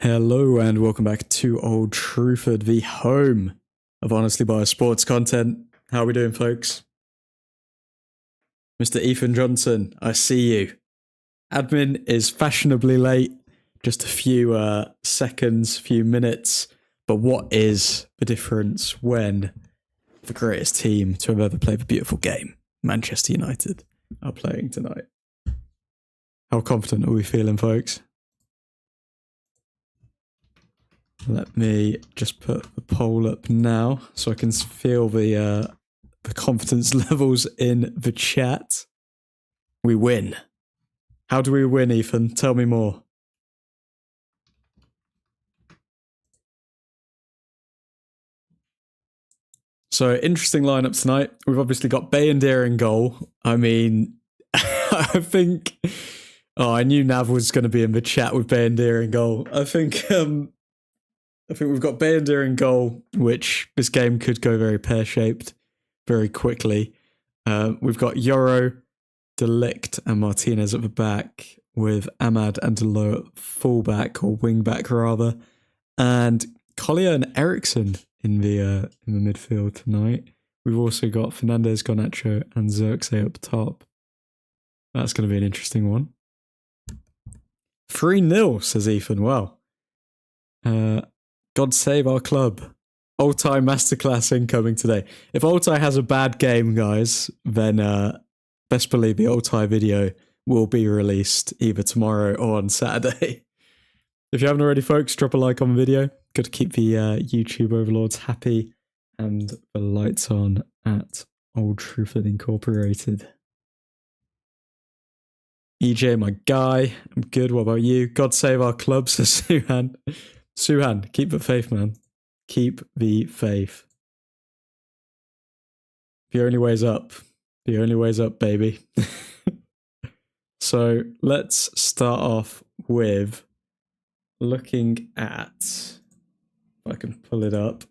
Hello and welcome back to Old Truthford, the home of honestly biased sports content. How are we doing, folks? Mr. Ethan Johnson, I see you. Admin is fashionably late, just a few seconds, few minutes, but what is the difference when the greatest team to have ever played the beautiful game, Manchester United, are playing tonight? How confident are we feeling, folks? Let me just put the poll up now so I can feel the confidence levels in the chat. We win. How do we win, Ethan? Tell me more. So, interesting lineup tonight. We've obviously got Bayendier in goal. I mean, I think... Oh, I knew Nav was going to be in the chat with Bayendier in goal. I think we've got Bayendier in goal, which this game could go very pear-shaped very quickly. We've got Yoro, De Ligt and Martinez at the back, with Ahmad and Delo at fullback, or wing-back rather, and Collier and Eriksson in the midfield tonight. We've also got Fernandez, Garnacho and Xerxes up top. That's going to be an interesting one. 3-0, says Ethan. Wow. God save our club. Altai masterclass incoming today. If Altai has a bad game, guys, then best believe the Altai video will be released either tomorrow or on Saturday. If you haven't already, folks, drop a like on the video. Got to keep the YouTube overlords happy and the lights on at Old Truthford Incorporated. EJ, my guy. I'm good. What about you? God save our club, says Suhan. Suhan, keep the faith, man. Keep the faith. The only way's up. The only way's up, baby. So let's start off with looking at, if I can pull it up,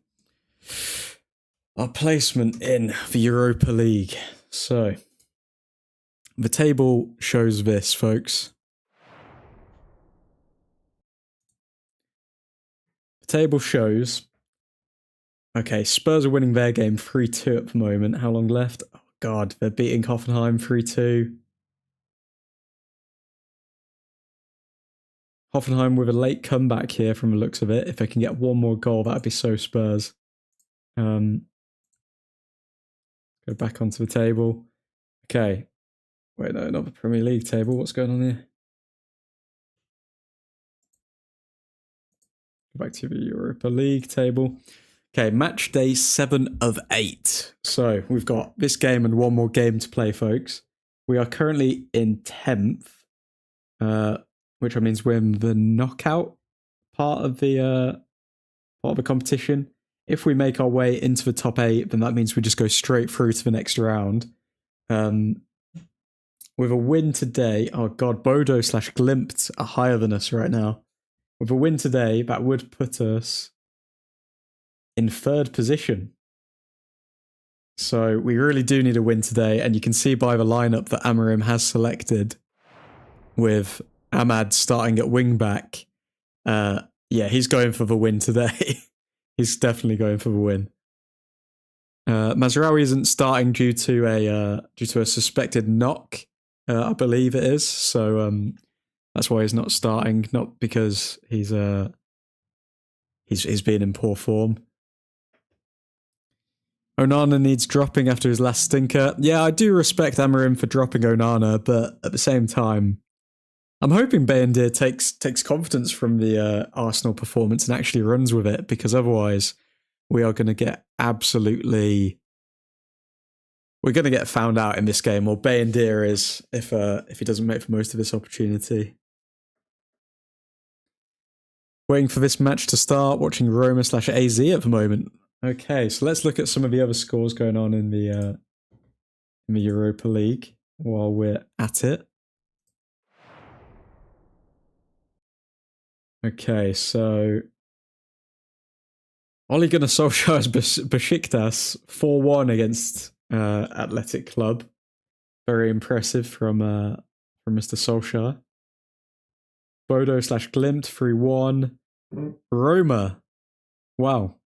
our placement in the Europa League. So the table shows this, folks. Table shows, okay, Spurs are winning their game 3-2 at the moment. How long left? Oh God, they're beating Hoffenheim 3-2. Hoffenheim with a late comeback here from the looks of it. If they can get one more goal, that'd be so Spurs. Go back onto the table. Okay. Wait, no, not the Premier League table. What's going on here? Back to the Europa League table. Okay, match day 7 of 8. So we've got this game and one more game to play, folks. We are currently in 10th, which means we're in the knockout part of the competition. If we make our way into the top 8, then that means we just go straight through to the next round. With a win today, oh God, Bodo / Glimt are higher than us right now. With a win today, that would put us in 3rd position. So we really do need a win today, and you can see by the lineup that Amorim has selected, with Ahmad starting at wing-back. Yeah, he's going for the win today. He's definitely going for the win. Mazraoui isn't starting due to a suspected knock, I believe it is. So that's why he's not starting, not because he's been in poor form. Onana needs dropping after his last stinker. Yeah, I do respect Amorim for dropping Onana, but at the same time, I'm hoping Bayendier takes confidence from the Arsenal performance and actually runs with it, because otherwise we are going to get we're going to get found out in this game, or Bayendier is, if he doesn't make the most of this opportunity. Waiting for this match to start, watching Roma / AZ at the moment. Okay, so let's look at some of the other scores going on in the Europa League while we're at it. Okay, so Ole Gunnar Solskjaer's Besiktas 4-1 against Athletic Club. Very impressive from Mr. Solskjaer. Bodo / Glimt 3-1. Roma. Wow.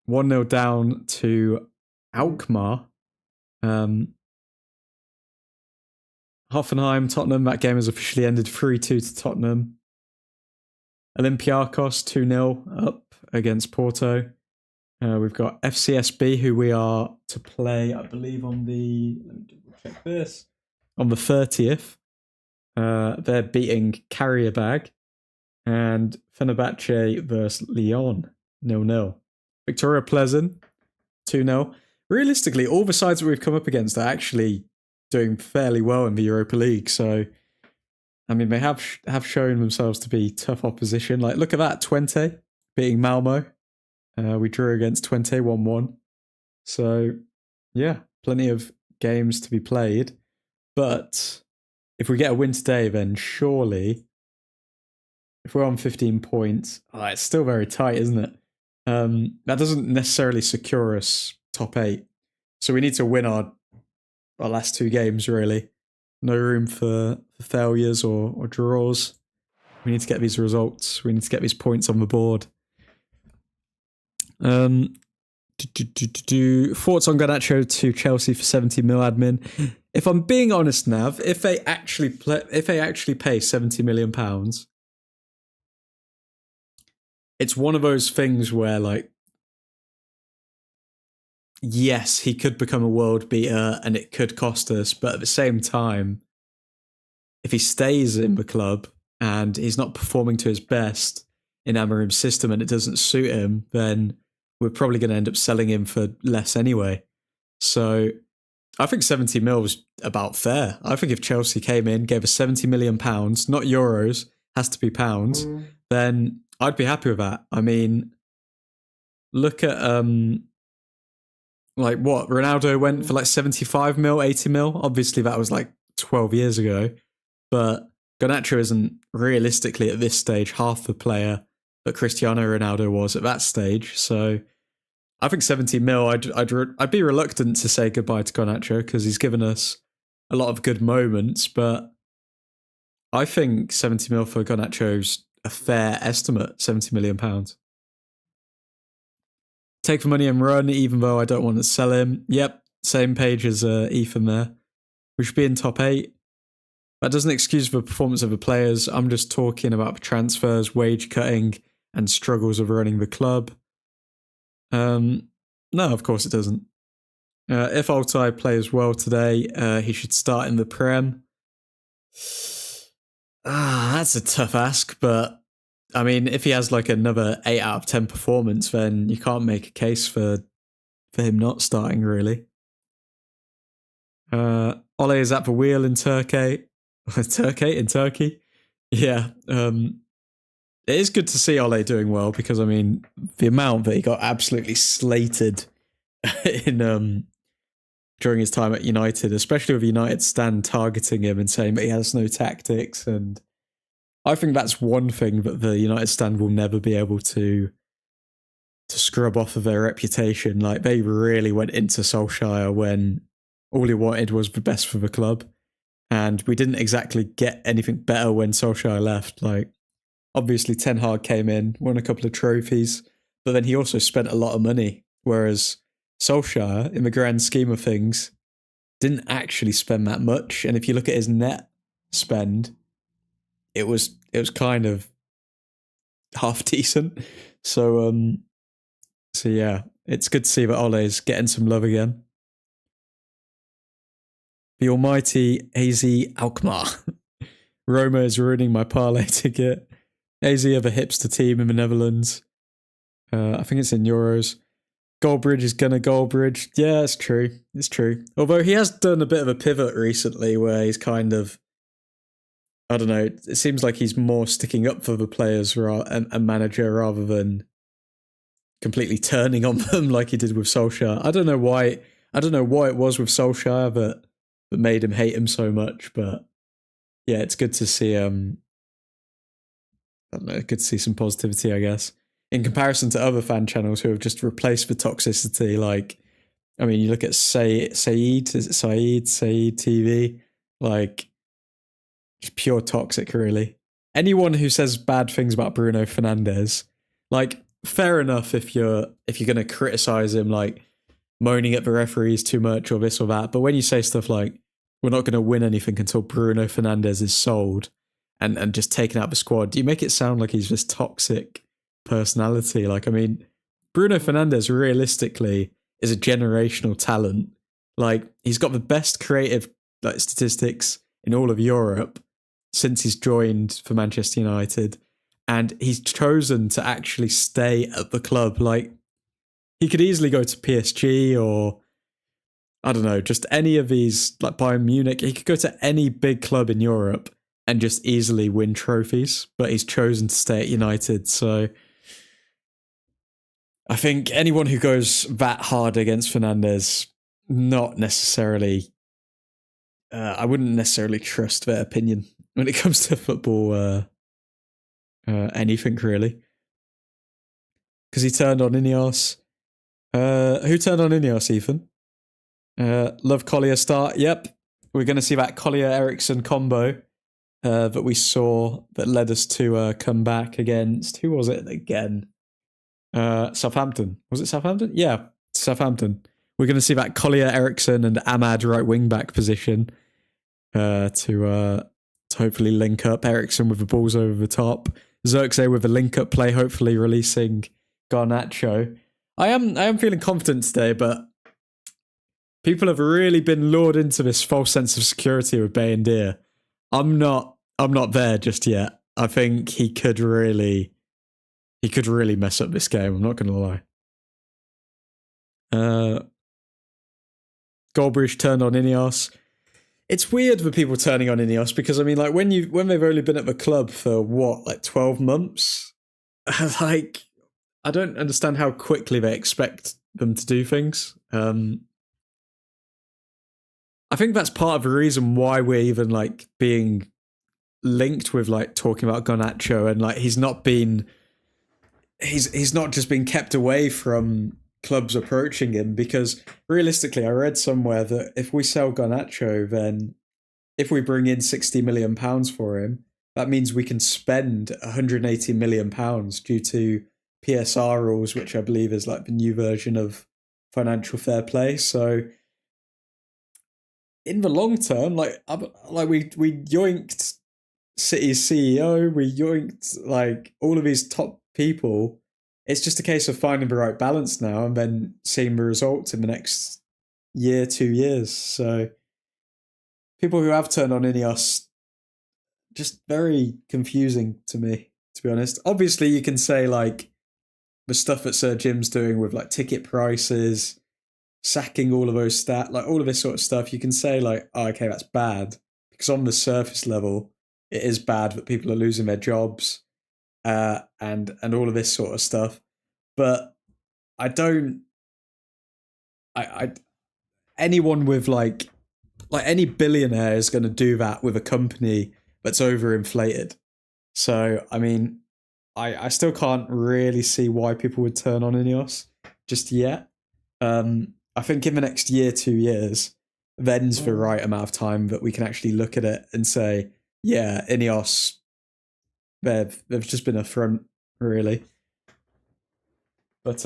1-0 down to Alkmaar. Hoffenheim, Tottenham. That game has officially ended 3-2 to Tottenham. Olympiacos 2-0 up against Porto. We've got FCSB, who we are to play, I believe, on the... Let me double check this. On the 30th. They're beating Karabag. And Fenerbahce versus Lyon, 0-0. Victoria Pleasant, 2-0. Realistically, all the sides that we've come up against are actually doing fairly well in the Europa League. So, I mean, they have shown themselves to be tough opposition. Like, look at that, Twente beating Malmo. We drew against Twente 1-1. So, yeah, plenty of games to be played. But if we get a win today, then surely, if we're on 15 points, it's still very tight, isn't it? That doesn't necessarily secure us top 8. So we need to win our last 2 games, really. No room for failures or draws. We need to get these results. We need to get these points on the board. Thoughts on Garnacho to Chelsea for 70 mil admin. If I'm being honest, Nav, if they actually pay 70 million pounds, it's one of those things where, like, yes, he could become a world beater and it could cost us, but at the same time, if he stays in the club and he's not performing to his best in Amorim's system and it doesn't suit him, then we're probably going to end up selling him for less anyway. So I think 70 mil is about fair. I think if Chelsea came in, gave us 70 million pounds, not euros, has to be pounds, then I'd be happy with that. I mean, look at like what Ronaldo went for, like 75 mil, 80 mil. Obviously, that was like 12 years ago. But Garnacho isn't realistically at this stage half the player that Cristiano Ronaldo was at that stage. So I think 70 mil, I'd be reluctant to say goodbye to Garnacho because he's given us a lot of good moments. But I think 70 mil for Garnacho's a fair estimate, 70 million pounds. Take the money and run, even though I don't want to sell him. Yep, same page as Ethan there. We should be in top 8. That doesn't excuse the performance of the players. I'm just talking about the transfers, wage cutting, and struggles of running the club. No, of course it doesn't. If Altay plays well today, he should start in the Prem. That's a tough ask, but I mean, if he has like another 8 out of 10 performance, then you can't make a case for him not starting, really. Ole is at the wheel in Turkey. In Turkey? Yeah. It is good to see Ole doing well because, I mean, the amount that he got absolutely slated in during his time at United, especially with United stand targeting him and saying that he has no tactics, and I think that's one thing that the United stand will never be able to scrub off of their reputation. Like, they really went into Solskjaer when all he wanted was the best for the club. And we didn't exactly get anything better when Solskjaer left. Like, obviously Ten Hag came in, won a couple of trophies, but then he also spent a lot of money. Whereas Solskjaer, in the grand scheme of things, didn't actually spend that much. And if you look at his net spend, it was kind of half decent. So yeah, it's good to see that Ole's getting some love again. The almighty AZ Alkmaar. Roma is ruining my parlay ticket. AZ are the hipster team in the Netherlands. I think it's in euros. Goldbridge is gonna Goldbridge. Yeah, it's true. It's true. Although he has done a bit of a pivot recently where he's kind of, I don't know, it seems like he's more sticking up for the players and manager rather than completely turning on them like he did with Solskjaer. I don't know why it was with Solskjaer that made him hate him so much, but yeah, it's good to see I don't know, good to see some positivity, I guess. In comparison to other fan channels who have just replaced the toxicity, like, I mean, you look at Saeed TV, like, just pure toxic, really. Anyone who says bad things about Bruno Fernandes, Like, fair enough if you're gonna criticize him, like moaning at the referees too much or this or that. But when you say stuff like, we're not gonna win anything until Bruno Fernandes is sold and just taken out the squad, you make it sound like he's this toxic personality. Like, I mean, Bruno Fernandes realistically is a generational talent. Like, he's got the best creative like statistics in all of Europe since he's joined for Manchester United, and he's chosen to actually stay at the club. Like, he could easily go to PSG or, I don't know, just any of these, like Bayern Munich. He could go to any big club in Europe and just easily win trophies, but he's chosen to stay at United. So I think anyone who goes that hard against Fernandes, not necessarily, I wouldn't necessarily trust their opinion when it comes to football, anything really. Because he turned on Ineos. Who turned on Ineos, Ethan? Love Collier start. Yep. We're going to see that Collier-Eriksson combo that we saw that led us to come back against, who was it again? Southampton. Was it Southampton? Yeah, Southampton. We're going to see that Collier-Eriksson and Ahmad right wing-back position to hopefully link up. Eriksson with the balls over the top. Zirkzee with a link-up play, hopefully releasing Garnacho. I am feeling confident today, but people have really been lured into this false sense of security with Bayindir. I'm not there just yet. I think he could really mess up this game. I'm not going to lie. Goldbridge turned on Ineos. It's weird for people turning on Ineos because, I mean, like when they've only been at the club for what, like 12 months, like I don't understand how quickly they expect them to do things. I think that's part of the reason why we're even like being linked with like talking about Garnacho, and like he's not just been kept away from clubs approaching him, because realistically I read somewhere that if we sell Garnacho, then if we bring in £60 million for him, that means we can spend £180 million due to PSR rules, which I believe is like the new version of financial fair play. So in the long term, we yoinked City's CEO, we yoinked like all of these top people. It's just a case of finding the right balance now and then seeing the results in the next year, 2 years. So people who have turned on Ineos, just very confusing to me, to be honest. Obviously, you can say like the stuff that Sir Jim's doing with like ticket prices, sacking all of those like all of this sort of stuff. You can say like, oh, okay, that's bad, because on the surface level, it is bad that people are losing their jobs. And all of this sort of stuff, but anyone with like any billionaire is going to do that with a company that's overinflated. So I mean, I still can't really see why people would turn on Ineos just yet. I think in the next year, 2 years, then's the right amount of time that we can actually look at it and say, yeah, Ineos, they've just been a front, really. But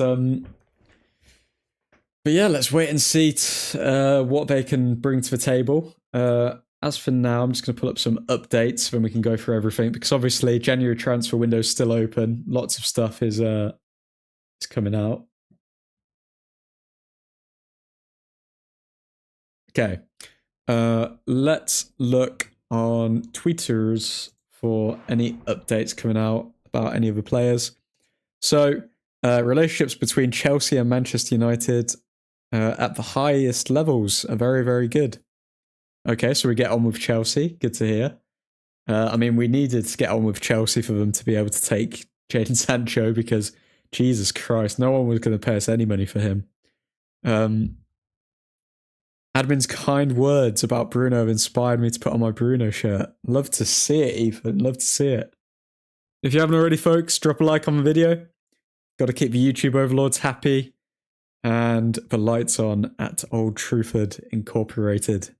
yeah, let's wait and see what they can bring to the table. As for now, I'm just going to pull up some updates, then we can go through everything, because obviously January transfer window is still open. Lots of stuff is coming out. Okay, let's look on Tweeters for any updates coming out about any of the players. So, relationships between Chelsea and Manchester United at the highest levels are very, very good. Okay, so we get on with Chelsea. Good to hear. I mean, we needed to get on with Chelsea for them to be able to take Jadon Sancho, because Jesus Christ, no one was going to pay us any money for him. Admin's kind words about Bruno have inspired me to put on my Bruno shirt. Love to see it, Ethan. Love to see it. If you haven't already, folks, drop a like on the video. Got to keep the YouTube overlords happy. And the lights on at Old Truthford Incorporated.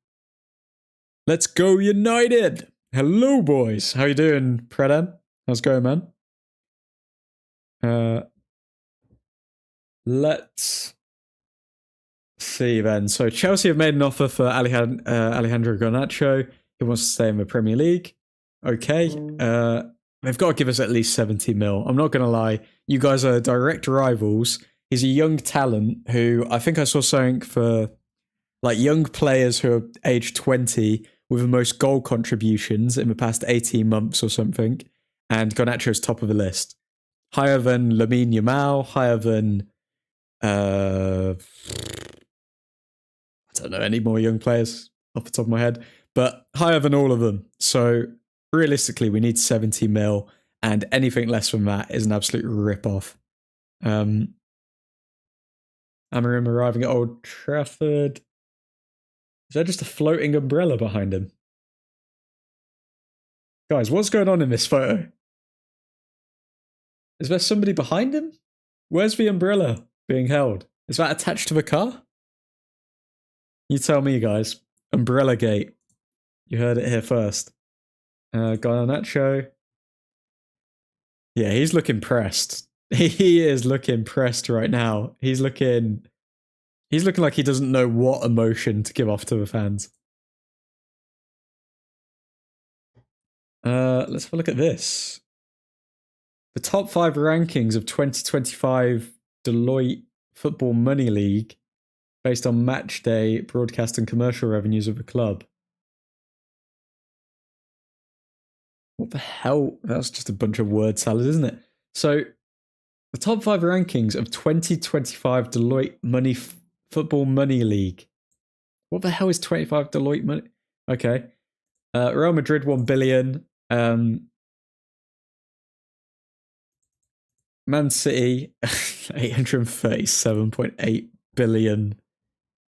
Let's go United! Hello, boys. How you doing, Predem? How's it going, man? Let's see then. So Chelsea have made an offer for Alejandro Garnacho. He wants to stay in the Premier League. Okay. They've got to give us at least 70 mil. I'm not going to lie. You guys are direct rivals. He's a young talent who I think I saw something for like young players who are age 20 with the most goal contributions in the past 18 months or something. And Garnacho's top of the list. Higher than Lamine Yamal, higher than I don't know any more young players off the top of my head, but higher than all of them. So realistically, we need 70 mil, and anything less than that is an absolute rip-off. Amarim arriving at Old Trafford. Is there just a floating umbrella behind him? Guys, what's going on in this photo? Is there somebody behind him? Where's the umbrella being held? Is that attached to the car? You tell me, guys. Umbrella Gate. You heard it here first. Garnacho. Yeah, he's looking pressed. He is looking pressed right now. He's looking like he doesn't know what emotion to give off to the fans. Let's have a look at this. The top 5 rankings of 2025 Deloitte Football Money League based on match day, broadcast and commercial revenues of the club. What the hell? That's just a bunch of word salad, isn't it? So, the top 5 rankings of 2025 Deloitte Football Money League. What the hell is 25 Deloitte money? Okay. Real Madrid 1 billion. Man City 837.8 billion.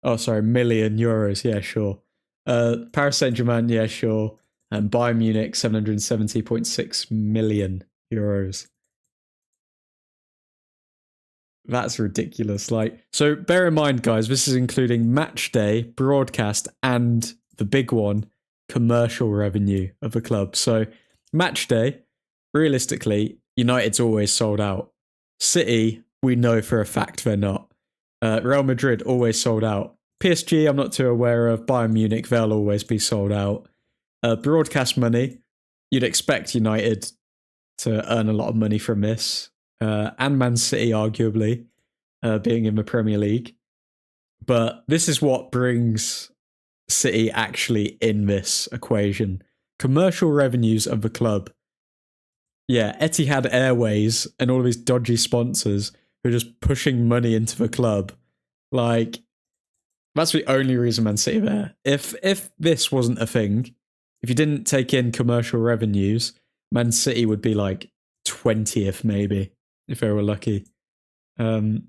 Oh, sorry, million euros. Yeah, sure. Paris Saint-Germain, yeah, sure. And Bayern Munich 770.6 million euros. That's ridiculous. Like, so bear in mind, guys, this is including match day, broadcast, and the big one, commercial revenue of the club. So match day, realistically, United's always sold out. City, we know for a fact they're not. Real Madrid always sold out. PSG, I'm not too aware of. Bayern Munich, they'll always be sold out. Broadcast money, you'd expect United to earn a lot of money from this. And Man City, arguably, being in the Premier League. But this is what brings City actually in this equation. Commercial revenues of the club. Yeah, Etihad Airways and all of these dodgy sponsors who are just pushing money into the club. Like, that's the only reason Man City are there. If this wasn't a thing, if you didn't take in commercial revenues, Man City would be like 20th maybe, if they were lucky. But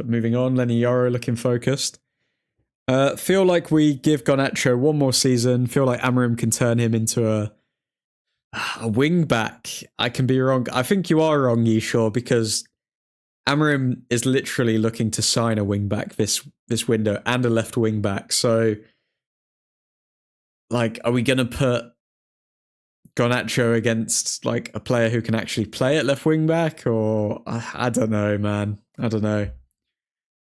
moving on, Lenny Yoro looking focused. Feel like we give Garnacho one more season. Feel like Amarim can turn him into a wing back. I can be wrong. I think you are wrong, Yeshua, because Amarim is literally looking to sign a wing back this window and a left wing back. So, like, are we going to put Garnacho against like a player who can actually play at left wing back? Or I don't know, man. I don't know.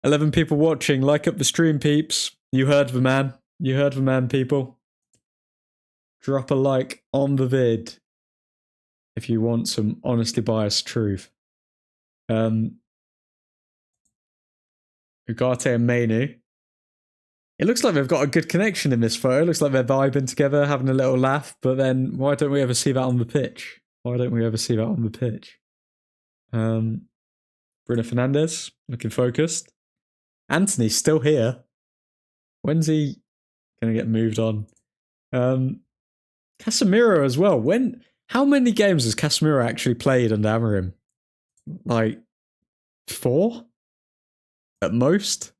11 people watching. Like up the stream, peeps. You heard the man. You heard the man, people. Drop a like on the vid if you want some honestly biased truth. Ugarte and Mainu. It looks like they've got a good connection in this photo. It looks like they're vibing together, having a little laugh. But then why don't we ever see that on the pitch? Why don't we ever see that on the pitch? Bruno Fernandes, looking focused. Anthony's still here. When's he going to get moved on? Casemiro as well. How many games has Casemiro actually played under Amarim? Like 4? At most?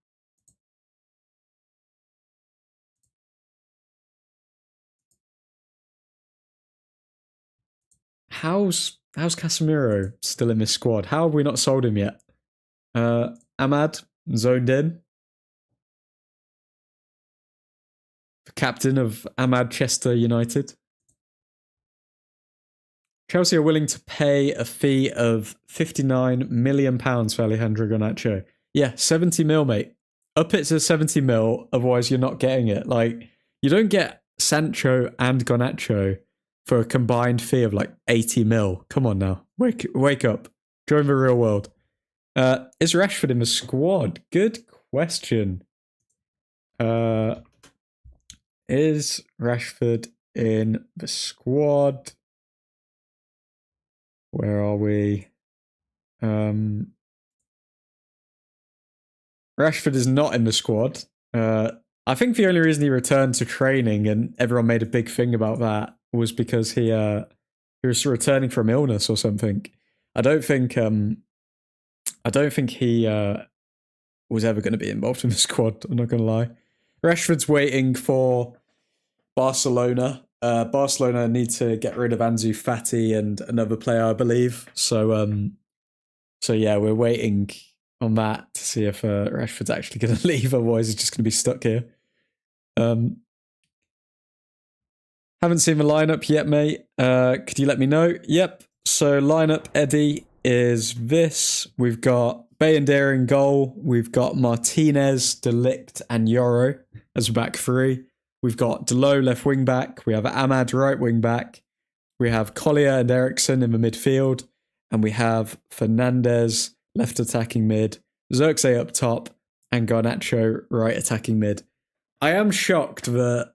How's Casemiro still in this squad? How have we not sold him yet? Ahmad, zoned in. The captain of Ahmad Chester United. Chelsea are willing to pay a fee of £59 million for Alejandro Garnacho. Yeah, 70 mil, mate. Up it to 70 mil, otherwise you're not getting it. Like, you don't get Sancho and Garnacho for a combined fee of like 80 mil. Come on now. Wake up. Join the real world. Is Rashford in the squad? Good question. Is Rashford in the squad? Where are we? Rashford is not in the squad. I think the only reason he returned to training and everyone made a big thing about that was because he was returning from illness or something. I don't think he was ever going to be involved in the squad. I'm not going to lie. Rashford's waiting for Barcelona. Barcelona need to get rid of Ansu Fati and another player, I believe. So yeah, we're waiting on that to see if Rashford's actually going to leave. Otherwise, he's just going to be stuck here. Haven't seen the lineup yet, mate. Could you let me know? Yep. So lineup, Eddie, is this. We've got Bayandere in goal. We've got Martinez, De Ligt, and Yoro as back three. We've got Delo left wing back. We have Ahmad right wing back. We have Collier and Ericsson in the midfield. And we have Fernandez left attacking mid, Xerxes up top, and Garnacho right attacking mid. I am shocked that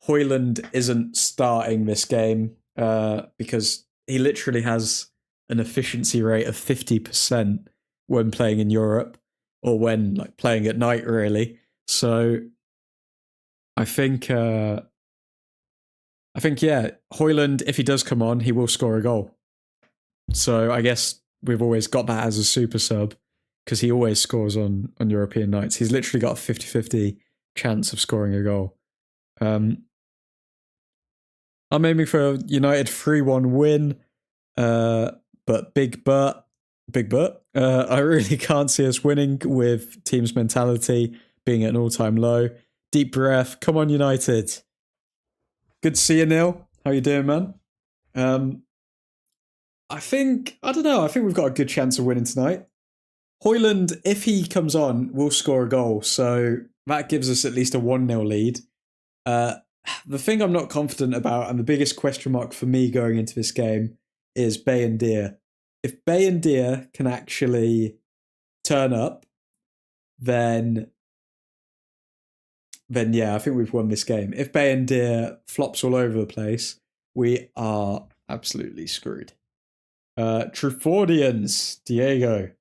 Højlund isn't starting this game because he literally has an efficiency rate of 50% when playing in Europe or when like playing at night, really. So I think yeah, Højlund, if he does come on, he will score a goal. So I guess we've always got that as a super sub because he always scores on European nights. He's literally got a 50-50 chance of scoring a goal. I'm aiming for a United 3-1 win, but big but, I really can't see us winning with team's mentality being at an all-time low. Deep breath. Come on, United. Good to see you, Neil. How you doing, man? I think we've got a good chance of winning tonight. Højlund, if he comes on, will score a goal. So that gives us at least a 1-0 lead. The thing I'm not confident about, and the biggest question mark for me going into this game, is Bayandere. If Bayandere can actually turn up, then yeah, I think we've won this game. If Bayandere flops all over the place, we are absolutely screwed. Truthfordians, Diego.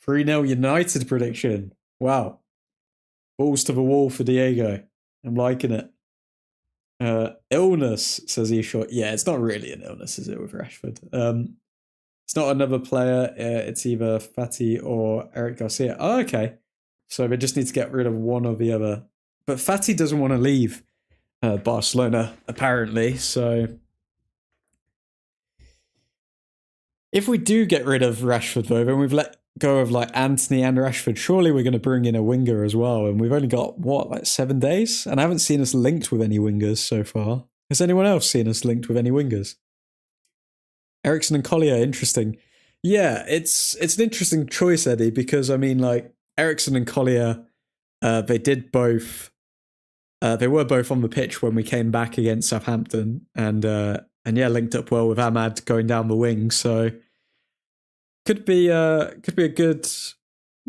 3-0 United prediction. Wow. Balls to the wall for Diego. I'm liking it. Illness, says Eshort. Yeah, it's not really an illness, is it, with Rashford? It's not another player. It's either Fati or Eric Garcia. Oh, okay. So they just need to get rid of one or the other. But Fati doesn't want to leave Barcelona, apparently. So if we do get rid of Rashford, though, then we've let go of like Anthony and Rashford, surely we're going to bring in a winger as well. And we've only got, like 7 days? And I haven't seen us linked with any wingers so far. Has anyone else seen us linked with any wingers? Ericsson and Collier, interesting. Yeah, it's an interesting choice, Eddie, because, I mean, like, Ericsson and Collier, they were both on the pitch when we came back against Southampton, and yeah, linked up well with Ahmad going down the wing. So could be a good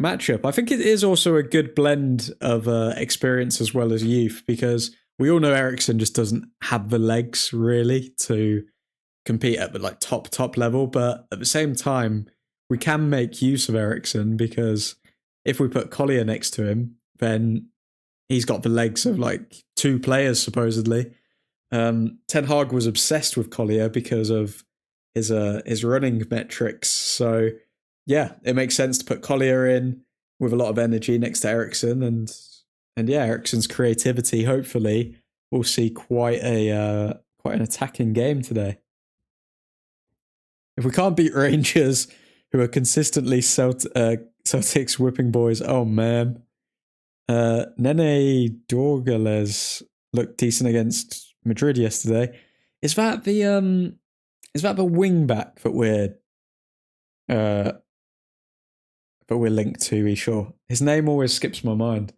matchup. I think it is also a good blend of experience as well as youth, because we all know Ericsson just doesn't have the legs really to compete at the like top level. But at the same time, we can make use of Ericsson because if we put Collier next to him, then he's got the legs of like 2 players supposedly. Ten Hag was obsessed with Collier because of his running metrics. So yeah, it makes sense to put Collier in with a lot of energy next to Ericsson, and yeah, Ericsson's creativity. Hopefully, we'll see quite an attacking game today. If we can't beat Rangers, who are consistently Celtics whipping boys, oh man. Nene Dorgales looked decent against Madrid yesterday. Is that the Is that the wing back that we're linked to? Are you sure? His name always skips my mind.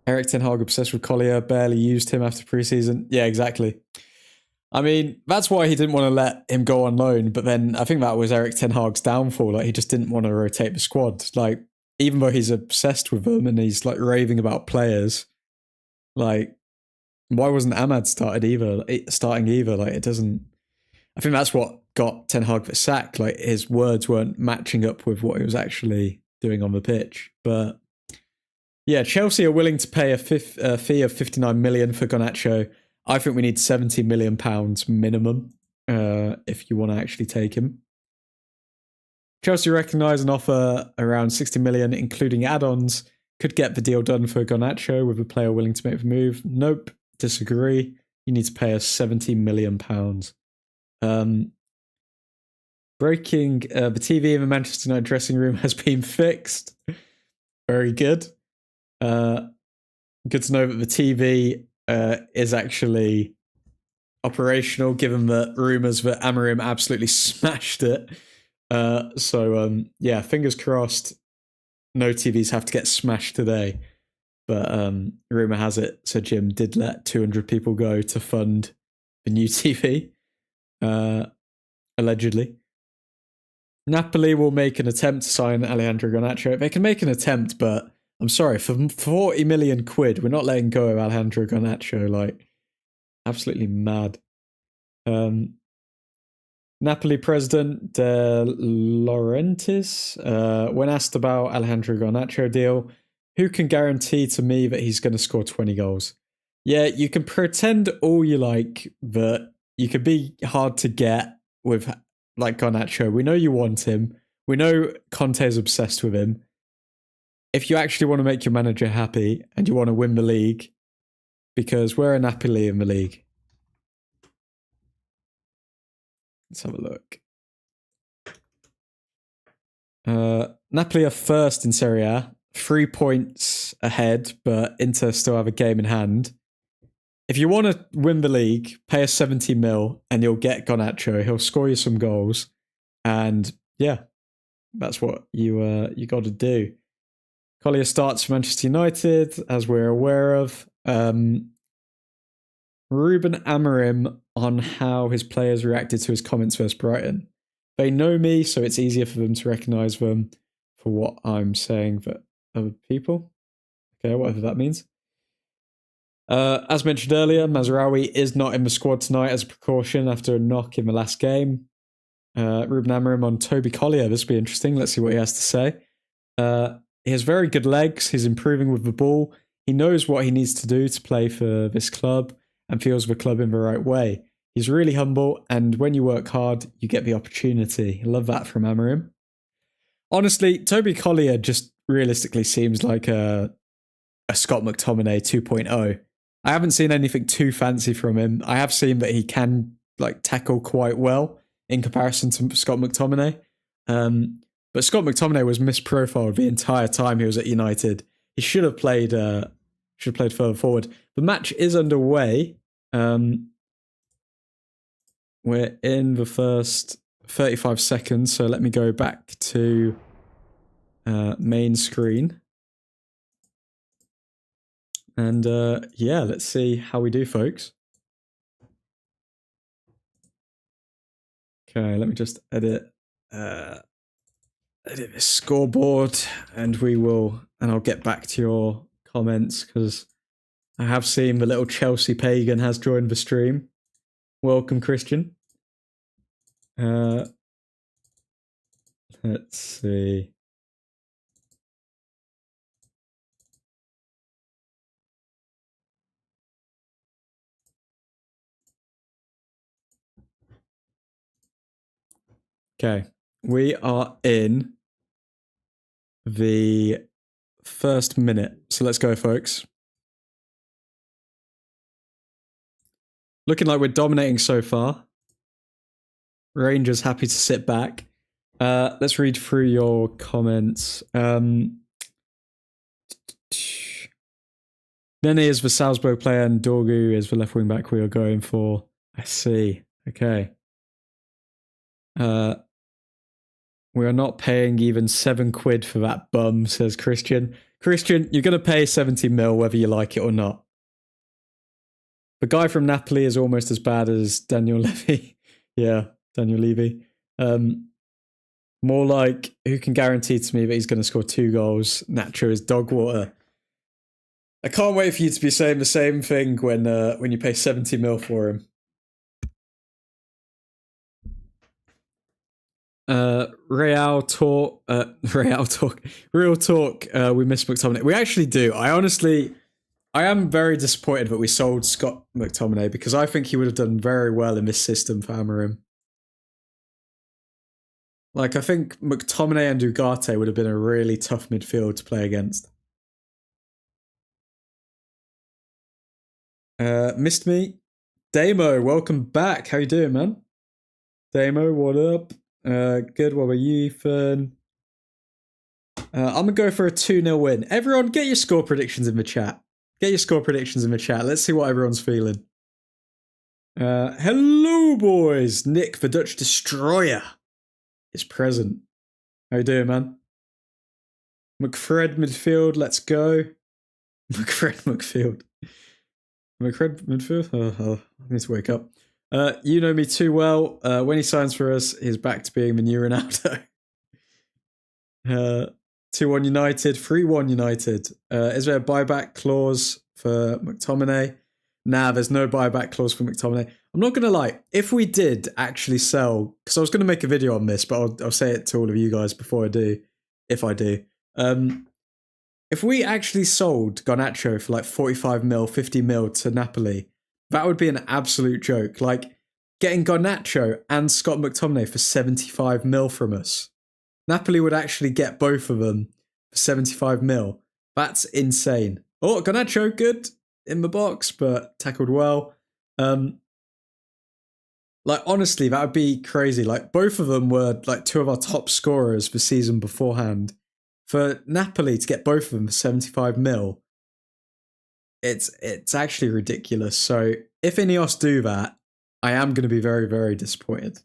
Erik Ten Hag obsessed with Collier, barely used him after preseason. Yeah, exactly. I mean, that's why he didn't want to let him go on loan. But then I think that was Erik Ten Hag's downfall. Like, he just didn't want to rotate the squad. Like, even though he's obsessed with them and he's like raving about players, like, why wasn't Ahmad starting either? Like, it doesn't. I think that's what got Ten Hag the sack. Like, his words weren't matching up with what he was actually doing on the pitch. But yeah, Chelsea are willing to pay a fee of 59 million for Garnacho. I think we need 70 million pounds minimum if you want to actually take him. Chelsea recognise an offer around 60 million, including add-ons, could get the deal done for Garnacho with a player willing to make the move. Nope, disagree. You need to pay us 70 million pounds. Breaking, the TV in the Manchester United dressing room has been fixed. Very good. Good to know that the TV is actually operational, given the rumours that Amorim absolutely smashed it. Yeah, fingers crossed no TVs have to get smashed today. But rumour has it Sir Jim did let 200 people go to fund the new TV, allegedly. Napoli will make an attempt to sign Alejandro Garnacho. They can make an attempt, but I'm sorry, for 40 million quid, we're not letting go of Alejandro Garnacho. Like, absolutely mad. Napoli president De Laurentiis, when asked about Alejandro Garnacho deal, who can guarantee to me that he's going to score 20 goals? Yeah, you can pretend all you like that you could be hard to get with like Garnacho. We know you want him. We know Conte's obsessed with him. If you actually want to make your manager happy and you want to win the league, because we're a Napoli in the league. Let's have a look. Napoli are first in Serie A, 3 points ahead, but Inter still have a game in hand. If you want to win the league, pay us 70 mil and you'll get Garnacho. He'll score you some goals. And yeah, that's what you got to do. Collier starts for Manchester United, as we're aware of. Ruben Amorim on how his players reacted to his comments versus Brighton. They know me, so it's easier for them to recognise them for what I'm saying for other people. Okay, whatever that means. As mentioned earlier, Mazraoui is not in the squad tonight as a precaution after a knock in the last game. Ruben Amorim on Toby Collier. This will be interesting. Let's see what he has to say. He has very good legs. He's improving with the ball. He knows what he needs to do to play for this club and feels the club in the right way. He's really humble, and when you work hard, you get the opportunity. I love that from Amorim. Honestly, Toby Collier just realistically seems like a Scott McTominay 2.0. I haven't seen anything too fancy from him. I have seen that he can like tackle quite well in comparison to Scott McTominay. But Scott McTominay was misprofiled the entire time he was at United. He should have played further forward. The match is underway. We're in the first 35 seconds, so let me go back to main screen. And yeah, let's see how we do, folks. Okay, let me just edit this scoreboard, and I'll get back to your comments, because I have seen the little Chelsea pagan has joined the stream. Welcome, Christian. Let's see. Okay, we are in the first minute. So let's go, folks. Looking like we're dominating so far. Rangers happy to sit back. Let's read through your comments. Nene is the Salzburg player and Dorgu is the left wing back we are going for. I see. Okay. We are not paying even £7 for that bum, says Christian. Christian, you're going to pay 70 mil whether you like it or not. The guy from Napoli is almost as bad as Daniel Levy. Yeah, Daniel Levy. More like, who can guarantee to me that he's going to score 2 goals? Nacho is dog water. I can't wait for you to be saying the same thing when you pay 70 mil for him. Real talk. Real talk. We miss McTominay. We actually do. I am very disappointed that we sold Scott McTominay because I think he would have done very well in this system for Amorim. Like, I think McTominay and Ugarte would have been a really tough midfield to play against. Missed me. Damo, welcome back. How you doing, man? Damo, what up? Good, what about you, Ethan? I'm going to go for a 2-0 win. Everyone, get your score predictions in the chat. Let's see what everyone's feeling. Hello, boys. Nick, the Dutch Destroyer, is present. How you doing, man? McFred midfield, let's go. McFred midfield. Oh, I need to wake up. You know me too well. When he signs for us, he's back to being the new Ronaldo. 2-1 United, 3-1 United. Is there a buyback clause for McTominay? Nah, there's no buyback clause for McTominay. I'm not going to lie. If we did actually sell, because I was going to make a video on this, but I'll say it to all of you guys before I do, if I do. If we actually sold Garnacho for like 45 mil, 50 mil to Napoli, that would be an absolute joke. Like, getting Garnacho and Scott McTominay for 75 mil from us. Napoli would actually get both of them for 75 mil. That's insane. Oh, Garnacho, good in the box, but tackled well. Like, honestly, that would be crazy. Like, both of them were like 2 of our top scorers the season beforehand. For Napoli to get both of them for 75 mil, it's actually ridiculous. So if Ineos do that, I am going to be very, very disappointed.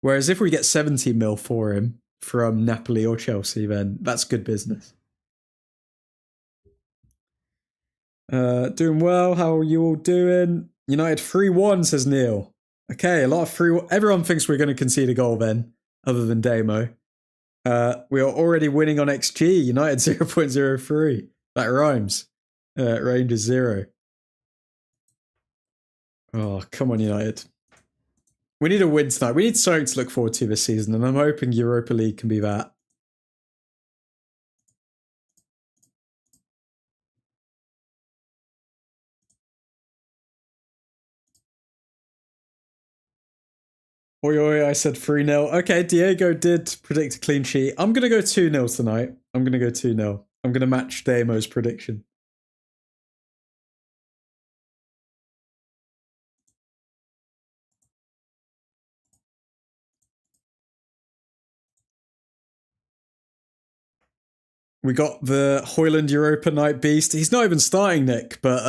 Whereas if we get 70 mil for him from Napoli or Chelsea, then that's good business. Doing well. How are you all doing? United 3-1, says Neil. Okay, a lot of 3-1. Everyone thinks we're going to concede a goal then, other than Damo. We are already winning on XG. United 0.03. That rhymes. Rangers 0. Oh, come on, United. We need a win tonight. We need something to look forward to this season, and I'm hoping Europa League can be that. Oi, oi, I said 3-0. Okay, Diego did predict a clean sheet. I'm going to go 2-0 tonight. I'm going to match Damo's prediction. We got the Hoyland Europa Night Beast. He's not even starting, Nick, but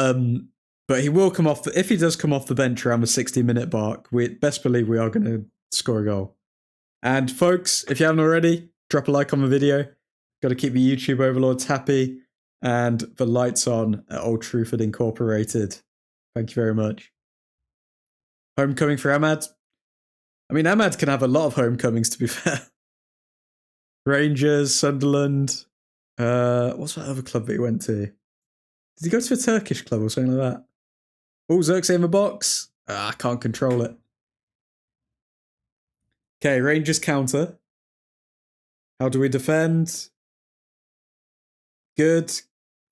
he will come off. If he does come off the bench around the 60-minute mark, we best believe we are going to score a goal. And folks, if you haven't already, drop a like on the video. Got to keep the YouTube overlords happy. And the lights on at Old Truthford Incorporated. Thank you very much. Homecoming for Ahmad. I mean, Ahmad can have a lot of homecomings, to be fair. Rangers, Sunderland. What's that other club that he went to? Did he go to a Turkish club or something like that? Oh, Xerxes in the box. I can't control it. Okay, Rangers counter. How do we defend? Good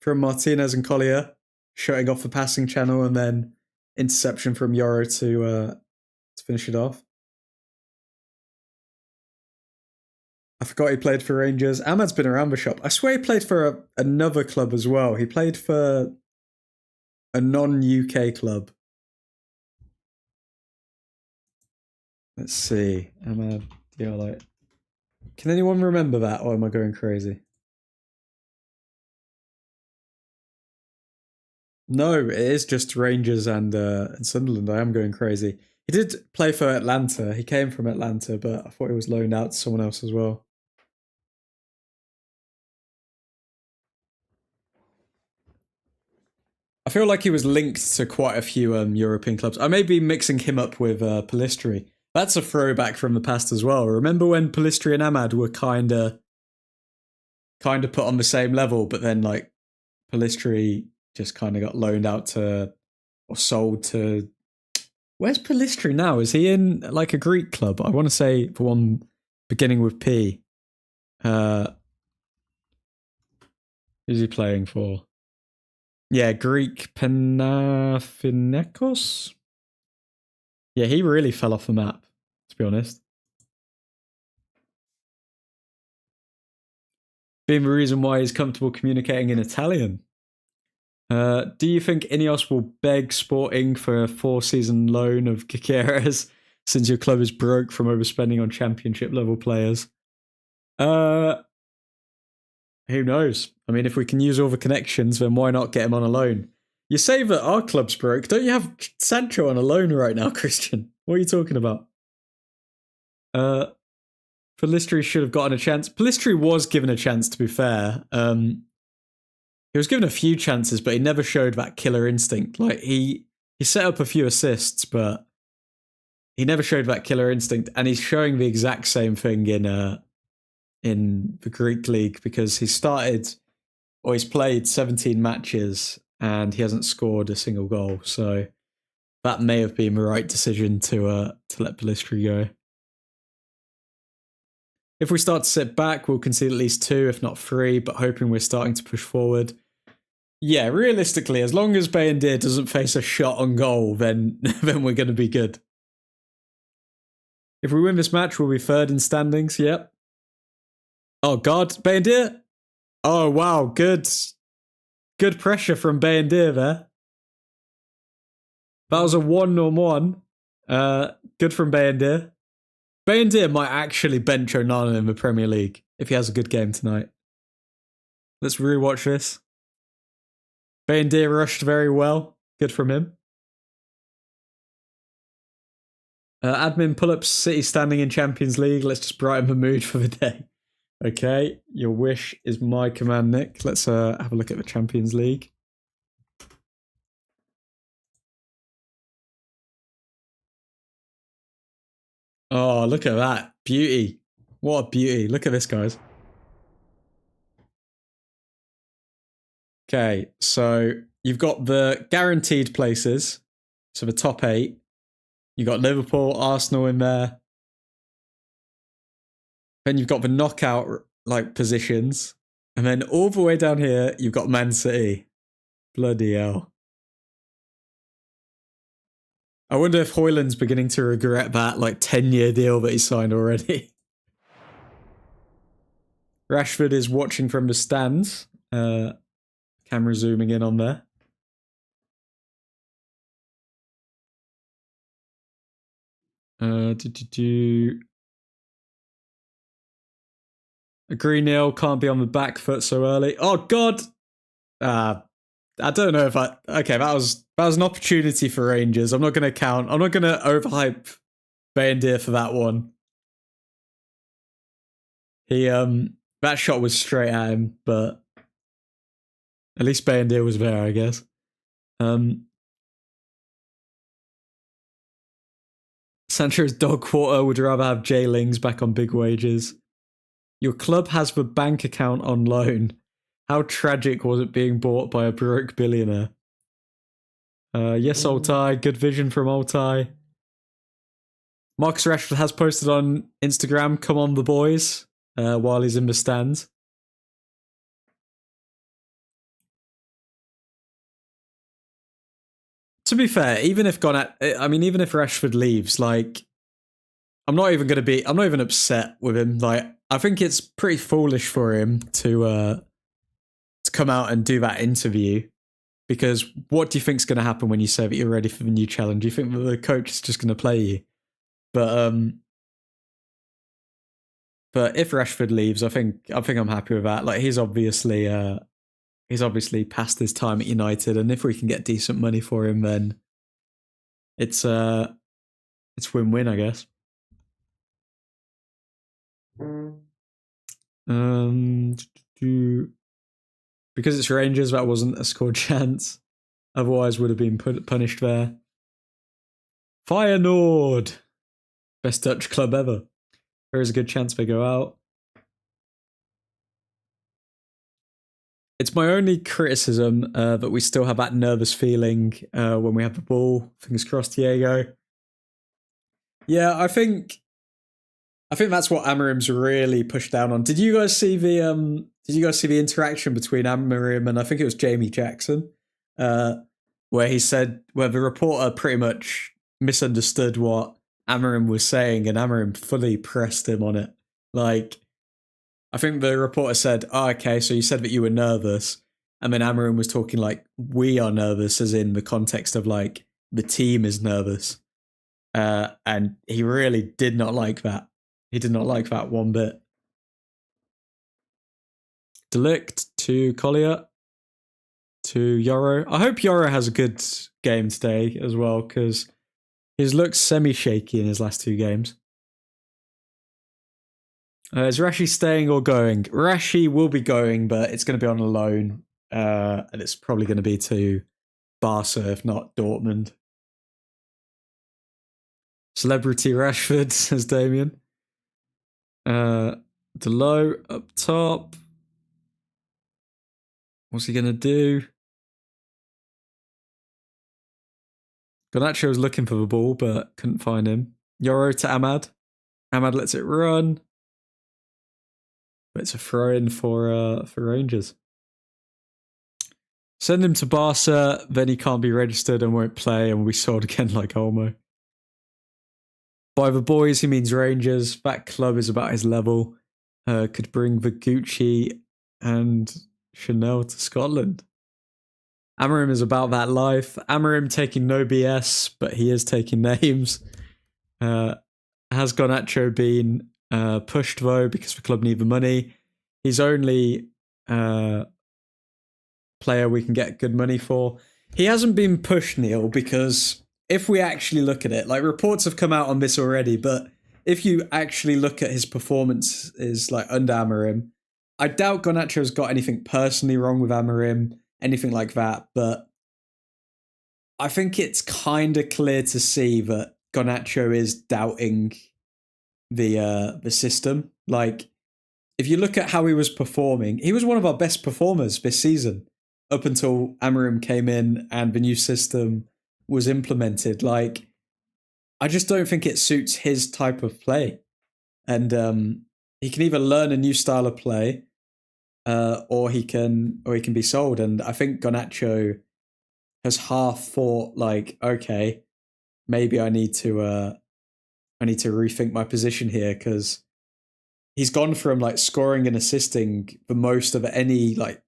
from Martinez and Collier, shutting off the passing channel, and then interception from Yoro to finish it off. I forgot he played for Rangers. Ahmad's been around the shop. I swear he played for another club as well. He played for a non-UK club. Let's see. Ahmad Diallo. Can anyone remember that, or am I going crazy? No, it is just Rangers and Sunderland. I am going crazy. He did play for Atlanta. He came from Atlanta, but I thought he was loaned out to someone else as well. I feel like he was linked to quite a few European clubs. I may be mixing him up with Pellistri. That's a throwback from the past as well. Remember when Pellistri and Ahmad were kind of put on the same level, but then like Pellistri just kind of got loaned out to or sold to. Where's Pellistri now? Is he in like a Greek club? I want to say the one beginning with P. Who's he playing for? Yeah, Greek Panathinaikos. Yeah, he really fell off the map, to be honest. Being the reason why he's comfortable communicating in Italian. Do you think Ineos will beg Sporting for a 4-season loan of Gutierrez since your club is broke from overspending on championship level players? Who knows? I mean, if we can use all the connections, then why not get him on a loan? You say that our club's broke. Don't you have Sancho on a loan right now, Christian? What are you talking about? Pellistri should have gotten a chance. Pellistri was given a chance, to be fair. He was given a few chances, but he never showed that killer instinct. Like he set up a few assists, but he never showed that killer instinct. And he's showing the exact same thing in the Greek league because he's played 17 matches and he hasn't scored a single goal. So that may have been the right decision to let Pellistri go. If we start to sit back, we'll concede at least 2, if not 3, but hoping we're starting to push forward. Yeah, realistically, as long as Bayendir doesn't face a shot on goal, then we're going to be good. If we win this match, we'll be 3rd in standings. Yep. Oh, God. Bayendir? Oh, wow. Good pressure from Bayendir there. That was a 1-on-1. Good from Bayendir. Bayendir might actually bench Onana in the Premier League if he has a good game tonight. Let's rewatch this. Bayendir rushed very well. Good from him. Admin pull-ups, City standing in Champions League. Let's just brighten the mood for the day. Okay, your wish is my command, Nick. Let's have a look at the Champions League. Oh, look at that. Beauty. What a beauty. Look at this, guys. Okay, so you've got the guaranteed places. So the top 8. You've got Liverpool, Arsenal in there. Then you've got the knockout like positions. And then all the way down here, you've got Man City. Bloody hell. I wonder if Højlund's beginning to regret that like 10-year deal that he signed already. Rashford is watching from the stands. Camera zooming in on there. Agree, Neil. Can't be on the back foot so early. Oh God! I don't know if I. Okay, that was an opportunity for Rangers. I'm not going to count. I'm not going to overhype Bayendir for that one. He that shot was straight at him, but at least Bayendir was there, I guess. Sancho's dog quarter would rather have Jay Lings back on big wages. Your club has the bank account on loan. How tragic was it being bought by a broke billionaire? Yes, Altai. Good vision from Altai. Marcus Rashford has posted on Instagram, come on the boys, while he's in the stands. To be fair, even if Rashford leaves, like, I'm not even upset with him. Like, I think it's pretty foolish for him to come out and do that interview. Because what do you think's going to happen when you say that you're ready for the new challenge? You think that the coach is just going to play you? But if Rashford leaves, I think I'm happy with that. Like, he's obviously he's obviously past his time at United, and if we can get decent money for him, then it's win-win, I guess. Because it's Rangers, that wasn't a scored chance. Otherwise, would have been punished there. Feyenoord, best Dutch club ever. There is a good chance they go out. It's my only criticism that we still have that nervous feeling when we have the ball. Fingers crossed, Diego. Yeah, I think that's what Amarim's really pushed down on. Did you guys see the interaction between Amarim and I think it was Jamie Jackson, where the reporter pretty much misunderstood what Amarim was saying, and Amarim fully pressed him on it. Like, I think the reporter said, "Oh, okay, so you said that you were nervous," and then Amarim was talking like, "We are nervous," as in the context of like the team is nervous, and he really did not like that. He did not like that one bit. Delict to Collier to Yoro. I hope Yoro has a good game today as well, because he's looked semi-shaky in his last 2 games. Is Rashi staying or going? Rashi will be going, but it's going to be on a loan, and it's probably going to be to Barca, if not Dortmund. Celebrity Rashford, says Damien. Delo up top. What's he going to do? Garnacho was looking for the ball, but couldn't find him. Yoro to Ahmad. Ahmad lets it run. But it's a throw-in for Rangers. Send him to Barca, then he can't be registered and won't play, and we sold again like Olmo. By the boys, he means Rangers. That club is about his level. Could bring the Gucci and Chanel to Scotland. Amarim is about that life. Amarim taking no BS, but he is taking names. Has Garnacho been pushed though because the club need the money? He's only player we can get good money for. He hasn't been pushed, Neil, because if we actually look at it, like reports have come out on this already, but if you actually look at his performances like under Amarim, I doubt Garnacho's got anything personally wrong with Amarim, anything like that, but I think it's kind of clear to see that Garnacho is doubting the system. Like, if you look at how he was performing, he was one of our best performers this season up until Amarim came in and the new system was implemented. Like, I just don't think it suits his type of play. And he can either learn a new style of play or he can be sold. And I think Garnacho has half thought like, okay, maybe I need to rethink my position here, because he's gone from like scoring and assisting the most of any like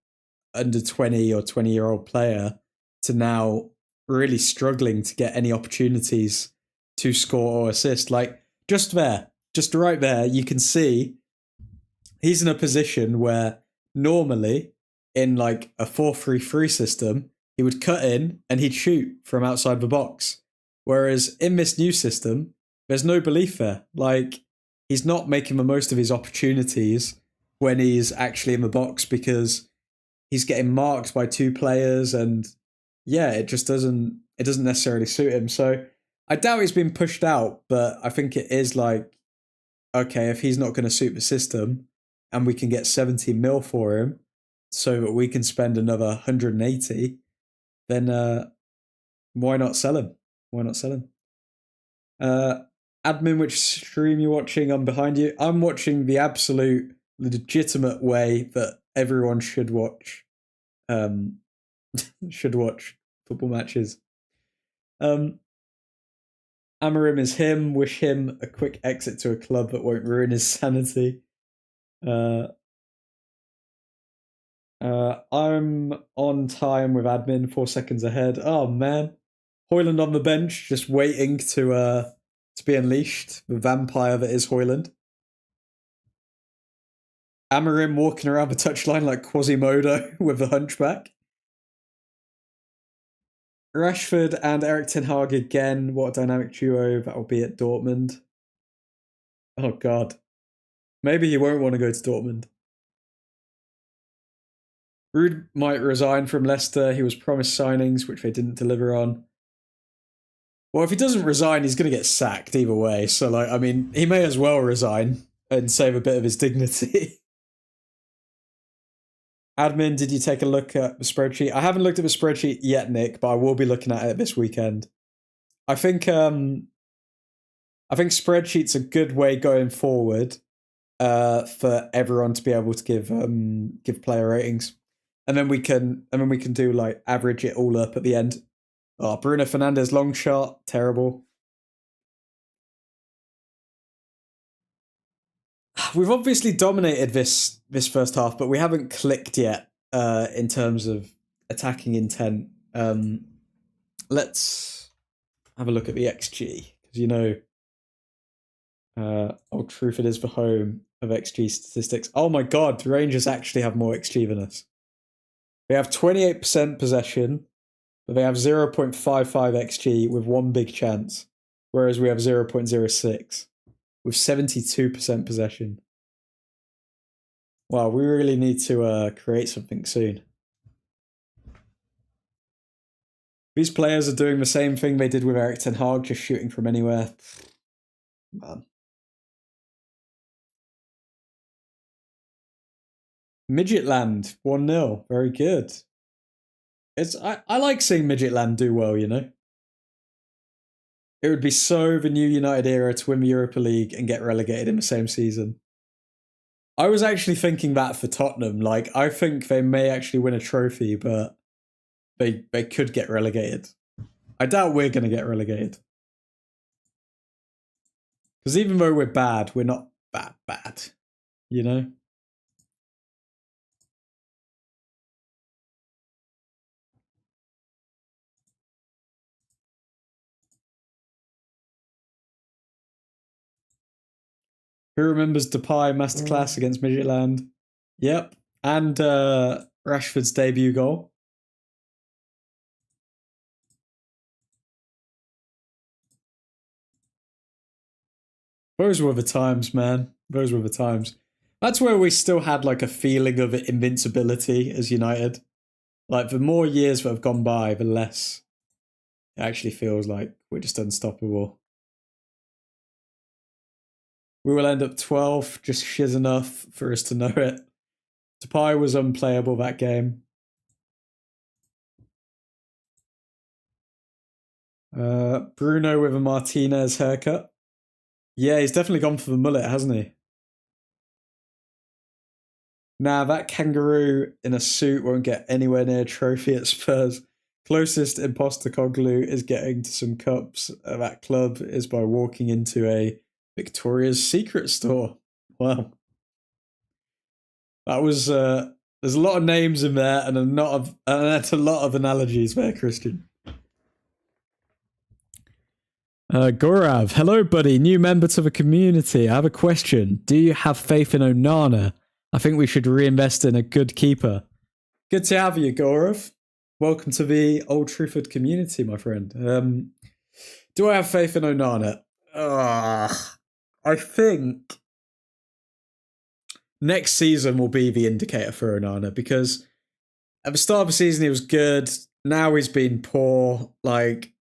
under 20 or 20-year-old player to now really struggling to get any opportunities to score or assist. Like just right there, you can see he's in a position where normally in like a 4-3-3 system, he would cut in and he'd shoot from outside the box. Whereas in this new system, there's no belief there. Like, he's not making the most of his opportunities when he's actually in the box because he's getting marked by 2 players, and yeah, it doesn't necessarily suit him. So I doubt he's been pushed out, but I think it is like, okay, if he's not going to suit the system and we can get 70 mil for him so that we can spend another 180, then why not sell him? Admin, which stream you watching? I'm behind you. I'm watching the absolute legitimate way that everyone should watch football matches. Amarim is him. Wish him a quick exit to a club that won't ruin his sanity. I'm on time with admin, 4 seconds ahead. Oh man. Hoyland on the bench, just waiting to be unleashed. The vampire that is Hoyland. Amarim walking around the touchline like Quasimodo with the hunchback. Rashford and Erik ten Hag again. What a dynamic duo that will be at Dortmund. Oh, God. Maybe he won't want to go to Dortmund. Ruud might resign from Leicester. He was promised signings, which they didn't deliver on. Well, if he doesn't resign, he's going to get sacked either way. So, like, I mean, he may as well resign and save a bit of his dignity. Admin, did you take a look at the spreadsheet? I haven't looked at the spreadsheet yet, Nick, but I will be looking at it this weekend. I think spreadsheets are a good way going forward for everyone to be able to give player ratings, and then we can do like average it all up at the end. Oh, Bruno Fernandes long shot, terrible. We've obviously dominated this first half, but we haven't clicked yet in terms of attacking intent. Let's have a look at the XG, because Old Truthford is the home of XG statistics. Oh my God, the Rangers actually have more XG than us. They have 28% possession, but they have 0.55 XG with one big chance, whereas we have 0.06 with 72% possession. Wow, we really need to create something soon. These players are doing the same thing they did with Erik ten Hag, just shooting from anywhere. Man. Midgetland, 1-0. Very good. I like seeing Midgetland do well, you know? It would be so the new United era to win the Europa League and get relegated in the same season. I was actually thinking that for Tottenham. Like, I think they may actually win a trophy, but they could get relegated. I doubt we're going to get relegated. Because even though we're bad, we're not that bad, you know? Who remembers Depay masterclass against Midgetland? Yep. And Rashford's debut goal. Those were the times, man. Those were the times. That's where we still had like a feeling of invincibility as United. Like, the more years that have gone by, the less it actually feels like we're just unstoppable. We will end up 12th, just shiz enough for us to know it. Depay was unplayable that game. Bruno with a Martinez haircut. Yeah, he's definitely gone for the mullet, hasn't he? Nah, that kangaroo in a suit won't get anywhere near a trophy at Spurs. Closest imposter Coglu is getting to some cups at that club is by walking into a Victoria's Secret store. Wow. That was there's a lot of names in there and a lot of analogies there, Christian. Gorav, hello buddy, new member to the community. I have a question. Do you have faith in Onana? I think we should reinvest in a good keeper. Good to have you, Gorav. Welcome to the Old Truthford community, my friend. Do I have faith in Onana? I think next season will be the indicator for Onana, because at the start of the season he was good. Now he's been poor. Like,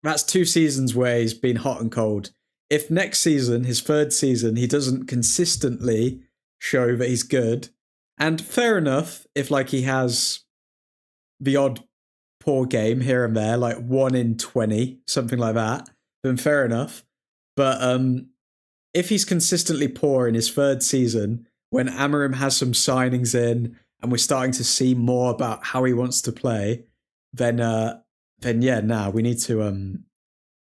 that's 2 seasons where he's been hot and cold. If next season, his 3rd season, he doesn't consistently show that he's good, and fair enough if like he has the odd poor game here and there, like 1 in 20, something like that, then fair enough. But if he's consistently poor in his 3rd season, when Amarim has some signings in and we're starting to see more about how he wants to play, then yeah, we need to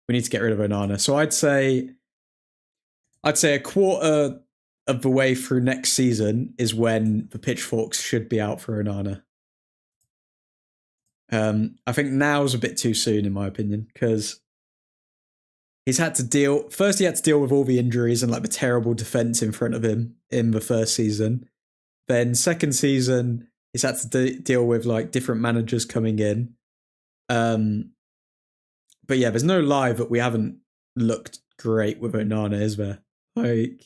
get rid of Onana. So I'd say a quarter of the way through next season is when the pitchforks should be out for Onana. I think now's a bit too soon, in my opinion, because he had to deal with all the injuries and like the terrible defense in front of him in the 1st season. Then second season, he's had to deal with like different managers coming in. But yeah, there's no lie that we haven't looked great with Onana, is there? Like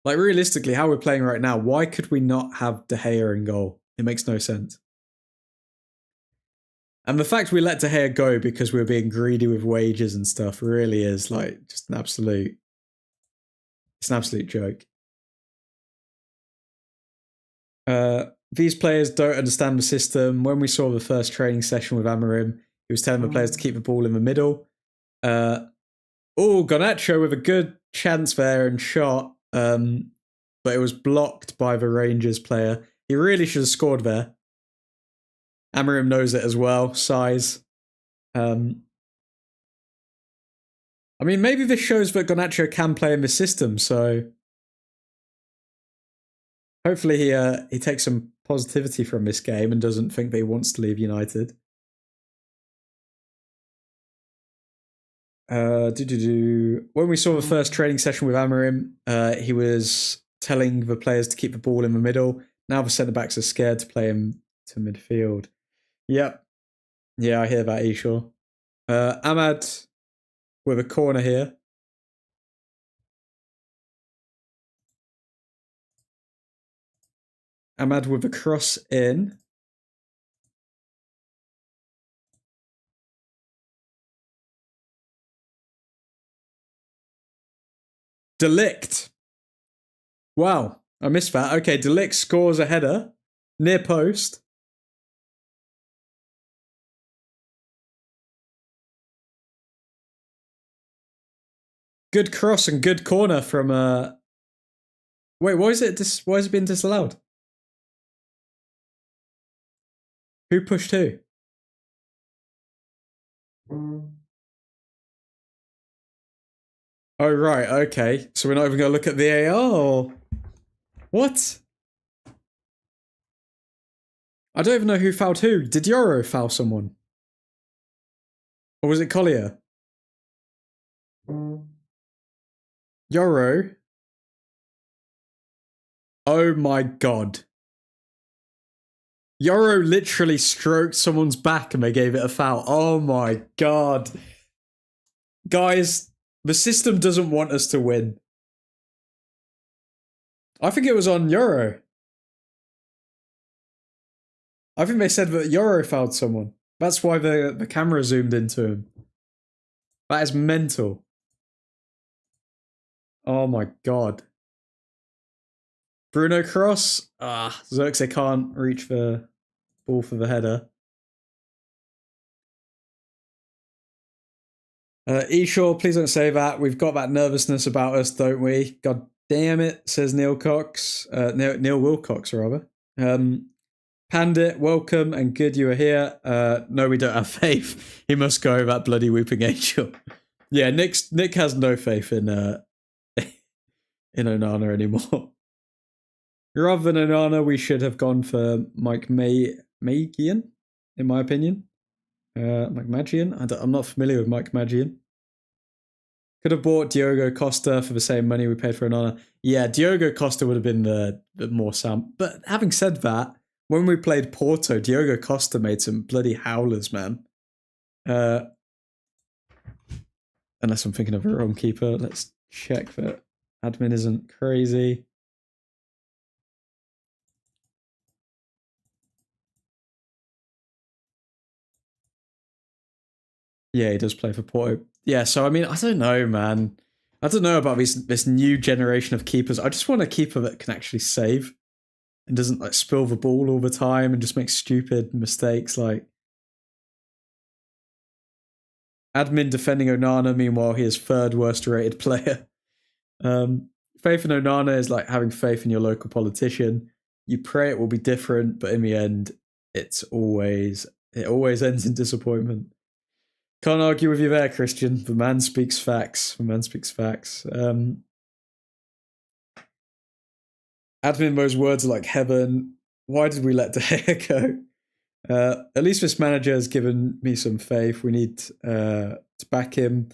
realistically, how we're playing right now, why could we not have De Gea in goal? It makes no sense. And the fact we let De Gea go because we were being greedy with wages and stuff really is like just an absolute... It's an absolute joke. These players don't understand the system. When we saw the first training session with Amorim, he was telling the players to keep the ball in the middle. Garnacho with a good chance there and shot. But it was blocked by the Rangers player. He really should have scored there. Amorim knows it as well. Size. I mean, maybe this shows that Garnacho can play in the system, so hopefully he takes some positivity from this game and doesn't think that he wants to leave United. When we saw the first training session with Amorim, he was telling the players to keep the ball in the middle. Now the centre-backs are scared to play him to midfield. Yep. Yeah, I hear that, Eshaw. Ahmad with a corner here. Ahmad with a cross in. De Ligt. Wow, I missed that. Okay, De Ligt scores a header. Near post. Good cross and good corner from... Wait, why is it being disallowed? Who pushed who? Oh, right, okay. So we're not even going to look at the AR or... What? I don't even know who fouled who. Did Yoro foul someone? Or was it Collier? Yoro? Oh my god. Yoro literally stroked someone's back and they gave it a foul. Oh my god. Guys, the system doesn't want us to win. I think it was on Yoro. I think they said that Yoro fouled someone. That's why the camera zoomed into him. That is mental. Oh my god. Bruno cross. Xerxes can't reach the ball for the header. Eshaw, please don't say that. We've got that nervousness about us, don't we? God damn it, says Neil Cox. Neil Wilcox, rather. Pandit, welcome and good you are here. No, we don't have faith. He must go, that bloody whooping angel. Yeah, Nick has no faith in Onana anymore. Rather than Onana, we should have gone for Mike Magian, in my opinion. Mike Magian? I'm not familiar with Mike Magian. Could have bought Diogo Costa for the same money we paid for Onana. Yeah, Diogo Costa would have been the more sound. But having said that, when we played Porto, Diogo Costa made some bloody howlers, man. Unless I'm thinking of a wrong keeper. Let's check that admin isn't crazy. Yeah, he does play for Porto. Yeah, so I mean, I don't know, man. I don't know about this new generation of keepers. I just want a keeper that can actually save and doesn't like spill the ball all the time and just make stupid mistakes. Like admin defending Onana, meanwhile he is third worst rated player. Faith in Onana is like having faith in your local politician. You pray it will be different, but in the end, it always ends in disappointment. Can't argue with you there, Christian. The man speaks facts. The man speaks facts. Admin, those words are like heaven. Why did we let De Gea go? At least this manager has given me some faith. We need to back him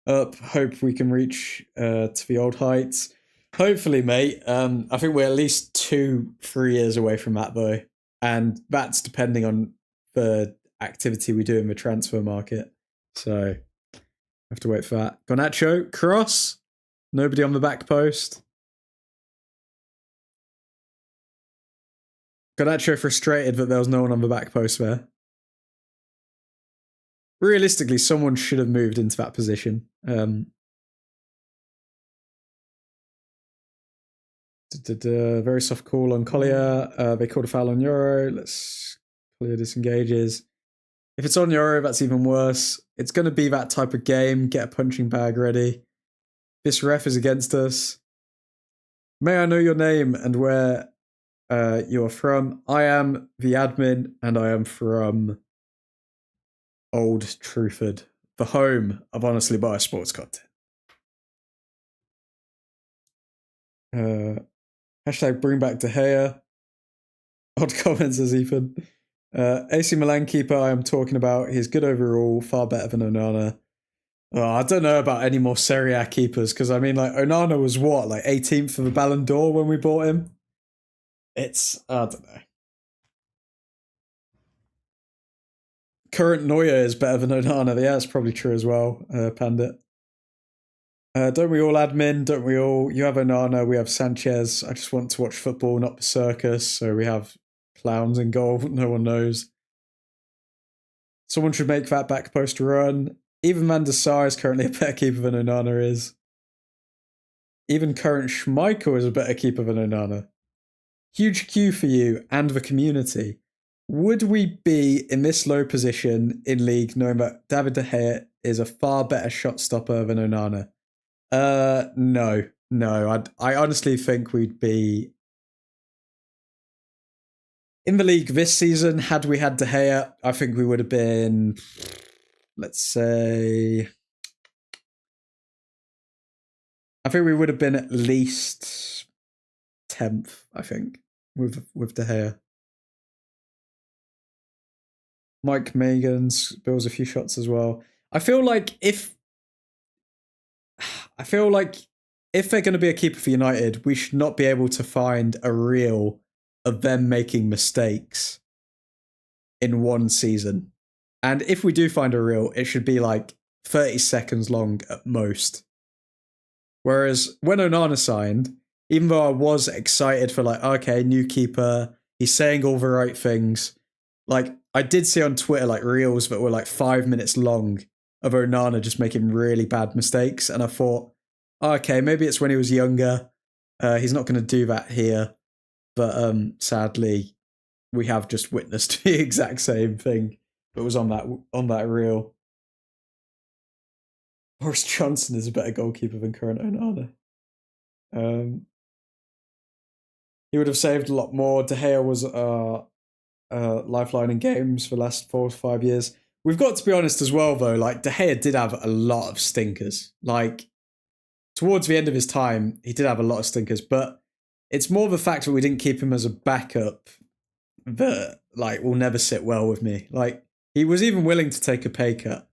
up. Hope we can reach to the old heights. Hopefully, mate. I think we're at least 2-3 years away from that, though. And that's depending on the activity we do in the transfer market. So, have to wait for that. Garnacho, cross. Nobody on the back post. Garnacho frustrated that there was no one on the back post there. Realistically, someone should have moved into that position. Very soft call on Collier. They called a foul on Euro. Let's Collier disengages. If it's on Euro, that's even worse. It's going to be that type of game. Get a punching bag ready. This ref is against us. May I know your name and where you are from? I am the admin, and I am from Old Truthford, the home of Honestly Biased Sports content. Hashtag bring back De Gea. Odd comments, as Ethan. AC Milan keeper I am talking about. He's good overall, far better than Onana. Oh, I don't know about any more Serie A keepers, because I mean, like, Onana was what, like 18th for the Ballon d'Or when we bought him? It's, I don't know. Current Neuer is better than Onana. Yeah, that's probably true as well, Pandit. Don't we all, admin? Don't we all? You have Onana, we have Sanchez. I just want to watch football, not the circus. So we have clowns in goal. No one knows. Someone should make that back post run. Even Van der Sar is currently a better keeper than Onana is. Even current Schmeichel is a better keeper than Onana. Huge Q for you and the community. Would we be in this low position in league knowing that David De Gea is a far better shot stopper than Onana? No. I honestly think we'd be in the league this season. Had we had De Gea, I think we would have been, let's say, I think we would have been at least 10th, I think, with De Gea. Mike Megan's builds a few shots as well. I feel like if they're going to be a keeper for United, we should not be able to find a reel of them making mistakes in one season. And if we do find a reel, it should be like 30 seconds long at most. Whereas when Onana signed, even though I was excited for like, okay, new keeper, he's saying all the right things. Like, I did see on Twitter like reels that were like 5 minutes long of Onana just making really bad mistakes. And I thought, okay, maybe it's when he was younger. He's not going to do that here. But sadly, we have just witnessed the exact same thing that was on that reel. Boris Johnson is a better goalkeeper than current Onana. He would have saved a lot more. De Gea was lifeline in games for the last 4 to 5 years. We've got to be honest as well, though. Like, De Gea did have a lot of stinkers. Like, towards the end of his time, he did have a lot of stinkers. But it's more the fact that we didn't keep him as a backup that, like, will never sit well with me. Like, he was even willing to take a pay cut,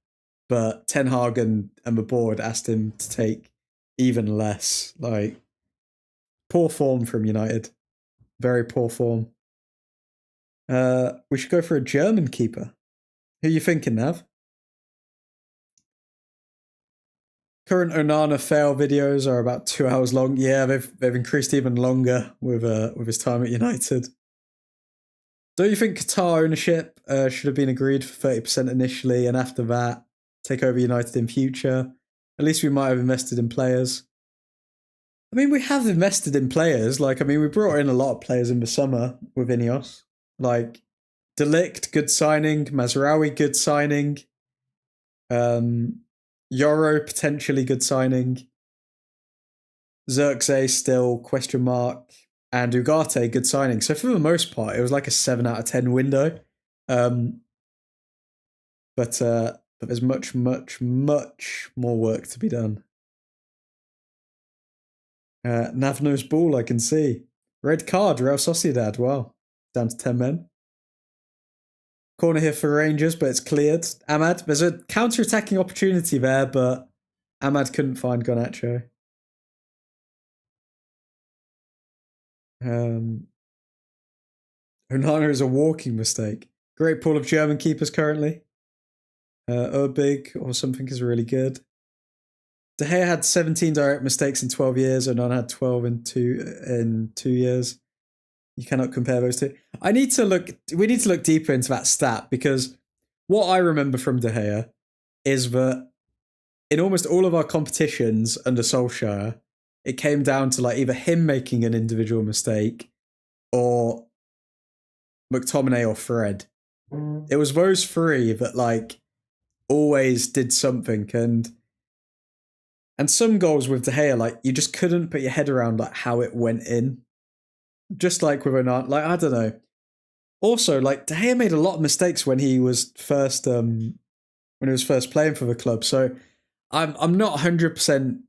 but Ten Hag and the board asked him to take even less. Like, poor form from United. Very poor form. We should go for a German keeper. Who are you thinking, Nav? Current Onana fail videos are about 2 hours long. Yeah, they've increased even longer with his time at United. Don't you think Qatar ownership should have been agreed for 30% initially, and after that, take over United in future? At least we might have invested in players. I mean, we have invested in players. Like, I mean, we brought in a lot of players in the summer with Ineos. Like, De Ligt, good signing. Mazraoui, good signing. Yoro, potentially good signing. Xerxes, still question mark. And Ugarte, good signing. So for the most part, it was like a 7 out of 10 window. But there's much more work to be done. Nav knows ball, I can see. Red card, Real Sociedad. Wow. Down to 10 men. Corner here for Rangers, but it's cleared. Ahmad, there's a counter-attacking opportunity there, but Ahmad couldn't find Garnacho. Onana is a walking mistake. Great pool of German keepers currently. Urbig or something is really good. De Gea had 17 direct mistakes in 12 years. Onana had 12 in 2 years. You cannot compare those two. We need to look deeper into that stat, because what I remember from De Gea is that in almost all of our competitions under Solskjaer, it came down to like either him making an individual mistake or McTominay or Fred. It was those three that like always did something, and some goals with De Gea, like you just couldn't put your head around like how it went in. Just like with Onana, like I don't know. Also, like De Gea made a lot of mistakes when he was first playing for the club. So I'm not 100%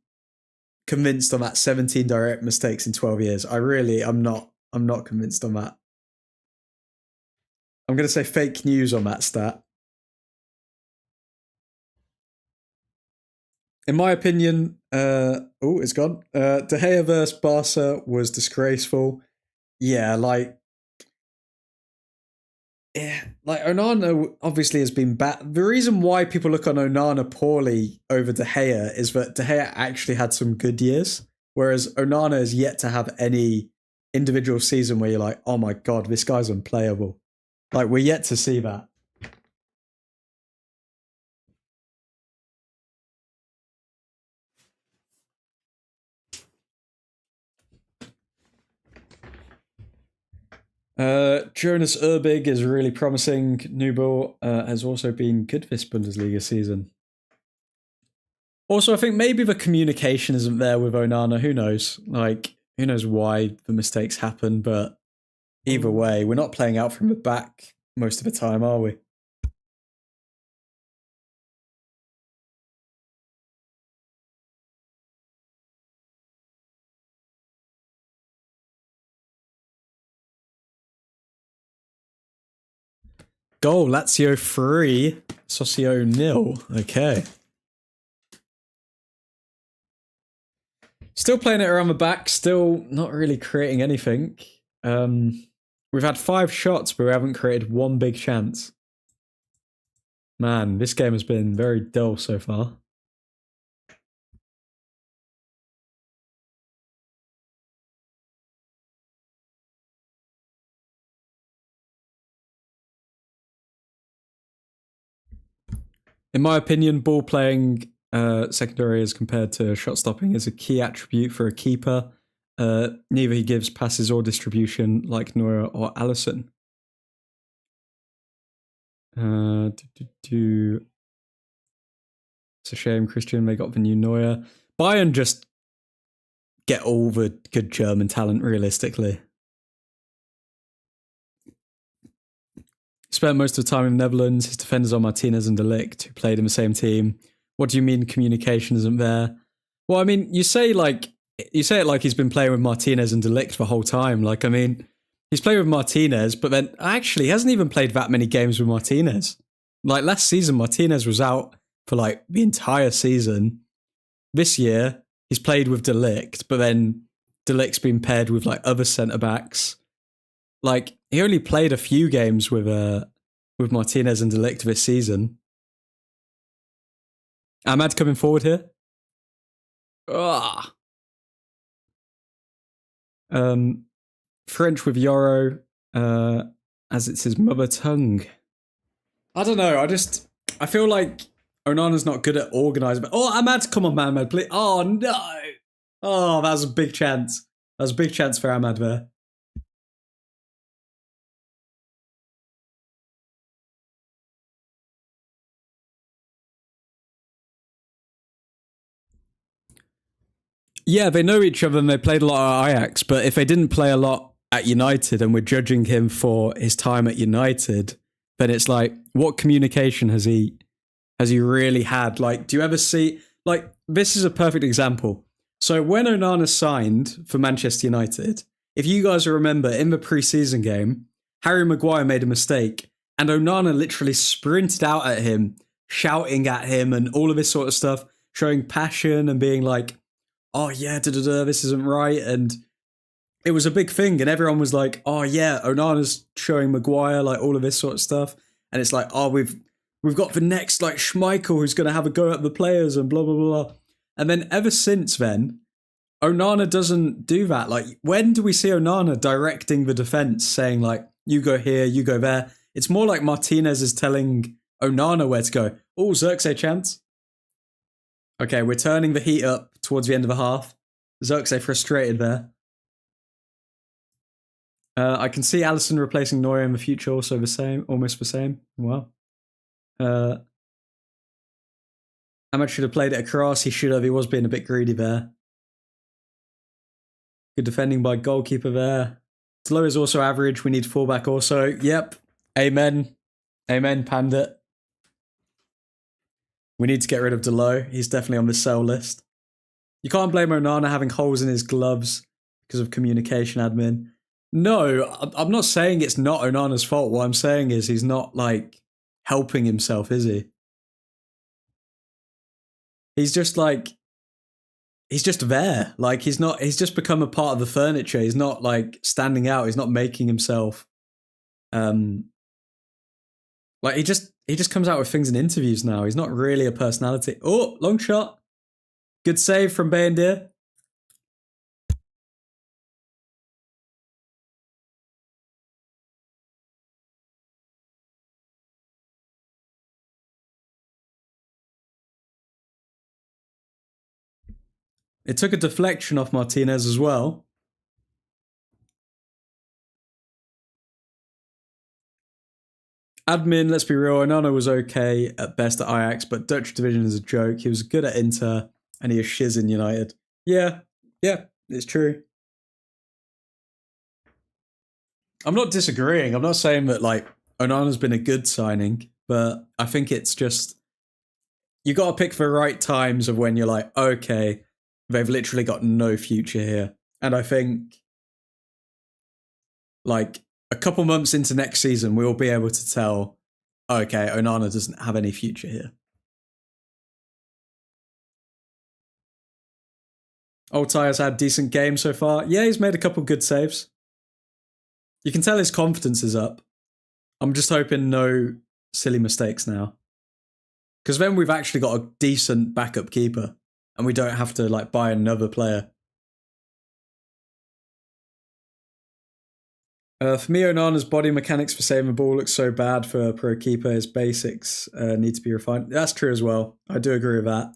convinced on that 17 direct mistakes in 12 years. I'm not convinced on that. I'm going to say fake news on that stat. In my opinion, it's gone. De Gea versus Barca was disgraceful. Yeah, like Onana obviously has been bad. The reason why people look on Onana poorly over De Gea is that De Gea actually had some good years, whereas Onana has yet to have any individual season where you're like, oh my god, this guy's unplayable. Like, we're yet to see that. Jonas Urbig is really promising. Nubel has also been good this Bundesliga season. Also, I think maybe the communication isn't there with Onana. Who knows? Like, who knows why the mistakes happen? But either way, we're not playing out from the back most of the time, are we? Goal, Lazio 3, Socio 0. Okay. Still playing it around the back, still not really creating anything. We've had 5 shots, but we haven't created one big chance. Man, this game has been very dull so far. In my opinion, ball playing secondary as compared to shot stopping is a key attribute for a keeper. Neither he gives passes or distribution like Neuer or Alisson. It's a shame, Christian. They got the new Neuer. Bayern just get all the good German talent, realistically. Spent most of the time in the Netherlands. His defenders are Martinez and De Ligt, who played in the same team. What do you mean communication isn't there? Well, I mean, you say it like he's been playing with Martinez and De Ligt the whole time. Like, I mean, he's played with Martinez, but then actually he hasn't even played that many games with Martinez. Like, last season, Martinez was out for like the entire season. This year, he's played with De Ligt, but then De Ligt's been paired with like other centre-backs. Like, he only played a few games with Martinez and De Ligt this season. Ahmad coming forward here. French with Yoro, as it's his mother tongue. I don't know. I feel like Onana's not good at organising. Oh, Ahmad, come on, Ahmad, please. Oh, no. Oh, that was a big chance. That was a big chance for Ahmad there. Yeah, they know each other and they played a lot at Ajax, but if they didn't play a lot at United and we're judging him for his time at United, then it's like, what communication has he really had? Like, do you ever see, like, this is a perfect example. So when Onana signed for Manchester United, if you guys remember in the preseason game, Harry Maguire made a mistake and Onana literally sprinted out at him, shouting at him and all of this sort of stuff, showing passion and being like, oh yeah, this isn't right. And it was a big thing, and everyone was like, "Oh yeah, Onana's showing Maguire like all of this sort of stuff," and it's like, "Oh, we've got the next like Schmeichel who's going to have a go at the players and blah blah blah," and then ever since then, Onana doesn't do that. Like, when do we see Onana directing the defense, saying like, "You go here, you go there"? It's more like Martinez is telling Onana where to go. Oh, Xerxes chance. Okay, we're turning the heat up towards the end of the half. Xerxes frustrated there. I can see Allison replacing Neuer in the future, also the same, almost the same. Wow. Ahmad should have played it across. He should have. He was being a bit greedy there. Good defending by goalkeeper there. Tlo is also average. We need fullback also. Yep. Amen. Amen, Pandit. We need to get rid of Delo. He's definitely on the sell list. You can't blame Onana having holes in his gloves because of communication admin. No, I'm not saying it's not Onana's fault. What I'm saying is he's not like helping himself, is he? He's just like, he's just there. Like, he's just become a part of the furniture. He's not like standing out. He's not making himself like he just comes out with things in interviews now. He's not really a personality. Oh, long shot. Good save from Bayendir. It took a deflection off Martinez as well. Admin, let's be real, Onana was okay at best at Ajax, but Dutch division is a joke. He was good at Inter, and he is shiz in United. Yeah, it's true. I'm not disagreeing. I'm not saying that like Onana's been a good signing, but I think it's just you got to pick the right times of when you're like, okay, they've literally got no future here. And I think like a couple months into next season, we'll be able to tell, okay, Onana doesn't have any future here. Old Ty has had decent games so far. Yeah, he's made a couple good saves. You can tell his confidence is up. I'm just hoping no silly mistakes now. Because then we've actually got a decent backup keeper and we don't have to like buy another player. For me, Onana's body mechanics for saving the ball looks so bad for a pro keeper. His basics need to be refined. That's true as well. I do agree with that.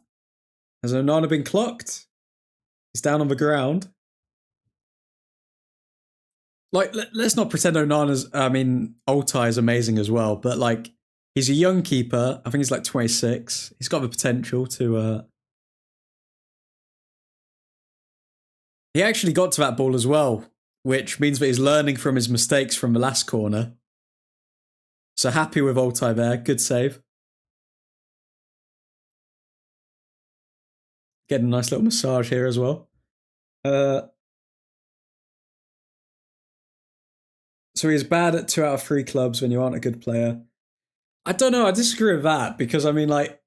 Has Onana been clocked? He's down on the ground. Like, let's not pretend Onana's... I mean, Altai is amazing as well, but like, he's a young keeper. I think he's like 26. He's got the potential to... He actually got to that ball as well, which means that he's learning from his mistakes from the last corner. So happy with Altai there. Good save. Getting a nice little massage here as well. So he's bad at 2 out of 3 clubs when you aren't a good player. I don't know. I disagree with that because, I mean, like,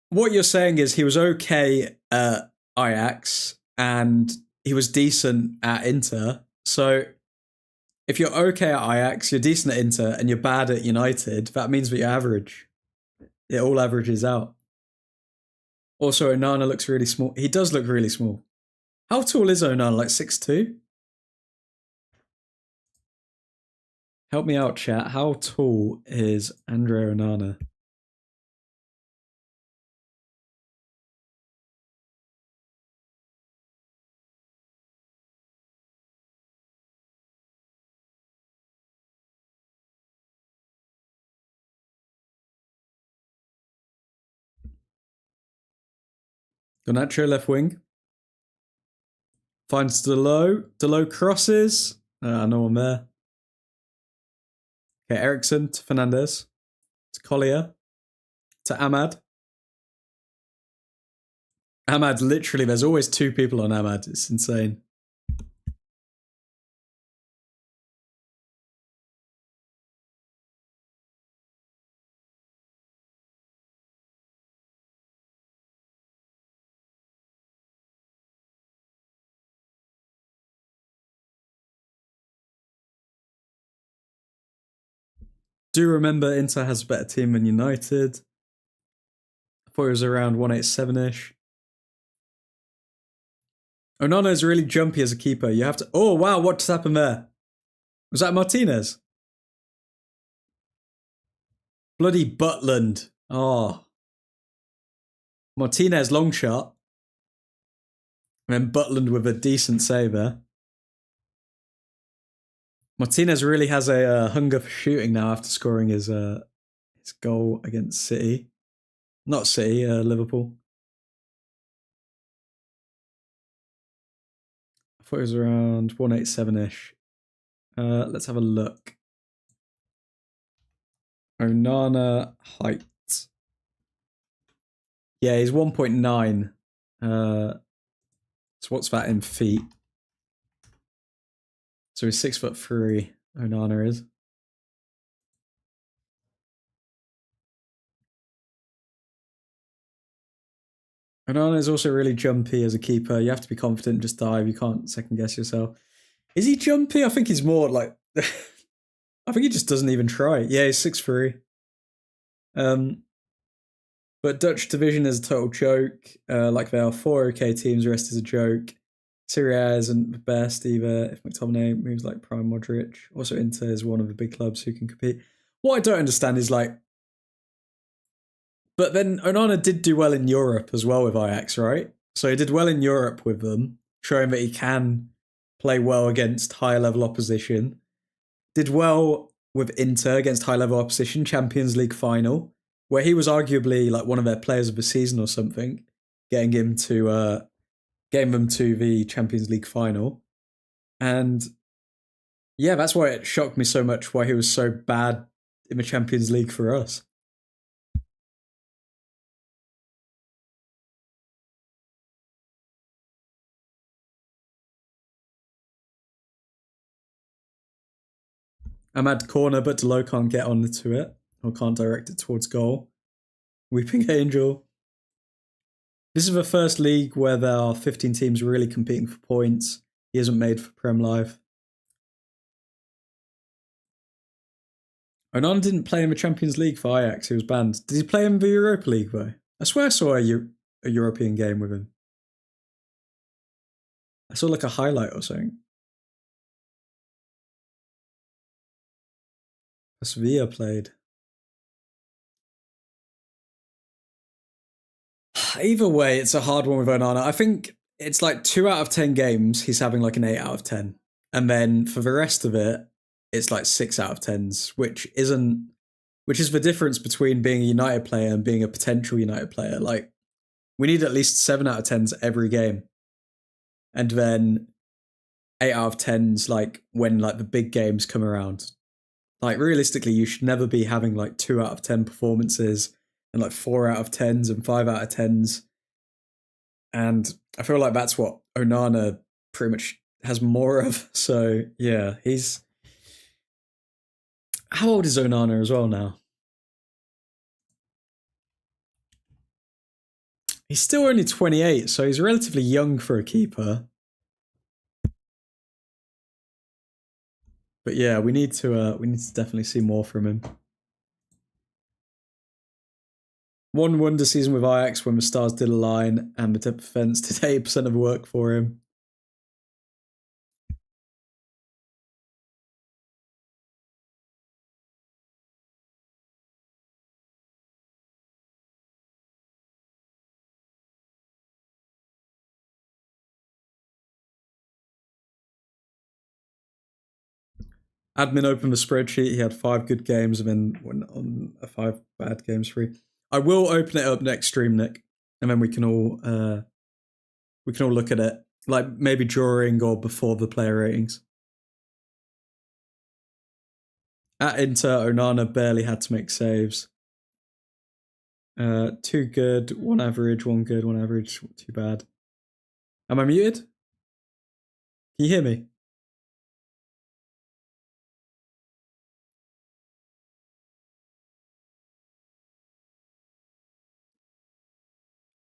what you're saying is he was okay at Ajax and he was decent at Inter. So if you're okay at Ajax, you're decent at Inter, and you're bad at United, that means that you're average. It all averages out. Also, Onana looks really small. He does look really small. How tall is Onana? Like 6'2"? Help me out, chat. How tall is Andre Onana? Garnacho left wing. Finds Delo. Delo crosses. No one there. Okay, Ericsson to Fernandez. To Collier. To Ahmad. Ahmad, literally, there's always 2 people on Ahmad. It's insane. do remember Inter has a better team than United. I thought it was around 187-ish. Onana is really jumpy as a keeper. You have to... Oh, wow, what just happened there? Was that Martinez? Bloody Butland. Oh. Martinez, long shot. And then Butland with a decent save there. Martinez really has a hunger for shooting now after scoring his goal against City. Not City, Liverpool. I thought it was around 187-ish. Let's have a look. Onana height. Yeah, he's 1.9. So what's that in feet? So he's 6'3", Onana is. Onana is also really jumpy as a keeper. You have to be confident, just dive. You can't second guess yourself. Is he jumpy? I think he's more like... I think he just doesn't even try. Yeah, he's 6'3". But Dutch division is a total joke. Like there are 4 OK teams, the rest is a joke. Serie A isn't the best either. If McTominay moves like Prime Modric. Also Inter is one of the big clubs who can compete. What I don't understand is like... But then Onana did do well in Europe as well with Ajax, right? So he did well in Europe with them, showing that he can play well against higher level opposition. Did well with Inter against high level opposition, Champions League final, where he was arguably like one of their players of the season or something, getting them to the Champions League final. And yeah, that's why it shocked me so much why he was so bad in the Champions League for us. Ahmad corner, but Delo can't get onto it or can't direct it towards goal. Weeping Angel. This is the first league where there are 15 teams really competing for points. He isn't made for Prem Live. Onana didn't play in the Champions League for Ajax. He was banned. Did he play in the Europa League though? I swear I saw a European game with him. I saw like a highlight or something. Sevilla played. Either way, it's a hard one with Onana. I think it's like 2 out of 10 games, he's having like an 8 out of 10. And then for the rest of it, it's like 6 out of 10s, which is the difference between being a United player and being a potential United player. Like, we need at least 7 out of 10s every game. And then 8 out of 10s, like, when like the big games come around. Like, realistically, you should never be having like 2 out of 10 performances and like 4 out of 10s and 5 out of 10s. And I feel like that's what Onana pretty much has more of. So, yeah, he's... How old is Onana as well now? He's still only 28, so he's relatively young for a keeper. But yeah, we need to definitely see more from him. One wonder season with Ajax when the stars did align and the defense did 80% of the work for him. Admin opened the spreadsheet. He had 5 good games and then went on a 5 bad games free. I will open it up next stream, Nick, and then we can all look at it, like maybe during or before the player ratings. At Inter, Onana barely had to make saves. 2 good, 1 average, 1 good, 1 average, too bad. Am I muted? Can you hear me?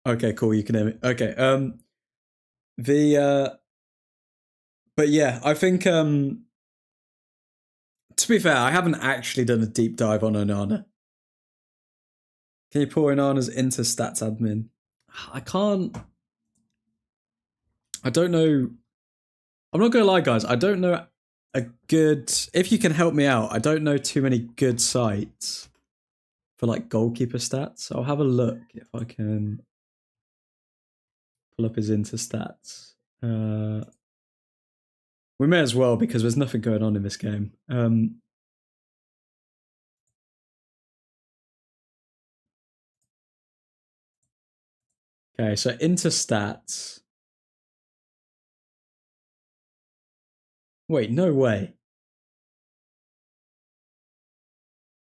Okay, cool. You can hear me. Okay. But yeah, I think To be fair, I haven't actually done a deep dive on Onana. Can you pull Onana's into stats admin? I can't. I don't know. I'm not gonna lie, guys. I don't know a good. If you can help me out, I don't know too many good sites for like goalkeeper stats. I'll have a look if I can pull up his into stats. We may as well because there's nothing going on in this game. Okay, so into stats. Wait, no way.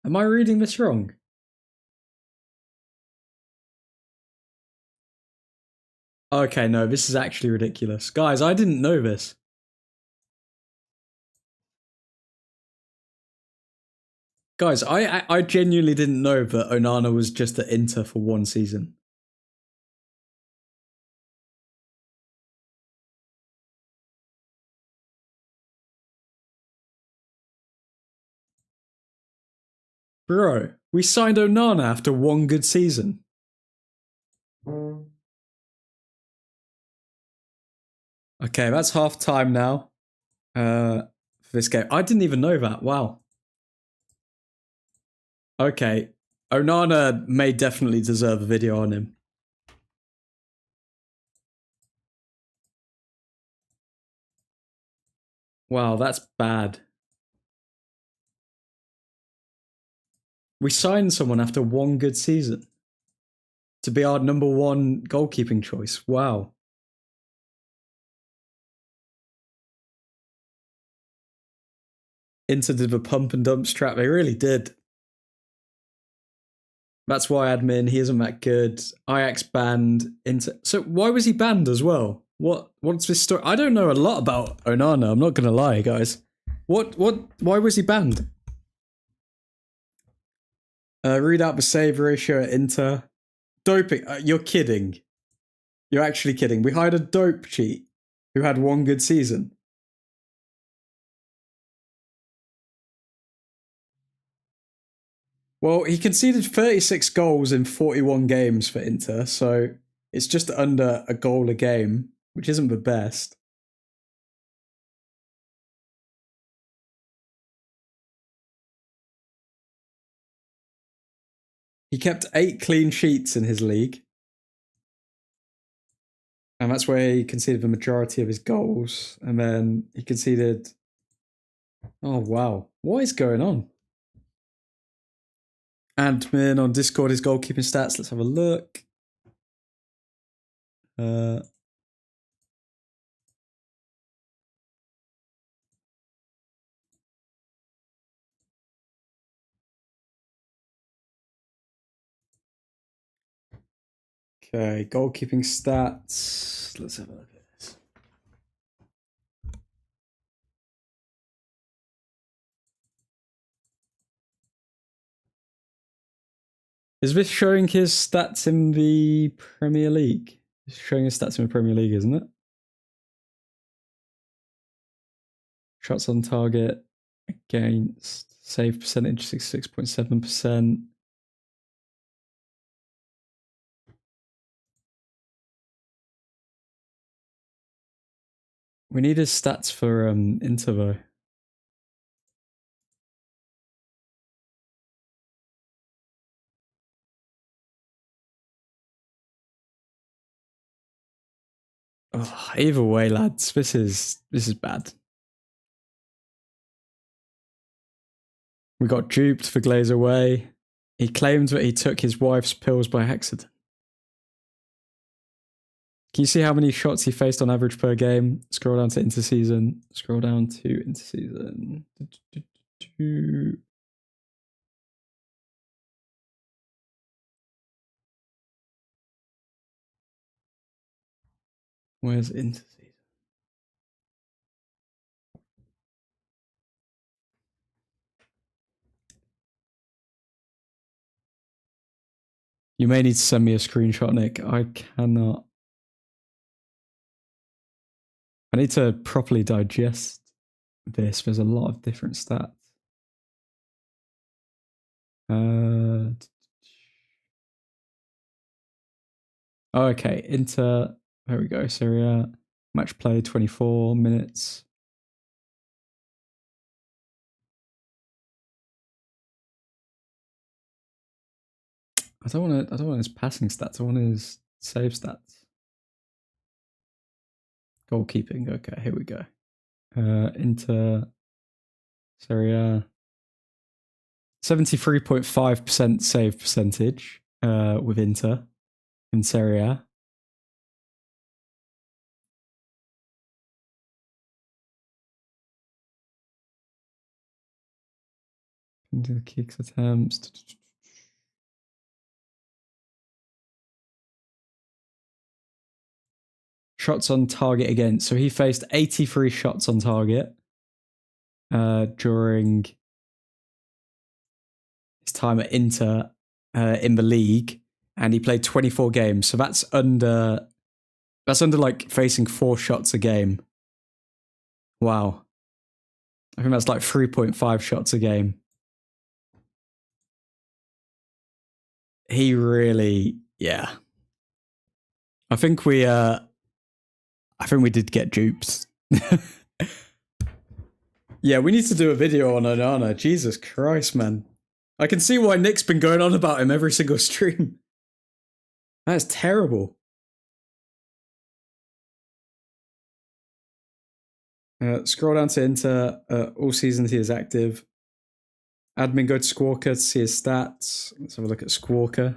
Am I reading this wrong? Okay, no, this is actually ridiculous. Guys, I didn't know this. Guys, I genuinely didn't know that Onana was just at Inter for one season. Bro, we signed Onana after one good season. Okay, that's half time now. For this game. I didn't even know that. Wow. Okay. Onana may definitely deserve a video on him. Wow, that's bad. We signed someone after one good season to be our number one goalkeeping choice. Wow. Inter did the pump and dump strap. They really did. That's why admin, he isn't that good. Ajax banned Inter. So why was he banned as well? What's this story? I don't know a lot about Onana, I'm not gonna lie, guys. Why was he banned? Read out the save ratio at Inter. Doping. You're kidding. You're actually kidding. We hired a dope cheat who had one good season. Well, he conceded 36 goals in 41 games for Inter, so it's just under a goal a game, which isn't the best. He kept 8 clean sheets in his league. And that's where he conceded the majority of his goals. And then he conceded... Oh, wow. What is going on? Admin on Discord, his goalkeeping stats. Let's have a look. Okay, goalkeeping stats. Let's have a look at this. Is this showing his stats in the Premier League? It's showing his stats in the Premier League, isn't it? Shots on target against, save percentage 66.7%. We need his stats for Inter though. Oh, either way, lads, this is bad. We got duped for Glaze away. He claimed that he took his wife's pills by accident. Can you see how many shots he faced on average per game? Scroll down to interseason. Scroll down to interseason. Where's interseason? You may need to send me a screenshot, Nick. I cannot. I need to properly digest this. There's a lot of different stats. Okay, Inter. There we go. Serie A. Match play 24 minutes. I don't want his passing stats. I want his save stats. Goalkeeping. Okay, here we go. Inter Serie A. 73.5% save percentage with Inter in Serie A. Into the kicks attempts. Shots on target against. So he faced 83 shots on target during his time at Inter in the league, and he played 24 games. So that's under like facing 4 shots a game. Wow. I think that's like 3.5 shots a game. He really, yeah. I think we did get duped. Yeah, we need to do a video on Onana. Jesus Christ, man. I can see why Nick's been going on about him every single stream. That's terrible. Scroll down to Inter. All seasons he is active. Admin, go to Squawka to see his stats. Let's have a look at Squawka.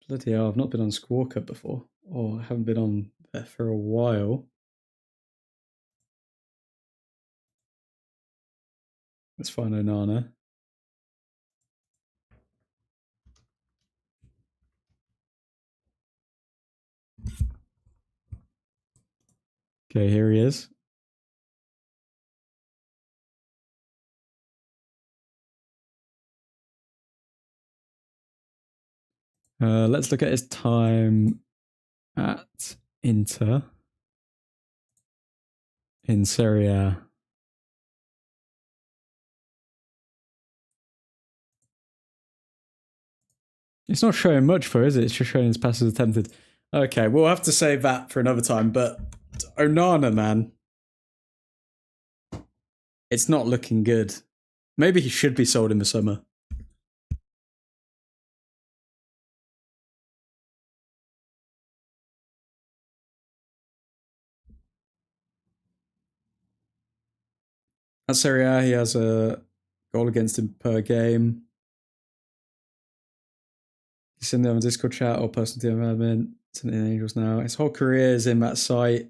Bloody hell, I've not been on Squawka before. Or I haven't been on there for a while. Let's find Onana. Okay, here he is. Let's look at his time at Inter in Serie A. It's not showing much for, is it? It's just showing his passes attempted. Okay, we'll have to save that for another time, but Onana, man. It's not looking good. Maybe he should be sold in the summer. At Serie A, he has a goal against him per game. He's in there on Discord chat or personal DM admin. It's in Angels now. His whole career is in that site.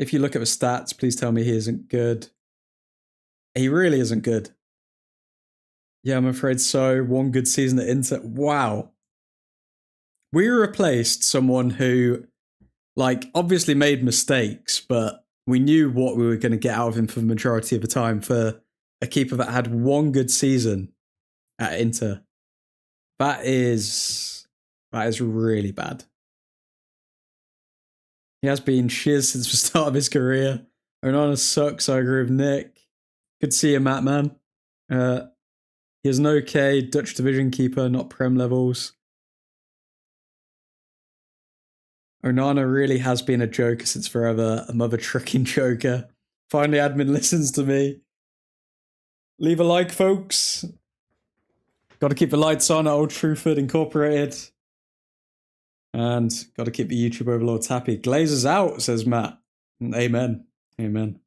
If you look at the stats, please tell me he isn't good. He really isn't good. Yeah, I'm afraid so. One good season at Inter. Wow. We replaced someone who, like, obviously made mistakes, but we knew what we were going to get out of him for the majority of the time for a keeper that had one good season at Inter. That is really bad. He has been shiz since the start of his career. Onana sucks, I agree with Nick. Good to see you, Matt, man. He has an okay Dutch division keeper, not Prem levels. Onana really has been a joker since forever. A mother tricking joker. Finally, admin listens to me. Leave a like, folks. Got to keep the lights on at Old Truthford Incorporated. And got to keep the YouTube overlords happy. Glazers out, says Matt. Amen. Amen.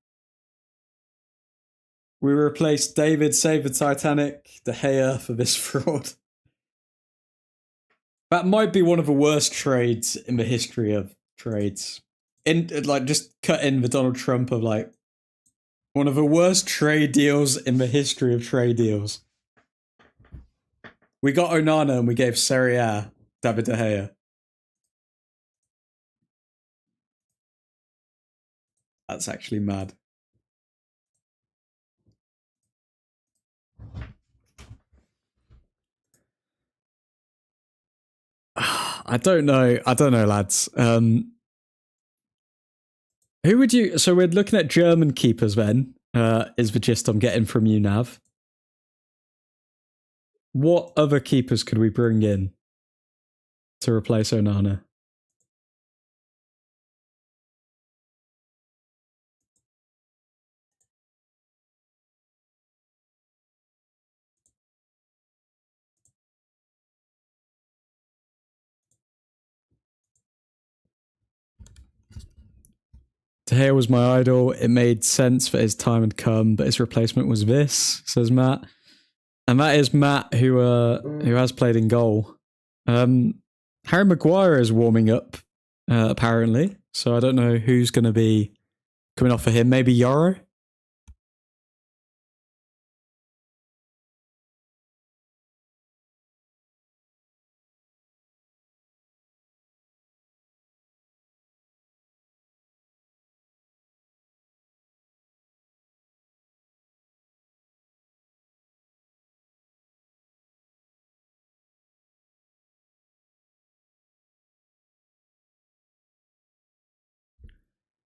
We replaced David Save the Titanic, De Gea for this fraud. That might be one of the worst trades in the history of trades. Just cut in the Donald Trump of like one of the worst trade deals in the history of trade deals. We got Onana and we gave Serie A David De Gea. That's actually mad. I don't know. I don't know, lads. Who would you... So we're looking at German keepers then, is the gist I'm getting from you, Nav. What other keepers could we bring in to replace Onana? De Gea was my idol. It made sense that his time had come, but his replacement was this, says Matt. And that is Matt, who has played in goal. Harry Maguire is warming up, apparently. So I don't know who's going to be coming off for him. Maybe Yoro?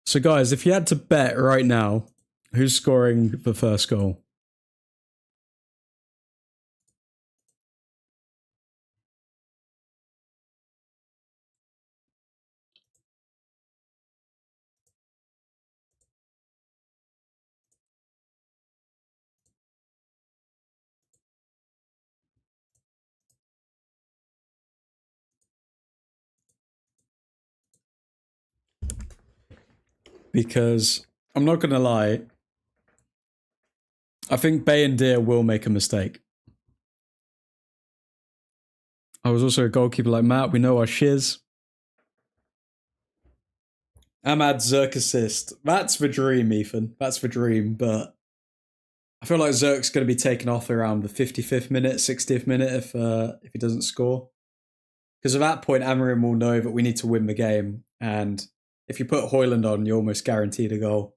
So, guys, if you had to bet right now, who's scoring the first goal? Because I'm not going to lie, I think Bayendier will make a mistake. I was also a goalkeeper like Matt. We know our shiz. Ahmad Zerk assist. That's the dream, Ethan. That's the dream. But I feel like Zerk's going to be taken off around the 55th minute, 60th minute if he doesn't score. Because at that point, Amorim will know that we need to win the game. And if you put Højlund on, you're almost guaranteed a goal.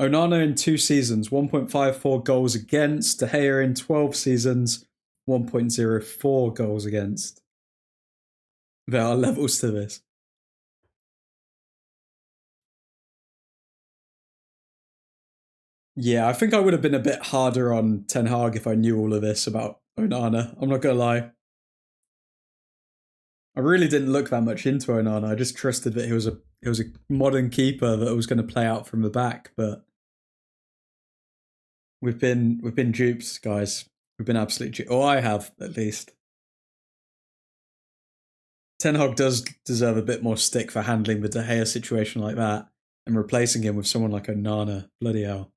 Onana in 2 seasons, 1.54 goals against. De Gea in 12 seasons, 1.04 goals against. There are levels to this. Yeah, I think I would have been a bit harder on Ten Hag if I knew all of this about Onana. I'm not going to lie. I really didn't look that much into Onana. I just trusted that he was a modern keeper that was going to play out from the back, but we've been duped, guys. We've been absolutely duped. Or I have, at least. Ten Hag does deserve a bit more stick for handling the De Gea situation like that and replacing him with someone like Onana. Bloody hell.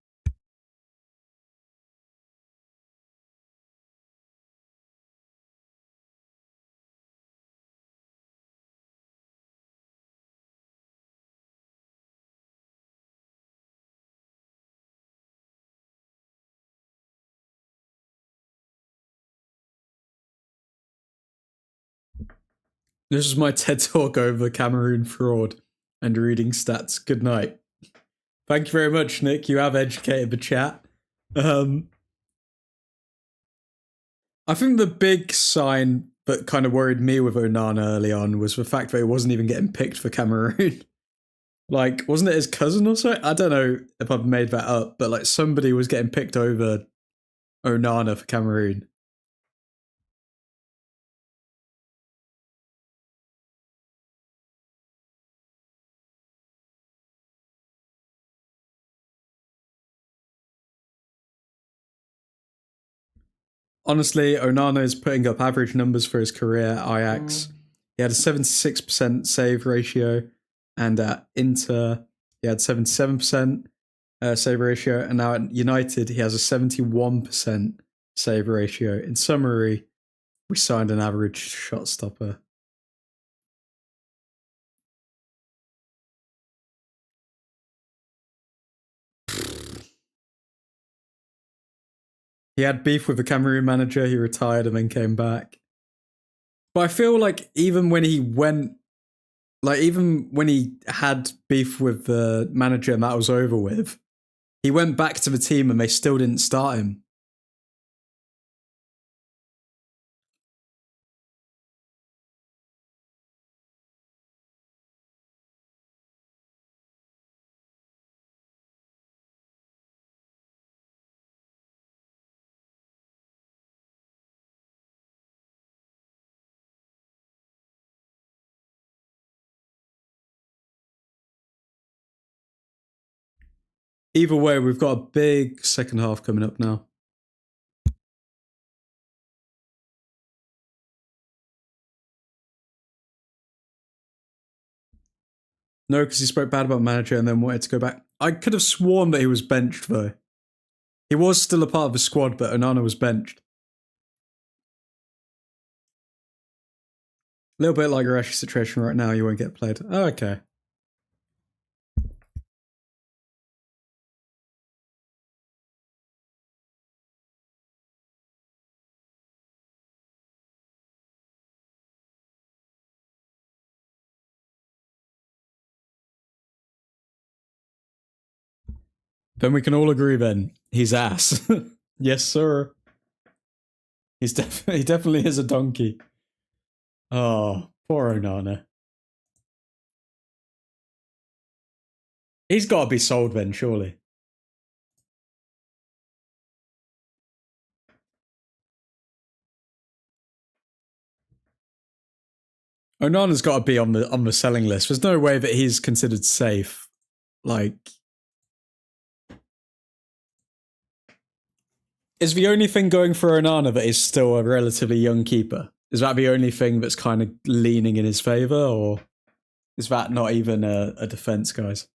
This is my TED talk over Cameroon fraud and reading stats. Good night. Thank you very much, Nick. You have educated the chat. I think the big sign that kind of worried me with Onana early on was the fact that he wasn't even getting picked for Cameroon. Like, wasn't it his cousin or so? I don't know if I've made that up, but like somebody was getting picked over Onana for Cameroon. Honestly, Onana is putting up average numbers for his career at Ajax. He had a 76% save ratio, and at Inter, he had 77% save ratio, and now at United, he has a 71% save ratio. In summary, we signed an average shot stopper. He had beef with the Cameroon manager, he retired and then came back. But I feel like even when he went, like even when he had beef with the manager and that was over with, he went back to the team and they still didn't start him. Either way, we've got a big second half coming up now. No, because he spoke bad about manager and then wanted to go back. I could have sworn that he was benched, though. He was still a part of the squad, but Onana was benched. A little bit like your actual situation right now, you won't get played. Oh, okay. Then we can all agree then. He's ass. Yes, sir. He definitely is a donkey. Oh, poor Onana. He's got to be sold then, surely. Onana's got to be on the selling list. There's no way that he's considered safe. Like, is the only thing going for Onana that he's still a relatively young keeper? Is that the only thing that's kind of leaning in his favour, or is that not even a defence, guys?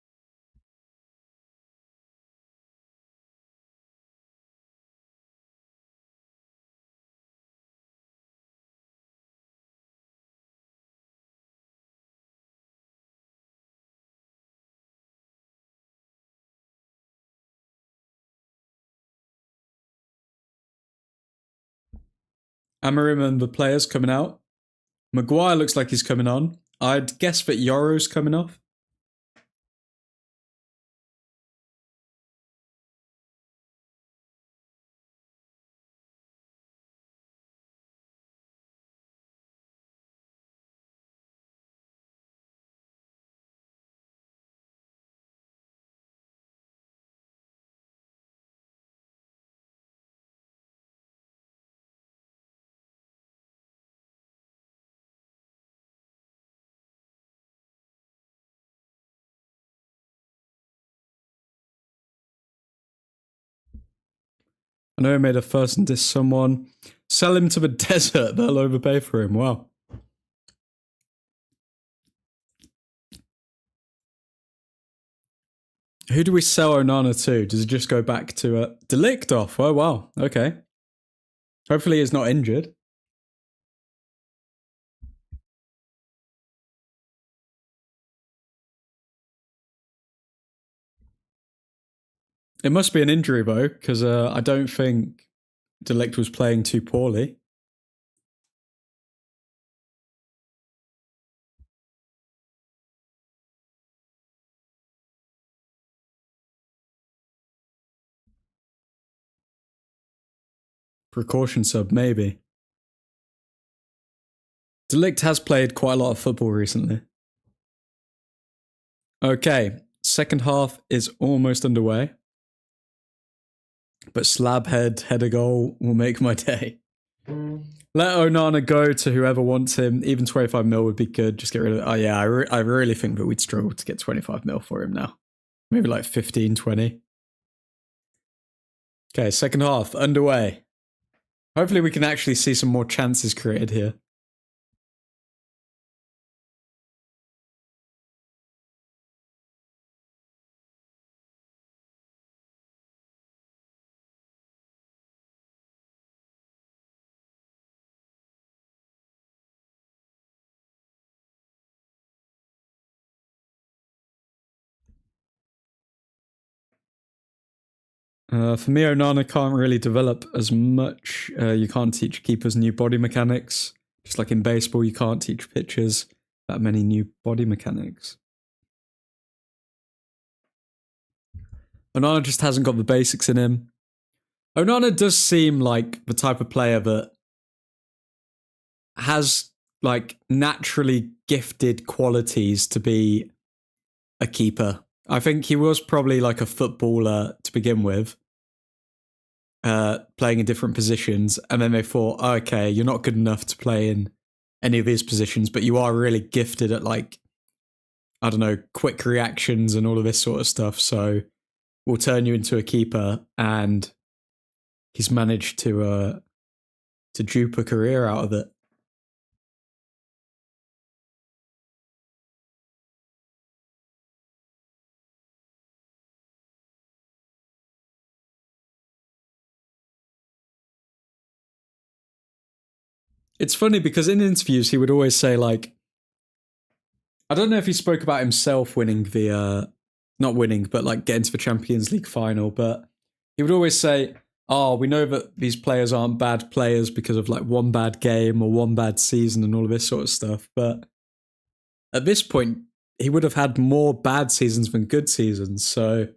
Amarim and the players coming out. Maguire looks like he's coming on. I'd guess that Yoro's coming off. I know he made a first and diss someone. Sell him to the desert. They'll overpay for him. Wow. Who do we sell Onana to? Does it just go back to Delict off? Oh, wow. Okay. Hopefully he's not injured. It must be an injury, though, because I don't think Delict was playing too poorly. Precaution sub, maybe. Delict has played quite a lot of football recently. Okay, second half is almost underway. But Slabhead header goal will make my day. Let Onana go to whoever wants him. Even 25 mil would be good. Just get rid of it. Oh, yeah, I really think that we'd struggle to get 25 mil for him now. Maybe like 15, 20. Okay, second half underway. Hopefully we can actually see some more chances created here. For me, Onana can't really develop as much. You can't teach keepers new body mechanics. Just like in baseball, you can't teach pitchers that many new body mechanics. Onana just hasn't got the basics in him. Onana does seem like the type of player that has like naturally gifted qualities to be a keeper. I think he was probably like a footballer to begin with, playing in different positions, and then they thought, oh, okay, you're not good enough to play in any of these positions, but you are really gifted at like, I don't know, quick reactions and all of this sort of stuff, so we'll turn you into a keeper. And he's managed to dupe a career out of it. It's funny because in interviews he would always say like, I don't know if he spoke about himself winning the, not winning, but like getting to the Champions League final, but he would always say, oh, we know that these players aren't bad players because of like one bad game or one bad season and all of this sort of stuff. But at this point, he would have had more bad seasons than good seasons. So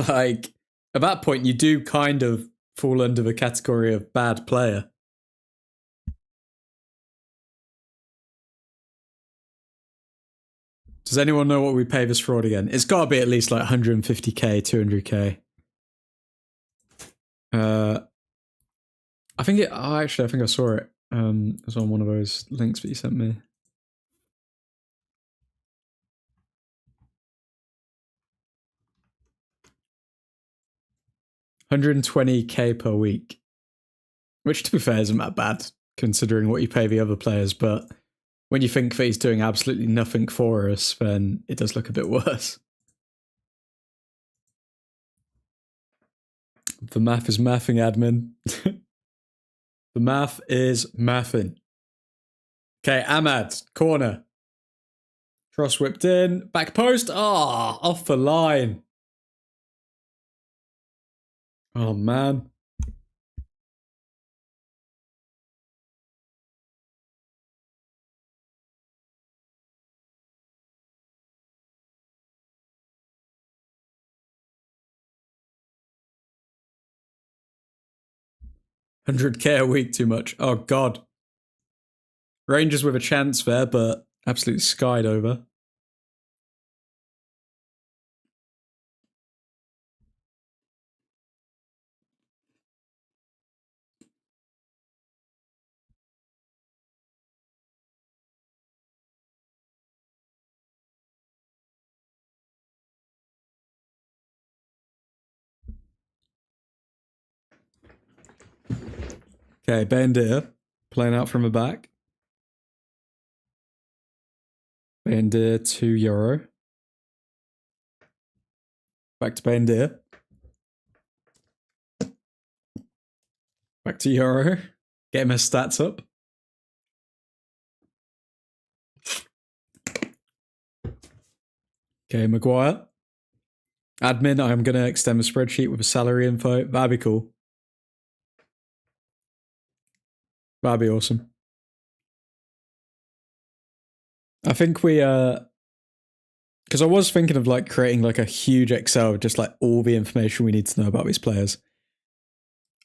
like at that point, you do kind of fall under the category of bad player. Does anyone know what we pay this fraud again? It's got to be at least like 150k, 200k. I think it. Oh, actually, I think I saw it. It was on one of those links that you sent me. $120k per week, which to be fair isn't that bad considering what you pay the other players. But when you think that he's doing absolutely nothing for us, then it does look a bit worse. The math is mathing, admin. The math is mathing. Okay, Ahmad, corner. Cross whipped in. Back post. Ah, oh, off the line. Oh, man. $100k a week too much. Oh, God. Rangers with a chance there, but absolutely skied over. Okay, Bandir playing out from the back. Bandir to Euro. Back to Bandir. Back to Euro. Get him his stats up. Okay, Maguire. Admin, I'm going to extend the spreadsheet with a salary info. That'd be cool. That'd be awesome. I think we, because I was thinking of like creating like a huge Excel, just like all the information we need to know about these players.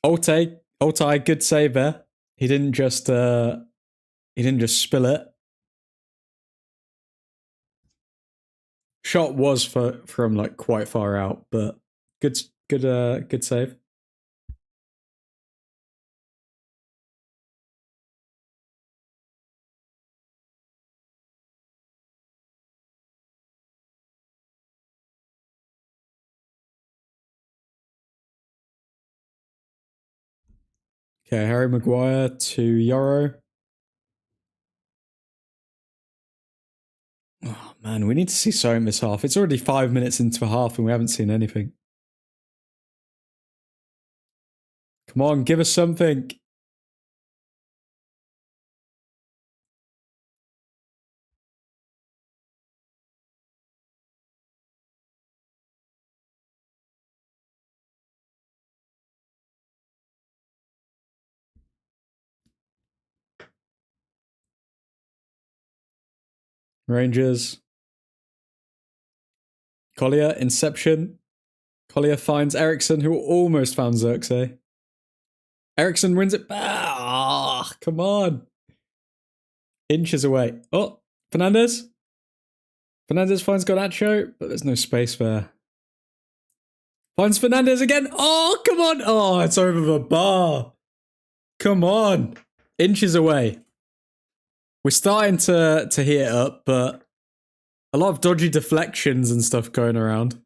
Altai, good save there. He didn't just spill it. Shot was from like quite far out, but good save. Okay, Harry Maguire to Euro. Oh man, we need to see something this half. It's already 5 minutes into the half and we haven't seen anything. Come on, give us something. Rangers. Collier, Inception. Collier finds Eriksson, who almost found Xerxes. Eriksson wins it. Ah, come on. Inches away. Oh, Fernandez. Fernandez finds Garnacho, but there's no space there. Finds Fernandez again. Oh, come on. Oh, it's over the bar. Come on. Inches away. We're starting to heat it up, but a lot of dodgy deflections and stuff going around.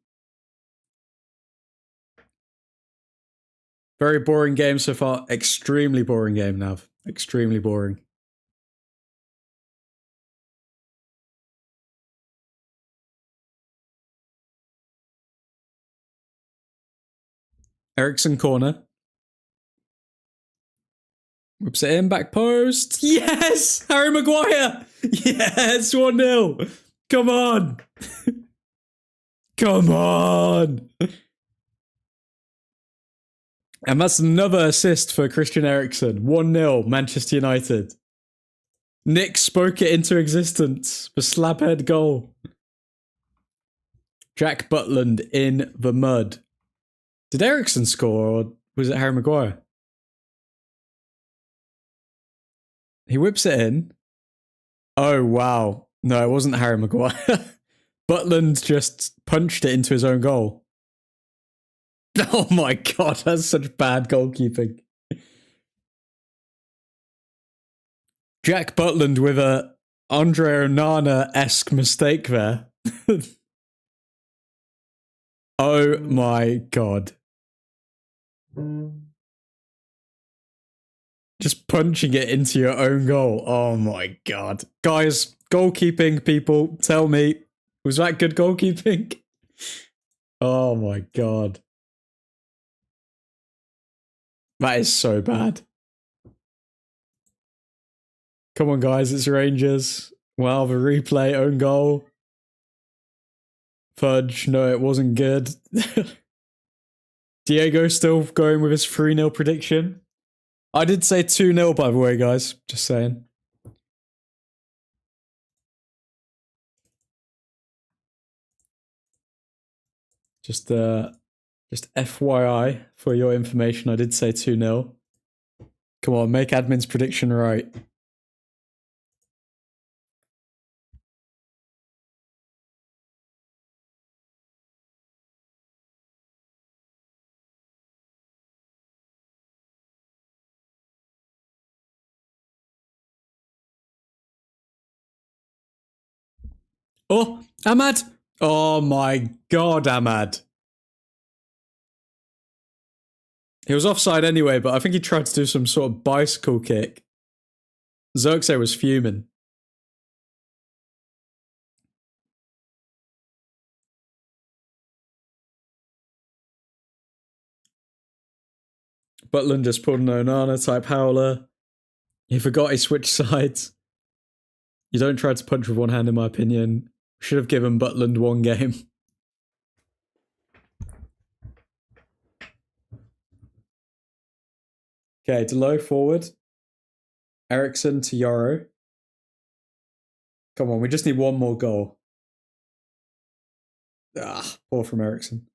Very boring game so far. Extremely boring game, Nav. Extremely boring. Eriksson corner. Whips it in, back post. Yes! Harry Maguire! Yes, 1-0. Come on. Come on. And that's another assist for Christian Eriksen. 1-0, Manchester United. Nick spoke it into existence. The slabhead goal. Jack Butland in the mud. Did Eriksen score, or was it Harry Maguire? He whips it in. Oh, wow. No, it wasn't Harry Maguire. Butland just punched it into his own goal. Oh my god, that's such bad goalkeeping. Jack Butland with a Andre Onana-esque mistake there. Oh my god. Just punching it into your own goal. Oh my god. Guys, goalkeeping people, tell me, was that good goalkeeping? Oh my god. That is so bad. Come on, guys, it's Rangers. Wow, the replay, own goal. Fudge, no, it wasn't good. Diego still going with his 3-0 prediction. I did say 2-0, by the way, guys. Just saying. Just FYI for your information, I did say 2-0. Come on, make admin's prediction right. Oh, Ahmad! Oh my god, Ahmad. He was offside anyway, but I think he tried to do some sort of bicycle kick. Xerxes was fuming. Butland just pulled an Onana type howler. He forgot he switched sides. You don't try to punch with one hand, in my opinion. Should have given Butland one game. Okay, Delo forward. Eriksson to Yoro. Come on, we just need one more goal. Ah, poor from Eriksson.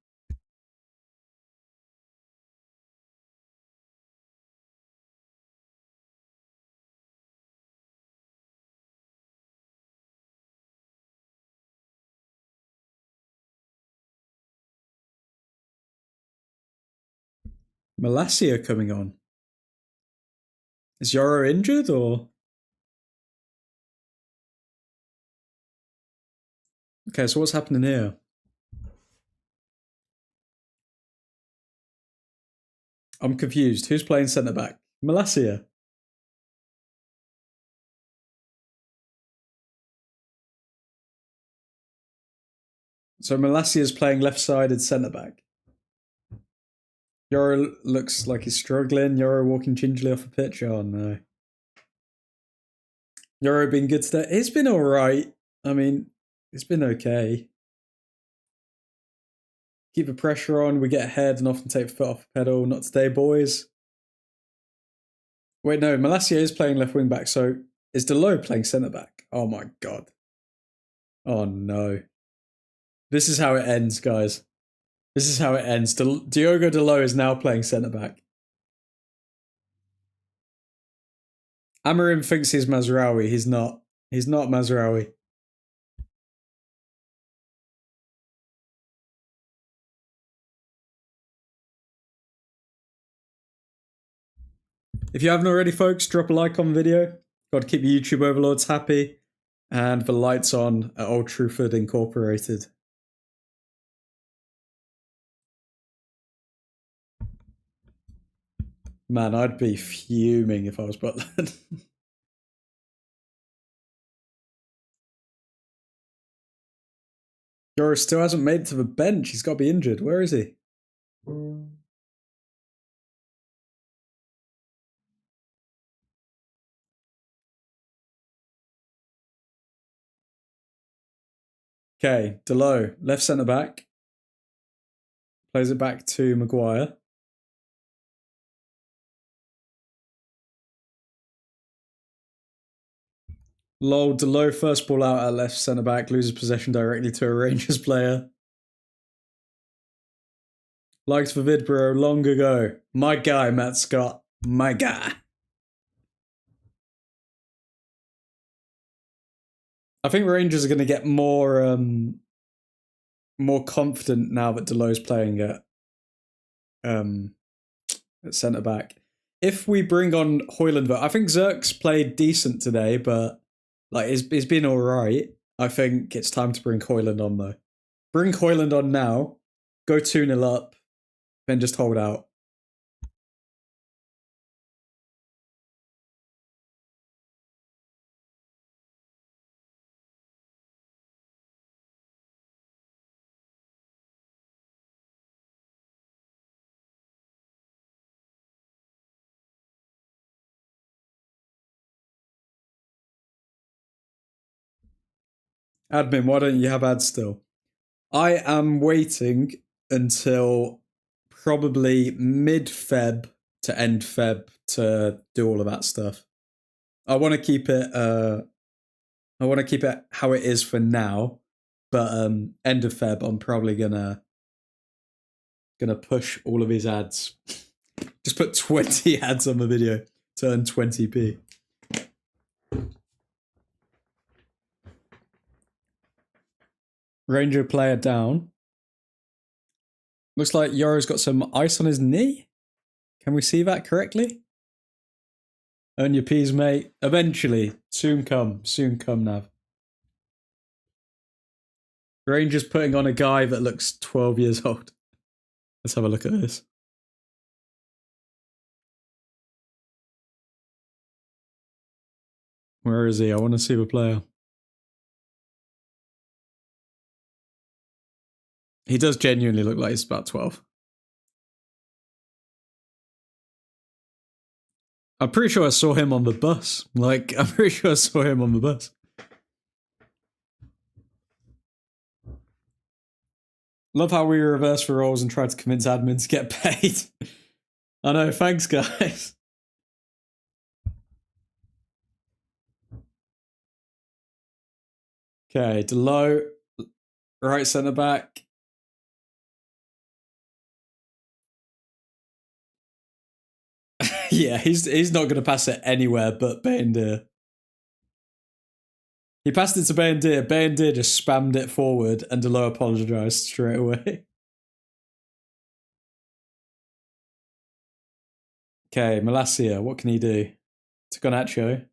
Malacia coming on. Is Yoro injured or? Okay, so what's happening here? I'm confused. Who's playing centre back? Malacia. So Malacia's playing left-sided centre back. Yoro looks like he's struggling. Yoro walking gingerly off a pitch. Oh no. Yoro been good today. It's been alright. I mean, it's been okay. Keep the pressure on. We get ahead and often take the foot off the pedal. Not today, boys. Wait, no. Malacia is playing left wing back. So is Delo playing centre back? Oh my god. Oh no. This is how it ends, guys. This is how it ends. Diogo Dalot is now playing centre-back. Amorim thinks he's Mazraoui. He's not. He's not Mazraoui. If you haven't already, folks, drop a like on the video. Got to keep your YouTube overlords happy. And the lights on at Old Truthford Incorporated. Man, I'd be fuming if I was Butland. Joris still hasn't made it to the bench. He's got to be injured. Where is he? Okay, Dalot, left centre back. Plays it back to Maguire. Lol, Dalot first ball out at left centre back, loses possession directly to a Rangers player. Liked the vid, bro, long ago. My guy, Matt Scott. My guy. I think Rangers are going to get more confident now that Dalot's playing at centre back. If we bring on Højlund, I think Zirk's played decent today, but like he's been all right. I think it's time to bring Højlund on though. Bring Højlund on now. Go 2-0 up, then just hold out. Admin, why don't you have ads still? I am waiting until probably mid-Feb to end Feb to do all of that stuff. I want to keep it how it is for now, but end of Feb I'm probably gonna push all of his ads. Just put 20 ads on the video to earn 20p. Ranger player down. Looks like Yoro's got some ice on his knee. Can we see that correctly? Earn your P's, mate. Eventually. Soon come, Nav. Rangers putting on a guy that looks 12 years old. Let's have a look at this. Where is he? I want to see the player. He does genuinely look like he's about 12. I'm pretty sure I saw him on the bus. I'm pretty sure I saw him on the bus. Love how we reverse the roles and try to convince admins to get paid. I know, thanks guys. Okay, Dalot, right centre back. Yeah, he's not going to pass it anywhere but Bayendir. He passed it to Bayendir. Bayendir just spammed it forward and Dalot apologised straight away. Okay, Malacia, what can he do? To Garnacho.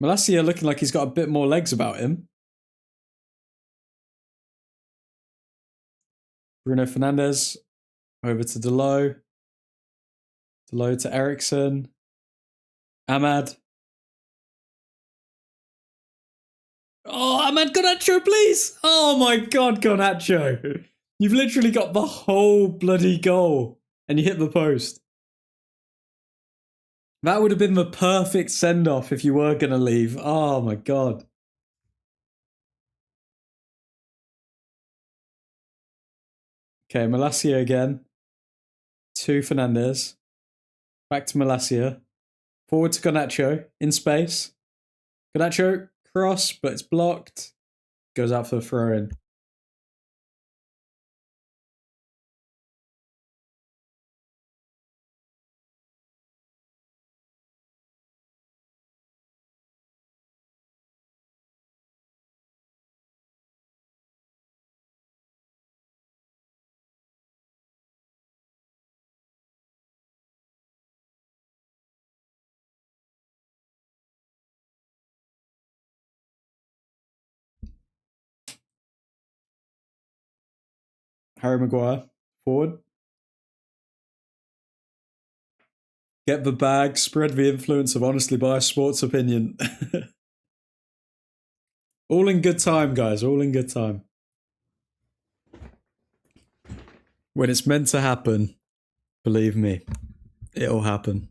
Malacia looking like he's got a bit more legs about him. Bruno Fernandes over to Dalot. Dalot to Ericsson. Ahmad. Oh, Ahmad Garnacho, please! Oh my god, Garnacho! You've literally got the whole bloody goal and you hit the post. That would have been the perfect send-off if you were going to leave. Oh my god. Okay, Malacia again. To Fernandes. Back to Malacia. Forward to Garnacho. In space. Garnacho, cross, but it's blocked. Goes out for the throw-in. Harry Maguire, forward. Get the bag, spread the influence of honestly biased sports opinion. All in good time, guys, all in good time. When it's meant to happen, believe me, it'll happen.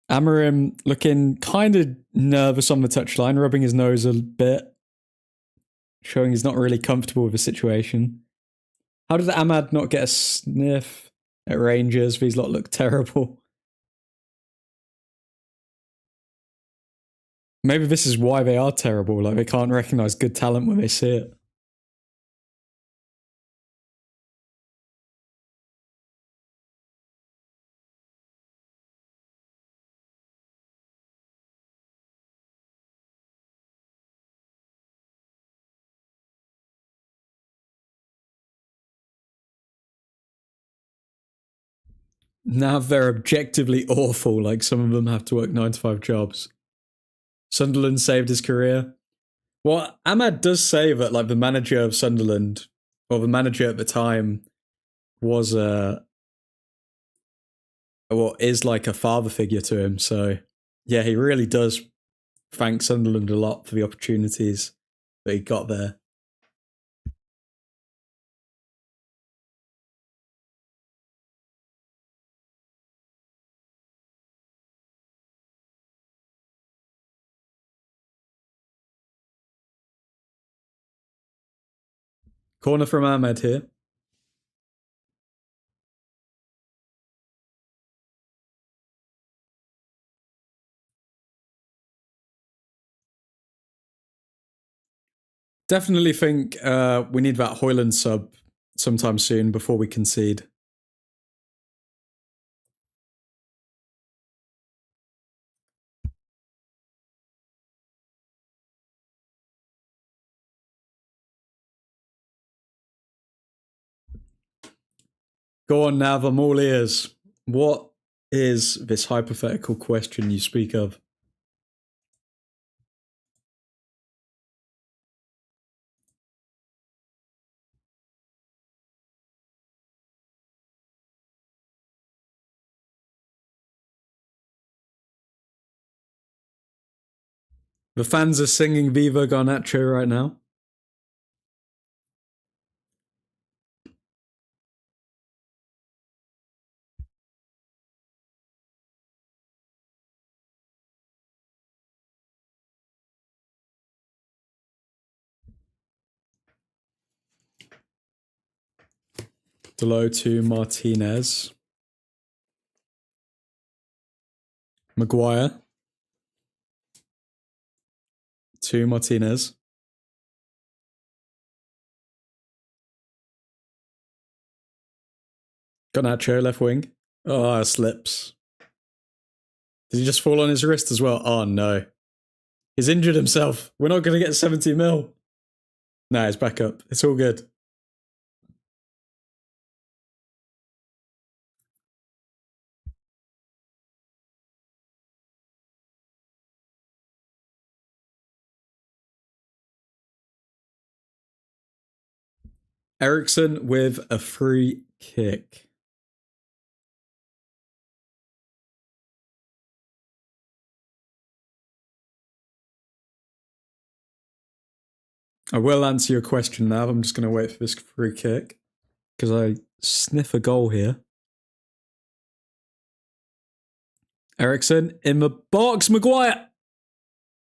Amorim looking kind of nervous on the touchline, rubbing his nose a bit, showing he's not really comfortable with the situation. How did Ahmad not get a sniff at Rangers? These lot look terrible. Maybe this is why they are terrible. Like, they can't recognise good talent when they see it. Now they're objectively awful, like some of them have to work 9 to 5 jobs. Sunderland saved his career. Well, Ahmad does say that like the manager of Sunderland, or the manager at the time, was is like a father figure to him. So yeah, he really does thank Sunderland a lot for the opportunities that he got there. Corner from Ahmed here. Definitely think we need that Hoyland sub sometime soon before we concede. Go on, Nav, I'm all ears. What is this hypothetical question you speak of? The fans are singing Viva Garnacho right now. Delo to Martinez. Maguire. To Martinez. Garnacho, left wing. Oh, slips. Did he just fall on his wrist as well? Oh, no. He's injured himself. We're not going to get 70 mil. No, he's back up. It's all good. Ericsson with a free kick. I will answer your question now. I'm just going to wait for this free kick because I sniff a goal here. Ericsson in the box. Maguire.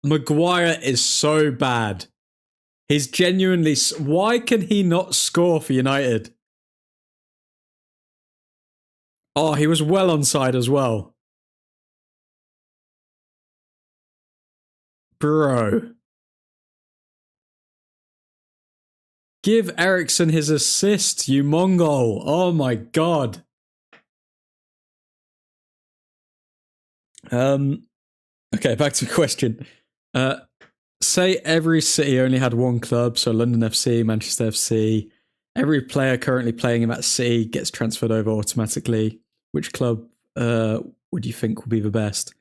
Maguire is so bad. He's genuinely... Why can he not score for United? Oh, he was well onside as well. Bro. Give Ericsson his assist, you Mongol. Oh my god. Okay, back to the question. Say every city only had one club, so London FC, Manchester FC. Every player currently playing in that city gets transferred over automatically. Which club would you think would be the best?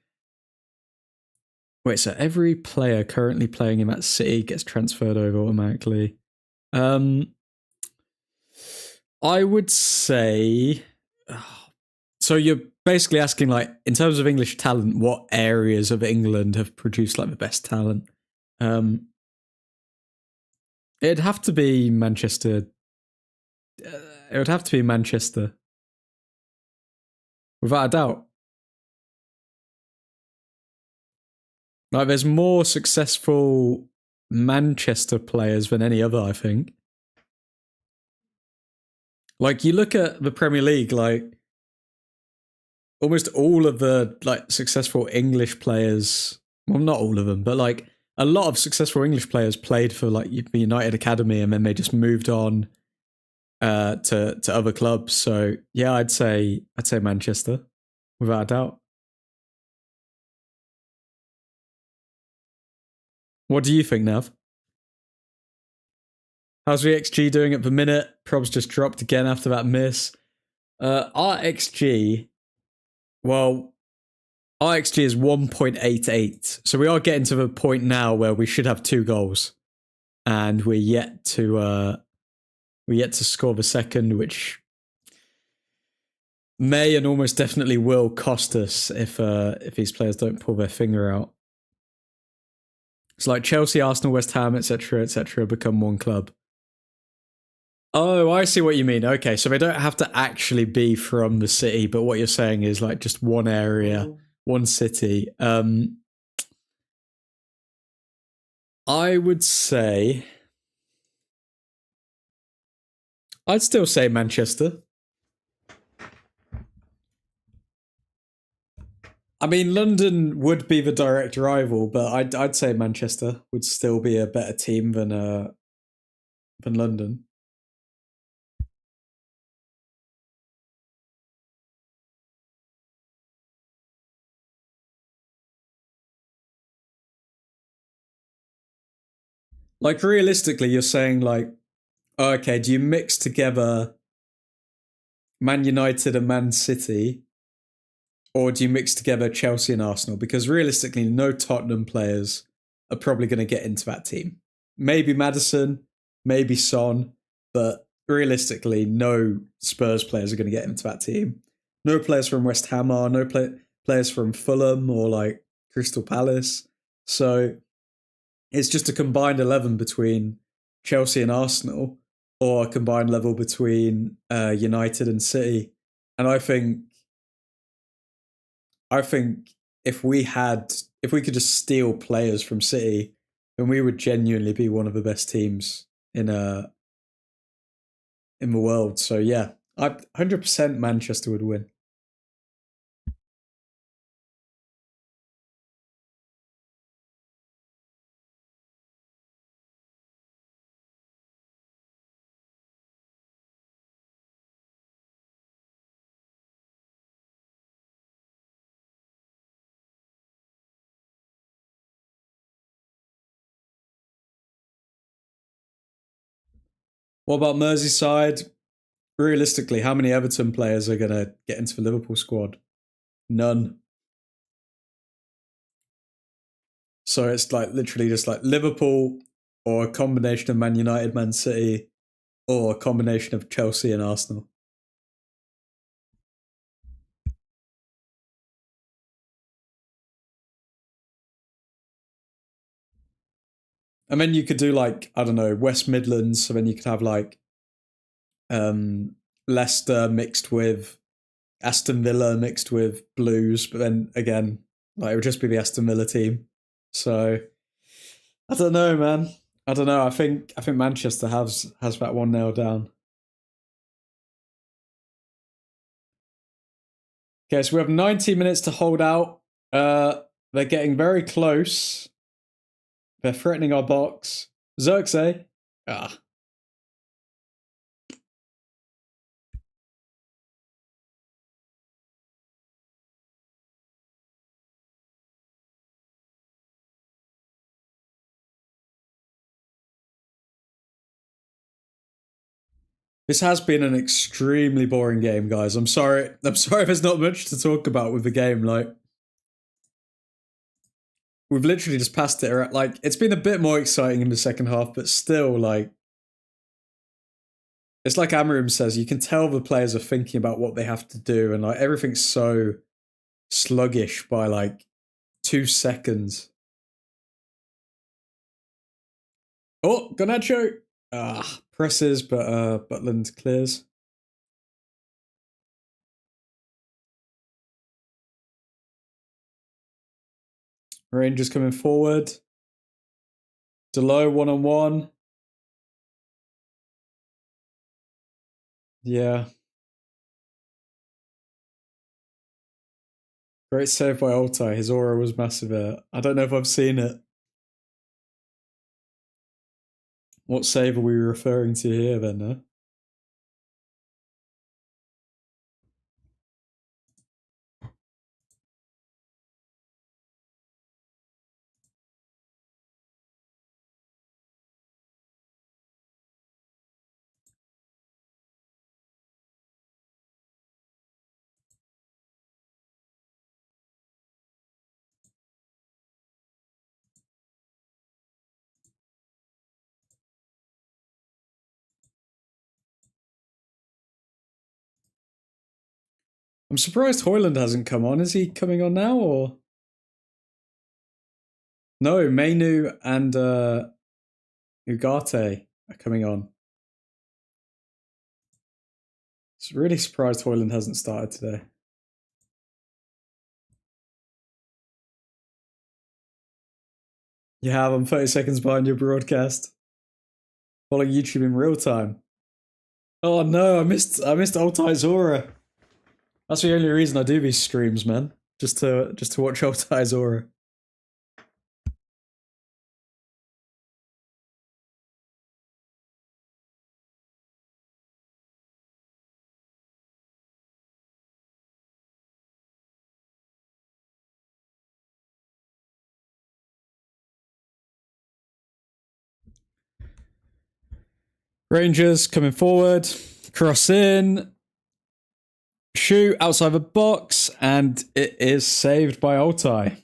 Wait, so every player currently playing in that city gets transferred over automatically. I would say. So you're basically asking, like, in terms of English talent, what areas of England have produced like the best talent? It'd have to be Manchester. It would have to be Manchester, without a doubt. Like, there's more successful Manchester players than any other, I think. Like, you look at the Premier League, like, almost all of the like successful English players, well, not all of them, but like a lot of successful English players played for like the United Academy, and then they just moved on to other clubs. So yeah, I'd say Manchester, without a doubt. What do you think, Nav? How's the XG doing at the minute? Probs just dropped again after that miss. Our XG, well, our XG is 1.88. So we are getting to the point now where we should have 2 goals. And we're yet to score the second, which may and almost definitely will cost us if these players don't pull their finger out. It's like Chelsea, Arsenal, West Ham, etc., become one club. Oh, I see what you mean. Okay, so they don't have to actually be from the city, but what you're saying is like just one area, one city. I would say, I'd still say Manchester. I mean, London would be the direct rival, but I'd say Manchester would still be a better team than London. Like, realistically, you're saying like, oh, okay, do you mix together Man United and Man City, or do you mix together Chelsea and Arsenal? Because realistically, no Tottenham players are probably going to get into that team. Maybe Maddison, maybe Son, but realistically, no Spurs players are going to get into that team. No players from West Ham are, no players from Fulham or like Crystal Palace. So it's just a combined 11 between Chelsea and Arsenal, or a combined level between United and City. And I think if we could just steal players from City, then we would genuinely be one of the best teams in the world. So yeah, 100% Manchester would win. What about Merseyside? Realistically, how many Everton players are going to get into the Liverpool squad? None. So it's like literally just like Liverpool, or a combination of Man United, Man City, or a combination of Chelsea and Arsenal. And then you could do like, I don't know, West Midlands. So then you could have like Leicester mixed with Aston Villa mixed with Blues. But then again, like, it would just be the Aston Villa team. So I don't know, man. I don't know. I think Manchester has that one nailed down. Okay, so we have 90 minutes to hold out. They're getting very close. They're threatening our box. Xerxes. Ah. This has been an extremely boring game, guys. I'm sorry. I'm sorry there's not much to talk about with the game. Like, we've literally just passed it around. Like, it's been a bit more exciting in the second half, but still, like, it's like Amarim says, you can tell the players are thinking about what they have to do, and like everything's so sluggish by like 2 seconds. Oh, Garnacho! Presses, but Butland clears. Rangers coming forward. Delo 1-on-1. Yeah. Great save by Altai. His aura was massive there. I don't know if I've seen it. What save are we referring to here then, huh? I'm surprised Hoyland hasn't come on. Is he coming on now, or? No, Mainu and Ugarte are coming on. It's really surprised Hoyland hasn't started today. You have. I'm 30 seconds behind your broadcast. Following YouTube in real time. Oh no, I missed Altai's aura. That's the only reason I do these streams, man. Just to watch Altai's aura. Rangers coming forward, cross in, shoot outside the box, and it is saved by Altai.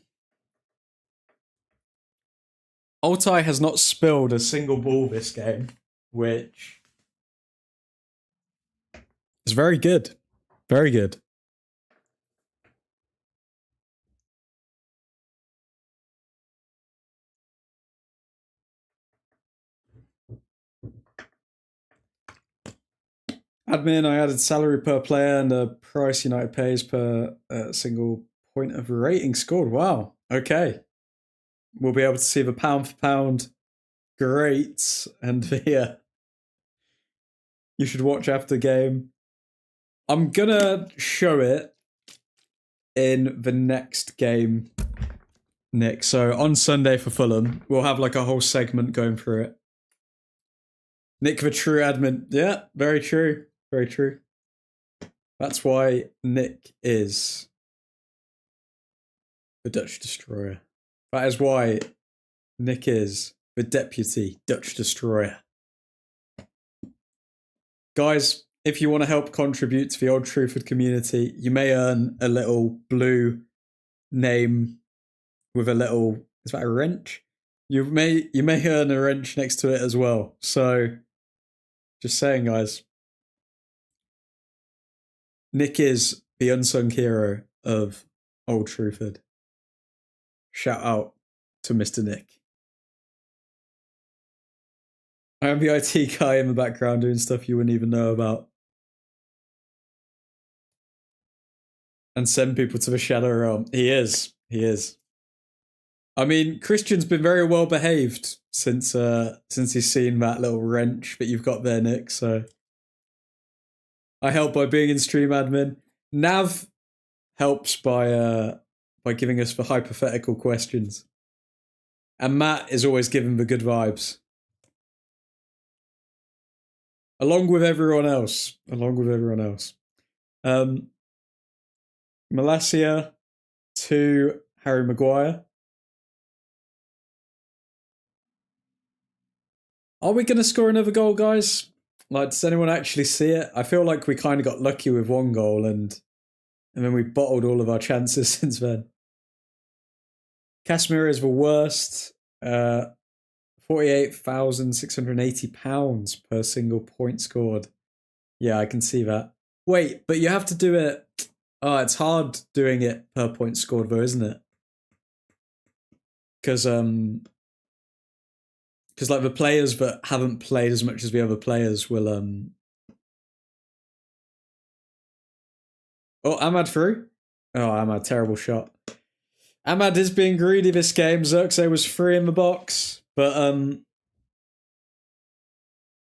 Altai has not spilled a single ball this game, which is very good. Very good. Admin, I added salary per player and the price United pays per single point of rating scored. Wow. Okay. We'll be able to see the pound for pound greats and the you should watch after game. I'm gonna show it in the next game, Nick. So on Sunday for Fulham, we'll have like a whole segment going through it. Nick the true admin. Yeah, very true. Very true. That's why Nick is the Dutch destroyer. That is why Nick is the deputy Dutch destroyer. Guys, if you want to help contribute to the Old Truthford community, you may earn a little blue name with a little, is that a wrench? You may earn a wrench next to it as well. So just saying, guys. Nick is the unsung hero of Old Truthford. Shout out to Mr. Nick. I am the IT guy in the background doing stuff you wouldn't even know about. And send people to the Shadow Realm. He is. He is. I mean, Christian's been very well behaved since he's seen that little wrench that you've got there, Nick. So I help by being in stream admin. Nav helps by giving us the hypothetical questions. And Matt is always giving the good vibes. Along with everyone else. Malacia to Harry Maguire. Are we going to score another goal, guys? Like, does anyone actually see it? I feel like we kind of got lucky with one goal and then we bottled all of our chances since then. Casemiro is the worst. £48,680 per single point scored. Yeah, I can see that. Wait, but you have to do it. Oh, it's hard doing it per point scored, though, isn't it? Because like the players that haven't played as much as the other players will Oh, Ahmad through. Oh, Ahmad, terrible shot. Ahmad is being greedy this game. Xerxes was free in the box, but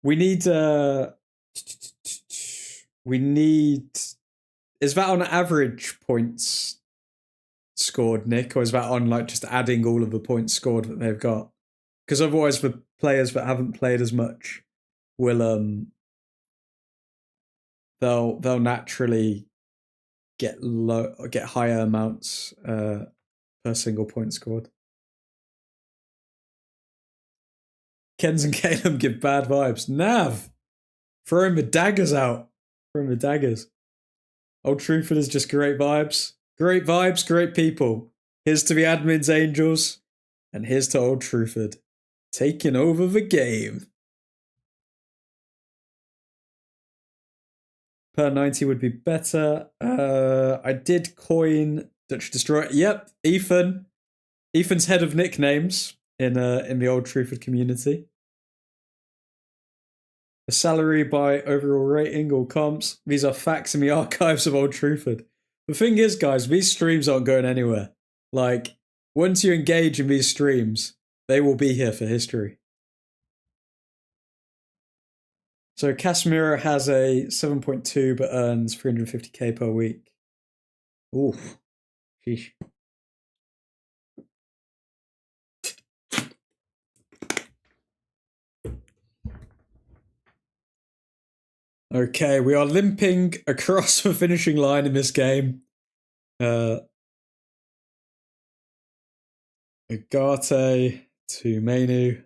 we need is that on average points scored, Nick, or is that on like just adding all of the points scored that they've got? Because otherwise the players that haven't played as much will they'll naturally get higher amounts per single point scored. Kens and Caleb give bad vibes. Nav! Throwing the daggers out. Old Truthford is just great vibes. Great vibes, great people. Here's to the admin's angels. And here's to Old Truthford. Taking over the game. Per 90 would be better. I did coin Dutch Destroyer. Yep, Ethan. Ethan's head of nicknames in the Old Truthford community. A salary by overall rating or comps. These are facts in the archives of Old Truthford. The thing is, guys, these streams aren't going anywhere. Like, once you engage in these streams, they will be here for history. So Casemiro has a 7.2 but earns 350k per week. Ooh, sheesh. Okay, we are limping across the finishing line in this game. Ugarte to ManUtd.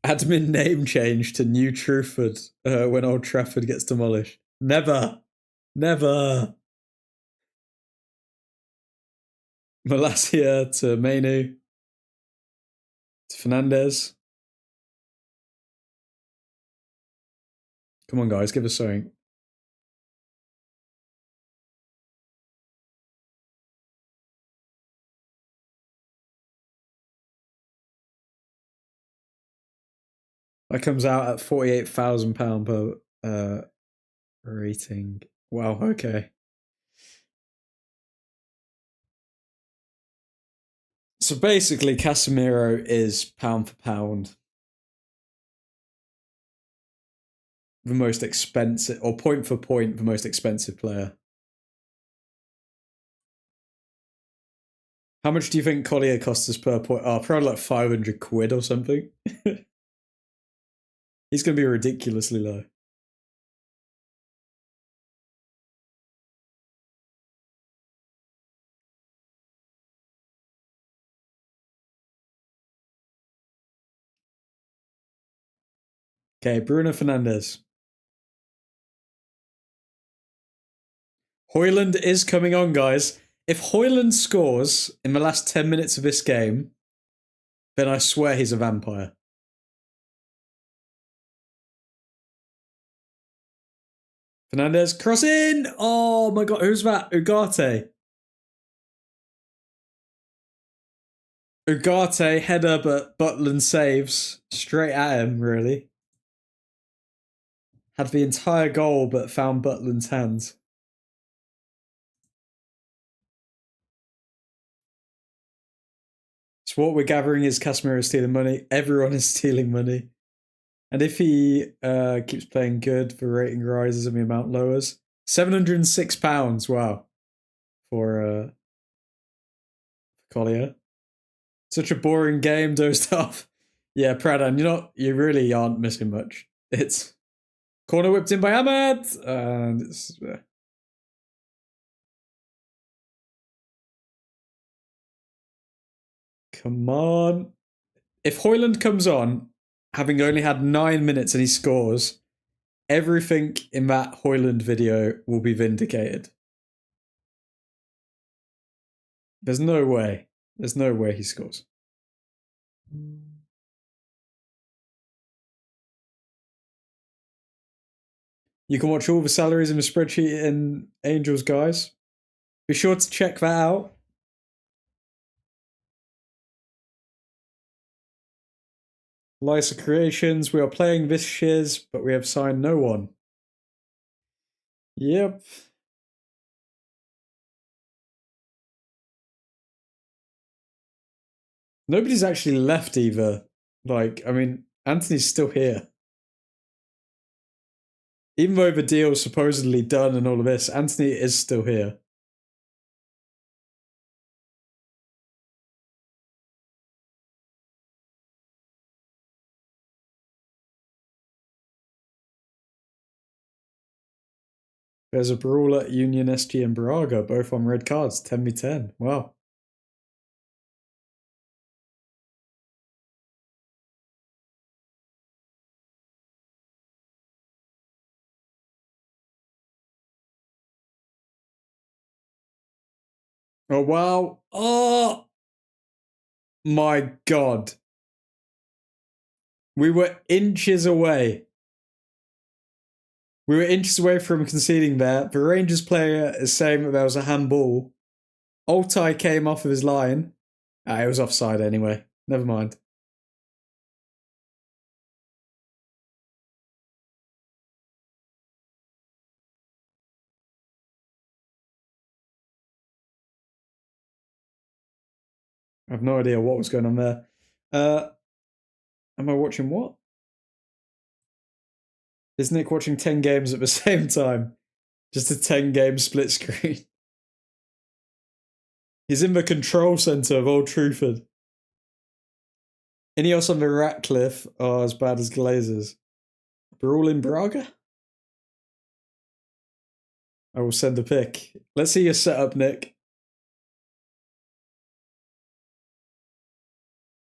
Admin name change to New Truthford when Old Trafford gets demolished. Never. Never. Malacia to ManUtd. To Fernandez. Come on, guys, give us something. That comes out at £48,000 per rating. Wow, okay. So basically, Casemiro is pound for pound the most expensive, or point for point, the most expensive player. How much do you think Collier costs us per point? Oh, probably like 500 quid or something. He's going to be ridiculously low. Okay, Bruno Fernandes. Højlund is coming on, guys. If Højlund scores in the last 10 minutes of this game, then I swear he's a vampire. Fernandes, cross in! Oh my god, who's that? Ugarte. Ugarte, header, but Butland saves. Straight at him, really. Had the entire goal, but found Butland's hands. So what we're gathering is Casemiro is stealing money. Everyone is stealing money. And if he keeps playing good, the rating rises and the amount lowers. £706, wow. Collier. Such a boring game, dozed off. Yeah, Pradhan, you really aren't missing much. It's corner whipped in by Ahmad, and it's come on. If Højlund comes on, having only had 9 minutes and he scores, everything in that Højlund video will be vindicated. There's no way. There's no way he scores. You can watch all the salaries in the spreadsheet in Angels, guys. Be sure to check that out. Lysa Creations, we are playing this shiz, but we have signed no one. Yep. Nobody's actually left either. Like, I mean, Anthony's still here. Even though the deal's supposedly done and all of this, Anthony is still here. There's a brawl at Union SG and Braga, both on red cards, 10v10. Wow. Oh, wow. Oh, my God. We were inches away. We were inches away from conceding there. The Rangers player is saying that there was a handball. Altai came off of his line. It was offside anyway. Never mind. I have no idea what was going on there. Am I watching what? Is Nick watching 10 games at the same time? Just a 10-game split screen. He's in the control centre of Old Truthford. Ineos on the Ratcliffe are as bad as Glazers. Brawl in Braga? I will send a pic. Let's see your setup, Nick.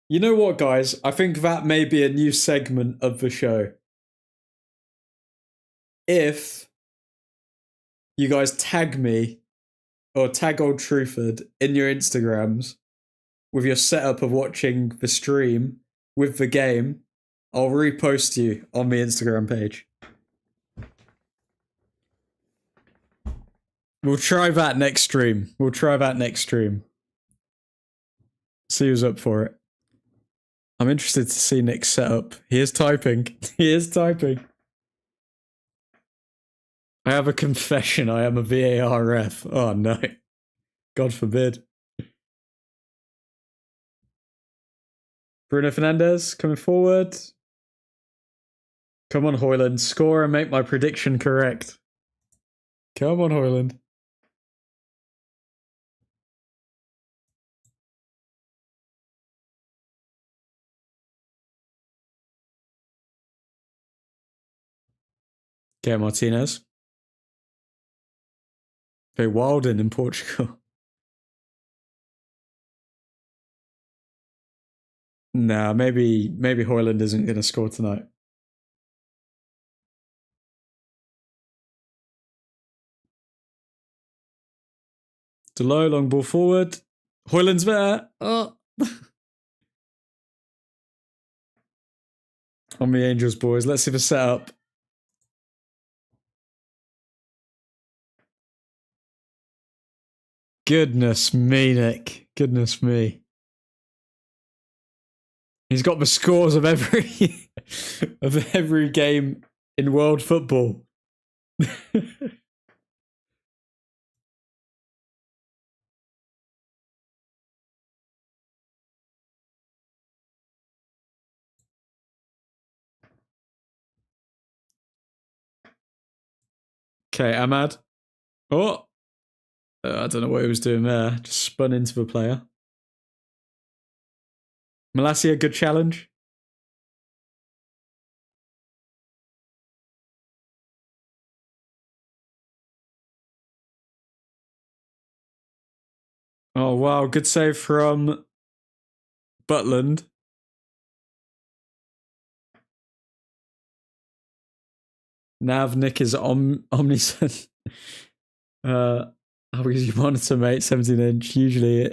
You know what, guys? I think that may be a new segment of the show. If you guys tag me or tag Old Truthford in your Instagrams with your setup of watching the stream with the game, I'll repost you on the Instagram page. We'll try that next stream. See who's up for it. I'm interested to see Nick's setup. He is typing. I have a confession. I am a VAR ref. Oh no. God forbid. Bruno Fernandes coming forward. Come on, Højlund. Score and make my prediction correct. Come on, Højlund. Okay, Martinez. Very Wilden in Portugal. Nah, maybe Højlund isn't going to score tonight. Delo, long ball forward. Højlund's there. Oh. On the Angels, boys. Let's see the setup. Goodness me, Nick. Goodness me. He's got the scores of every game in world football. Okay, Ahmad. Oh. I don't know what he was doing there. Just spun into the player. Malacia, good challenge. Oh, wow. Good save from Butland. Nav, Nick is omniscient. How easy you monitor, mate? 17-inch. Usually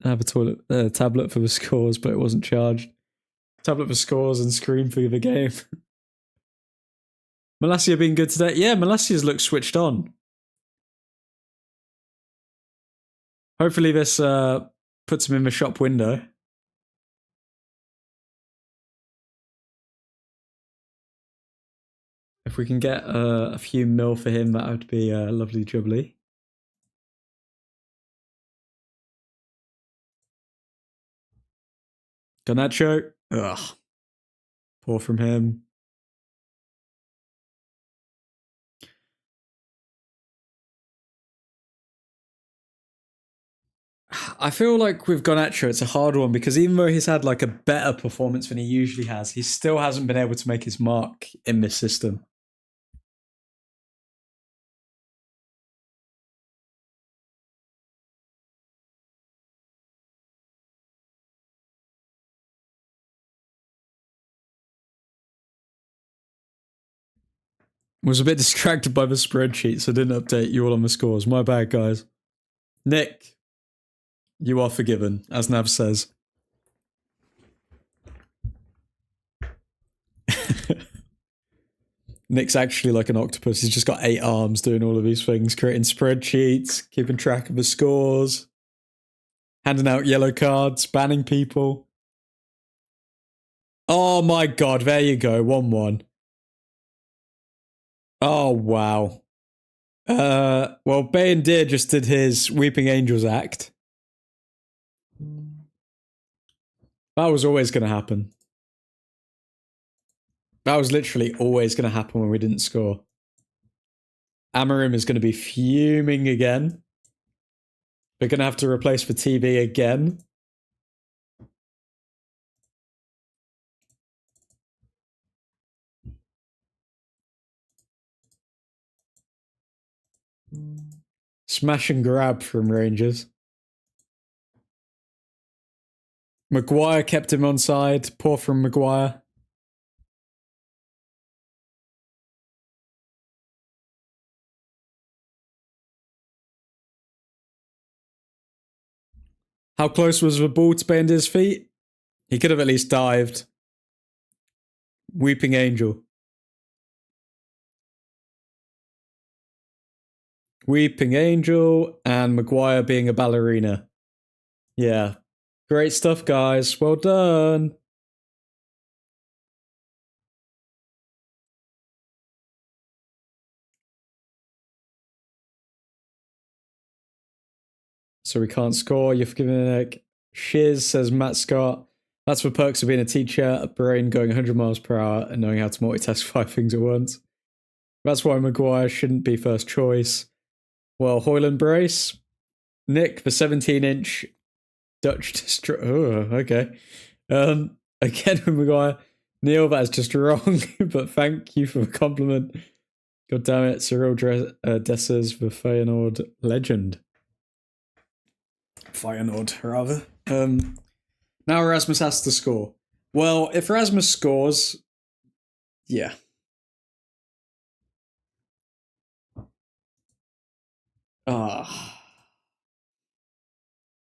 I have a tablet for the scores, but it wasn't charged. Tablet for scores and screen for the game. Malacia being good today? Yeah, Malacia's looks switched on. Hopefully this puts him in the shop window. If we can get a few mil for him, that would be lovely jubbly. Garnacho. Ugh. Poor from him. I feel like with Garnacho, it's a hard one because even though he's had like a better performance than he usually has, he still hasn't been able to make his mark in this system. Was a bit distracted by the spreadsheet, so didn't update you all on the scores. My bad, guys. Nick, you are forgiven, as Nav says. Nick's actually like an octopus. He's just got 8 arms doing all of these things, creating spreadsheets, keeping track of the scores, handing out yellow cards, banning people. Oh my god, there you go, 1-1. Oh, wow. Well, Bay and Deer just did his Weeping Angels act. That was always going to happen. That was literally always going to happen when we didn't score. Amarim is going to be fuming again. We're going to have to replace the TV again. Smash and grab from Rangers. Maguire kept him on side. Poor from Maguire. How close was the ball to bend his feet? He could have at least dived. Weeping Angel. Weeping Angel and Maguire being a ballerina. Yeah. Great stuff, guys. Well done. So we can't score. You're forgiven, Nick. Shiz says Matt Scott. That's the perks of being a teacher, a brain going 100 miles per hour and knowing how to multitask 5 things at once. That's why Maguire shouldn't be first choice. Well, Hoyland brace. Nick, the 17-inch Dutch destroy. Oh, okay. Again with Maguire. Neil, that is just wrong, but thank you for the compliment. God damn it, Cyril Dessers, the Feyenoord legend. Feyenoord, rather. Now Erasmus has to score. Well, if Erasmus scores, yeah.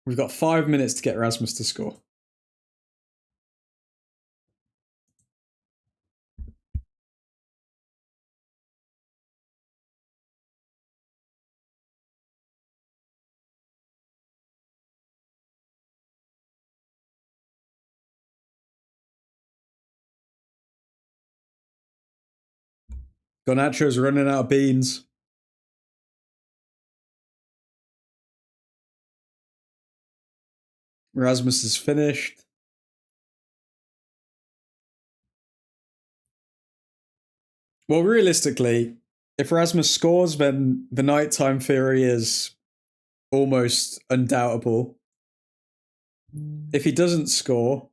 We've got 5 minutes to get Erasmus to score. Garnacho's running out of beans. Erasmus is finished. Well, realistically, if Erasmus scores, then the nighttime theory is almost undoubtable. If he doesn't score,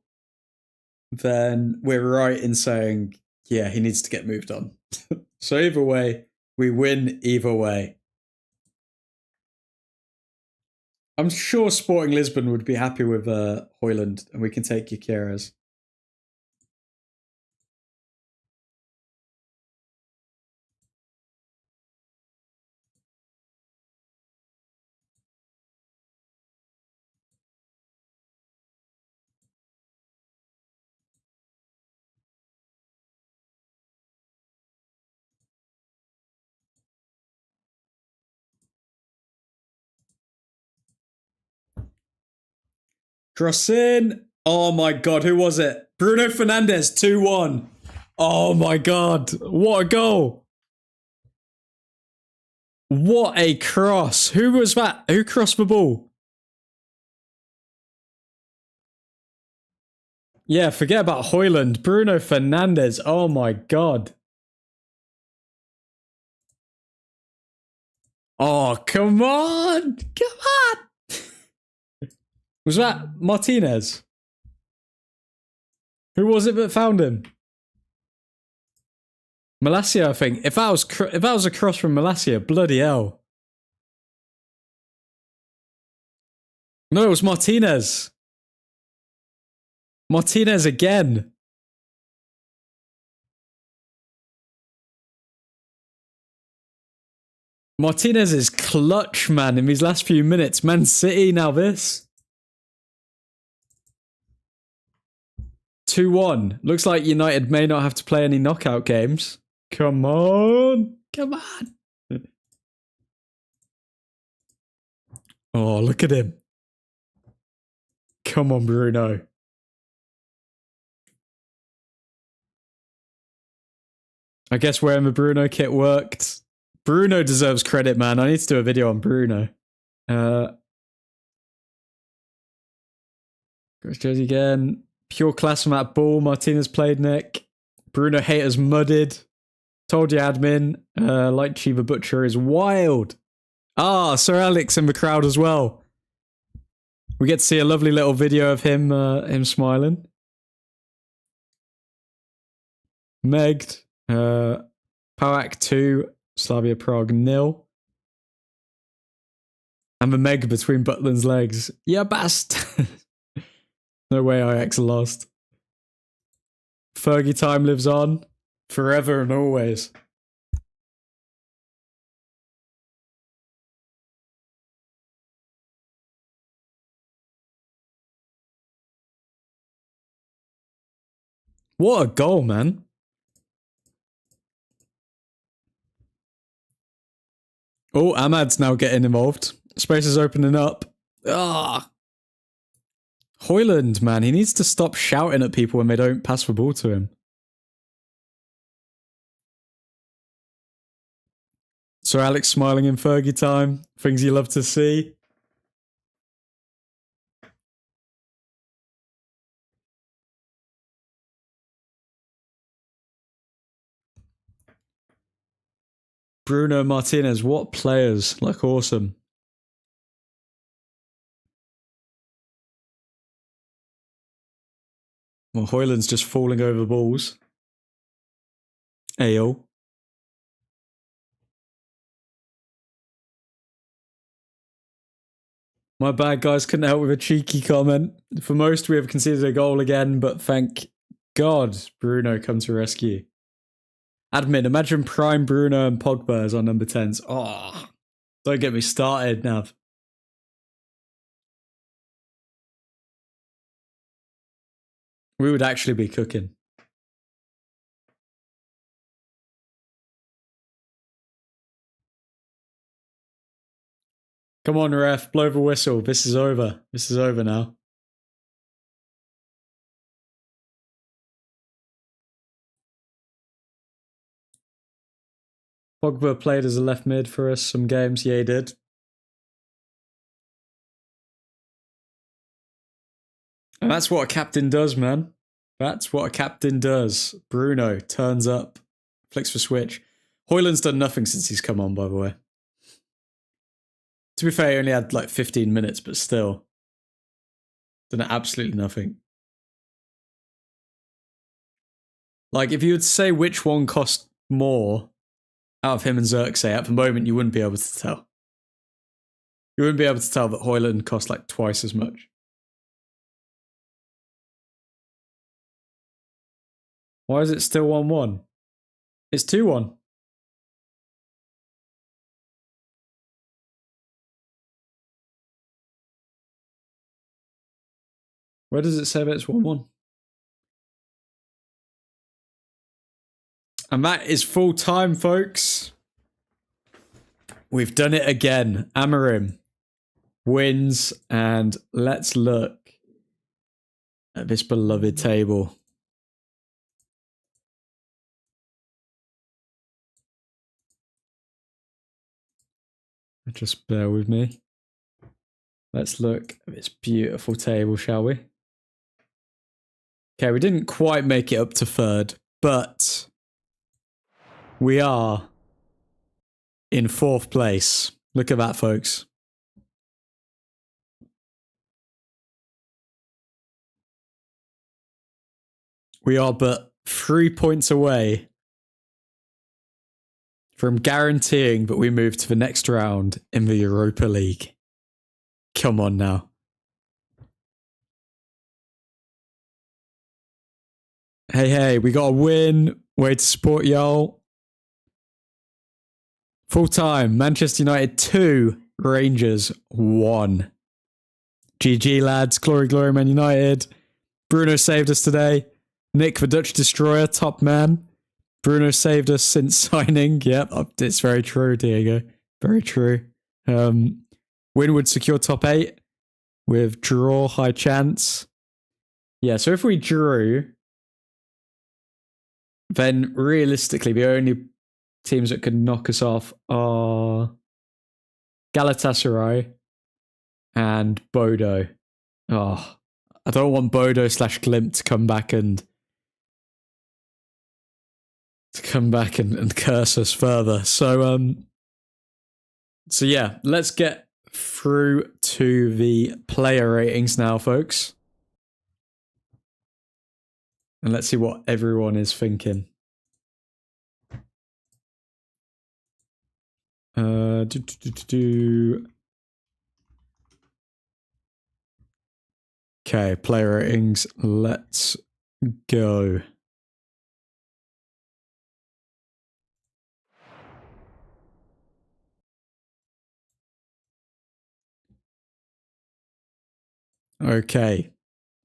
then we're right in saying, yeah, he needs to get moved on. So either way, we win either way. I'm sure Sporting Lisbon would be happy with Højlund, and we can take Gyökeres. Cross in. Oh my god, who was it? Bruno Fernandes, 2-1. Oh my god, what a goal. What a cross. Who was that? Who crossed the ball? Yeah, forget about Højlund. Bruno Fernandes. Oh my god. Oh, come on. Come on. Was that Martinez? Who was it that found him? Malacia, I think. If that was a cross from Malacia, bloody hell. No, it was Martinez. Martinez again. Martinez is clutch, man, in these last few minutes. Man City, now this. 2-1. Looks like United may not have to play any knockout games. Come on. Come on. Oh, look at him. Come on, Bruno. I guess wearing the Bruno kit worked. Bruno deserves credit, man. I need to do a video on Bruno. Chris Jersey again. Pure class from that ball. Martinez played Nick. Bruno haters mudded. Told you, admin. Like Chiva Butcher is wild. Ah, Sir Alex in the crowd as well. We get to see a lovely little video of him smiling. Megged. Powak 2. Slavia Prague 0. And the Meg between Butland's legs. Yeah, bast. No way Ajax lost. Fergie time lives on. Forever and always. What a goal, man. Oh, Ahmad's now getting involved. Space is opening up. Ah. Højlund, man, he needs to stop shouting at people when they don't pass the ball to him. Sir Alex smiling in Fergie time. Things you love to see. Bruno Martinez, what players. Like, awesome. Well, Højlund's just falling over balls. Ayo. My bad, guys. Couldn't help with a cheeky comment. For most, we have conceded a goal again, but thank God Bruno come to rescue. Admin, imagine prime Bruno and Pogba as our number 10s. Oh, don't get me started, Nav. We would actually be cooking. Come on, ref, blow the whistle. This is over. This is over now. Pogba played as a left mid for us some games. Yeah, he did. And that's what a captain does, man. That's what a captain does. Bruno turns up, flicks the switch. Højlund's done nothing since he's come on, by the way. To be fair, he only had like 15 minutes, but still. Done absolutely nothing. Like, if you would say which one cost more out of him and Xerxes, at the moment, you wouldn't be able to tell. You wouldn't be able to tell that Hoyland cost like twice as much. Why is it still 1-1? It's 2-1. Where does it say that it's 1-1? And that is full time, folks. We've done it again. Amarim wins, and let's look at this beloved table. Just bear with me. Let's look at this beautiful table, shall we? Okay, we didn't quite make it up to third, but we are in fourth place. Look at that, folks. We are but 3 points away from guaranteeing that we move to the next round in the Europa League. Come on now. Hey, we got a win. Way to support y'all. Full time, Manchester United 2, Rangers 1. GG, lads. Glory, glory, Man United. Bruno saved us today. Nick, the Dutch Destroyer, top man. Bruno saved us since signing. Yep, it's very true, Diego. Very true. Win would secure top 8 with draw, high chance. Yeah, so if we drew, then realistically, the only teams that could knock us off are Galatasaray and Bodo. Oh, I don't want Bodo / Glimt to come back and curse us further. So yeah, let's get through to the player ratings now, folks. And let's see what everyone is thinking. Okay, player ratings. Let's go. Okay,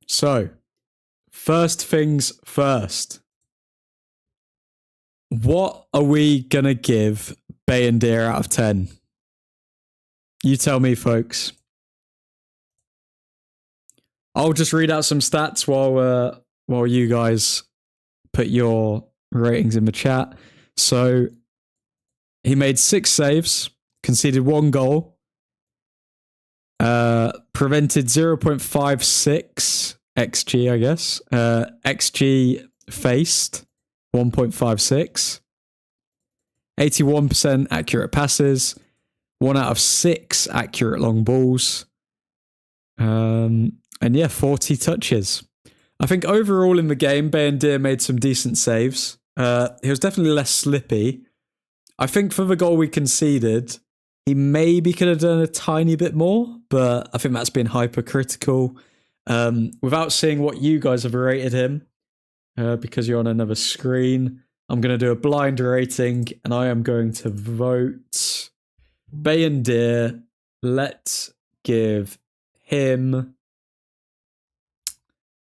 so first things first. What are we gonna give Bayendir out of 10? You tell me, folks. I'll just read out some stats while you guys put your ratings in the chat. So he made 6 saves, conceded 1 goal, prevented 0.56 XG, I guess. XG faced 1.56. 81% accurate passes, 1 out of 6 accurate long balls. And yeah, 40 touches. I think overall in the game, Bayendir made some decent saves. He was definitely less slippy. I think for the goal we conceded, he maybe could have done a tiny bit more, but I think that's been hypercritical. Without seeing what you guys have rated him, because you're on another screen, I'm going to do a blind rating, and I am going to vote Bayendir. Let's give him...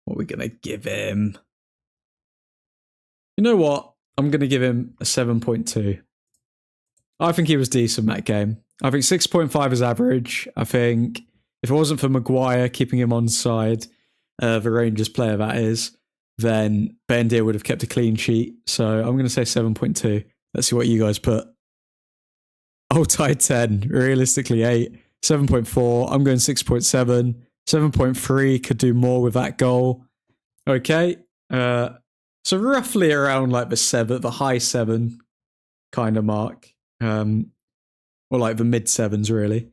What are we going to give him? You know what? I'm going to give him a 7.2. I think he was decent that game. I think 6.5 is average. I think if it wasn't for Maguire keeping him on side, the Rangers player that is, then Bayendir would have kept a clean sheet. So I'm going to say 7.2. Let's see what you guys put. Oh, tied 10. Realistically, 8. 7.4. I'm going 6.7. 7.3 could do more with that goal. Okay. So roughly around like the high 7 kind of mark. Or like the mid 7s, really.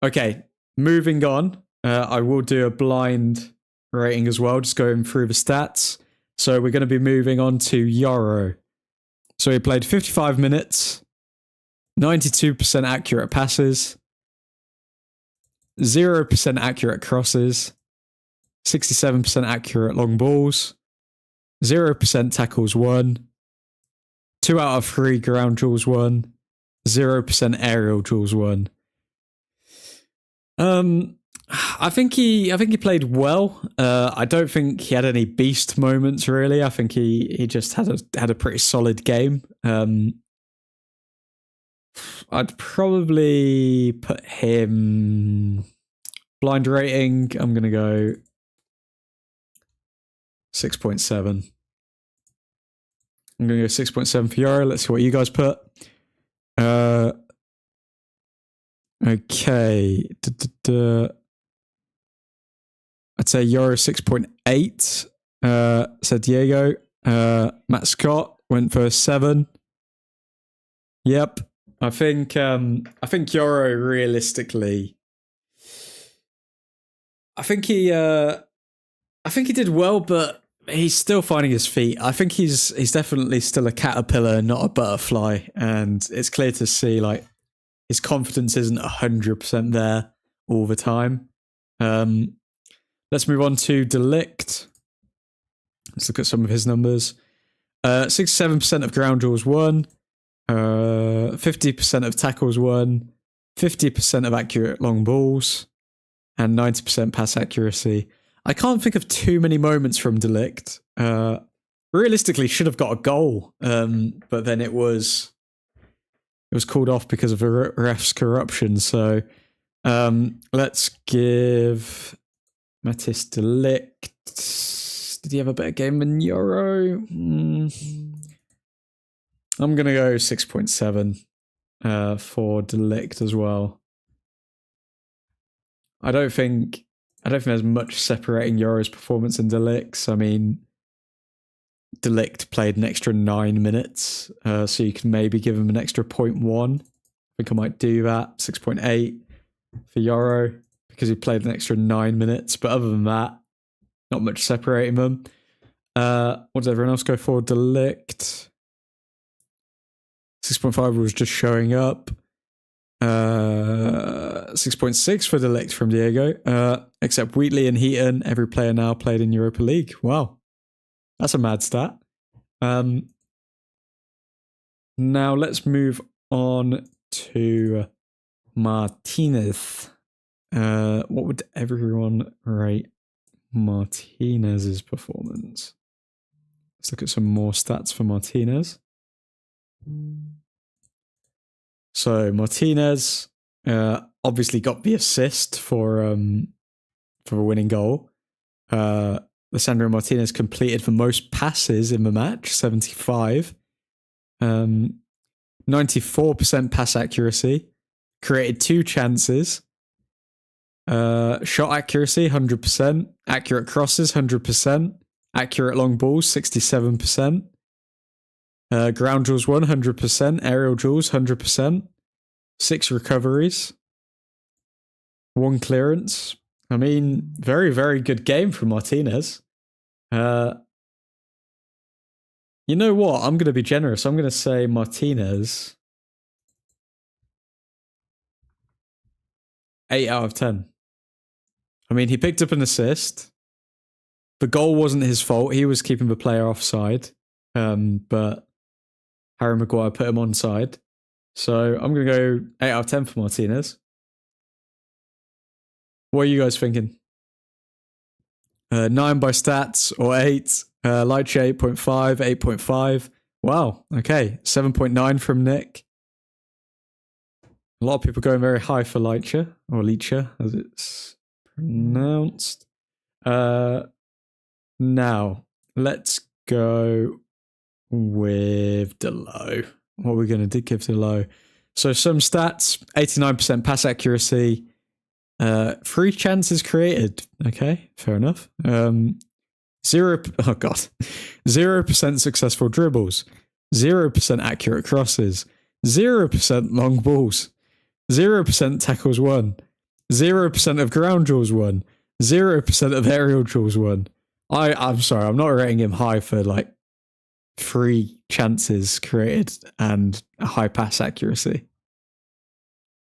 Okay, moving on. I will do a blind rating as well, just going through the stats. So we're going to be moving on to Yoro. So he played 55 minutes, 92% accurate passes, 0% accurate crosses, 67% accurate long balls, 0% tackles won, 2 out of 3 ground duels won, 0% aerial duels won. I think he played well. I don't think he had any beast moments really. I think he just had a pretty solid game. I'd probably put him blind rating. I'm gonna go 6.7. I'm gonna go 6.7 for Yoro. Let's see what you guys put. Okay. I'd say Yoro 6.8. Said Diego. Matt Scott went for 7. Yep. I think Yoro realistically, I think he did well, but he's still finding his feet. I think he's definitely still a caterpillar, not a butterfly, and it's clear to see like his confidence isn't 100% there all the time. Let's move on to Delict. Let's look at some of his numbers. 67% of ground duels won, 50% of tackles won, 50% of accurate long balls, and 90% pass accuracy. I can't think of too many moments from Delict. Realistically, should have got a goal, but then it was called off because of a ref's corruption. So let's give Matthijs de Ligt. Did he have a better game than Yoro? I'm going to go 6.7 for de Ligt as well. I don't think there's much separating Yoro's performance and de Ligt's. I mean, de Ligt played an extra 9 minutes, so you can maybe give him an extra 0.1. I think I might do that. 6.8 for Yoro because he played an extra 9 minutes. But other than that, not much separating them. What does everyone else go for? De Ligt. 6.5 was just showing up. 6.6 for de Ligt from Diego. Except Wheatley and Heaton, every player now played in Europa League. Wow. That's a mad stat. Now let's move on to Martinez. What would everyone rate Martinez's performance? Let's look at some more stats for Martinez. So Martinez obviously got the assist for a winning goal. Lisandro Martinez completed the most passes in the match, 75. 94% pass accuracy. Created 2 chances. Shot accuracy, 100%. Accurate crosses, 100%. Accurate long balls, 67%. Ground duels, 100%. Aerial duels, 100%. 6 recoveries. 1 clearance. I mean, very, very good game from Martinez. You know what? I'm going to be generous. I'm going to say Martinez 8 out of 10. I mean, he picked up an assist. The goal wasn't his fault. He was keeping the player offside. But Harry Maguire put him onside. So I'm going to go 8 out of 10 for Martinez. What are you guys thinking? 9 by stats or 8? Lycha 8.5, 8.5. Wow. Okay. 7.9 from Nick. A lot of people going very high for Lycha, or Lycha as it's pronounced. Now, let's go with Delo. What are we going to give Delo? So some stats, 89% pass accuracy, 3 chances created. Okay, fair enough. 0% successful dribbles, 0% accurate crosses, 0% long balls, 0% tackles won, 0% of ground duels won, 0% of aerial duels won. I'm sorry, I'm not rating him high for like 3 chances created and a high pass accuracy.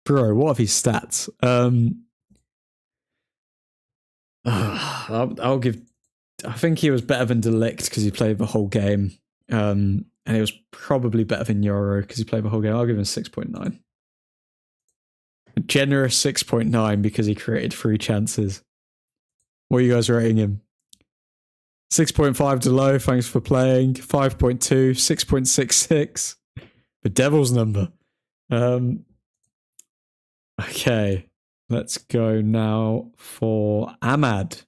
Bro, what are his stats? I'll give. I think he was better than Delict because he played the whole game. And he was probably better than Euro because he played the whole game. I'll give him 6.9. A generous 6.9 because he created 3 chances. What are you guys rating him? 6.5 to low, thanks for playing. 5.2, 6.66. The devil's number. Okay, let's go now for Ahmad.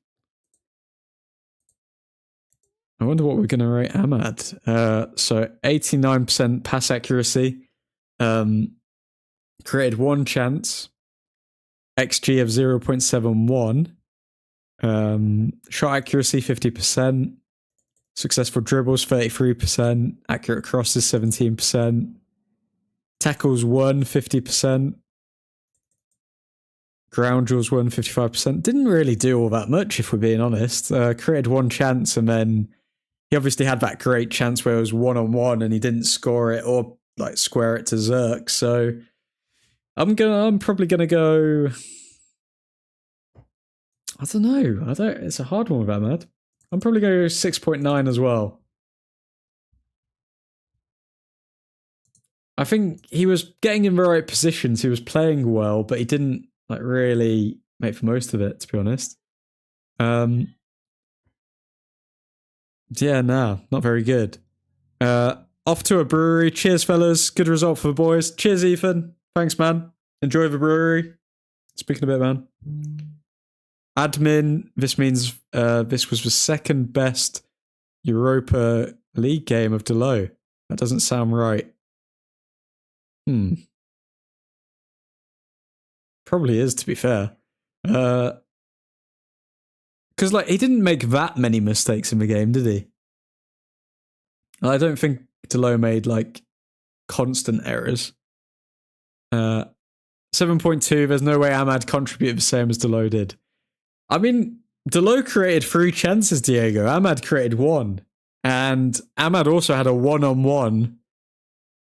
I wonder what we're going to rate Ahmad. So 89% pass accuracy. Created 1 chance. XG of 0.71. Shot accuracy 50%. Successful dribbles 33%. Accurate crosses 17%. Tackles 1, 50%. Ground duels 1, 55%. Didn't really do all that much, if we're being honest. Created 1 chance, and then he obviously had that great chance where it was 1-on-1 and he didn't score it or like square it to Zerk. So I'm probably gonna go. I don't know. It's a hard one with Ahmad. I'm probably going to go 6.9 as well. I think he was getting in the right positions. He was playing well, but he didn't like really make the most of it, to be honest. Yeah, no, not very good. Off to a brewery. Cheers, fellas. Good result for the boys. Cheers, Ethan. Thanks, man. Enjoy the brewery. Speaking a bit, man. Admin, this means this was the 2nd best Europa League game of Delo. That doesn't sound right. Probably is, to be fair. Because like he didn't make that many mistakes in the game, did he? I don't think Delo made like constant errors. 7.2, there's no way Ahmad contributed the same as Delo did. I mean, Delo created 3 chances, Diego. Ahmad created 1. And Ahmad also had a 1-on-1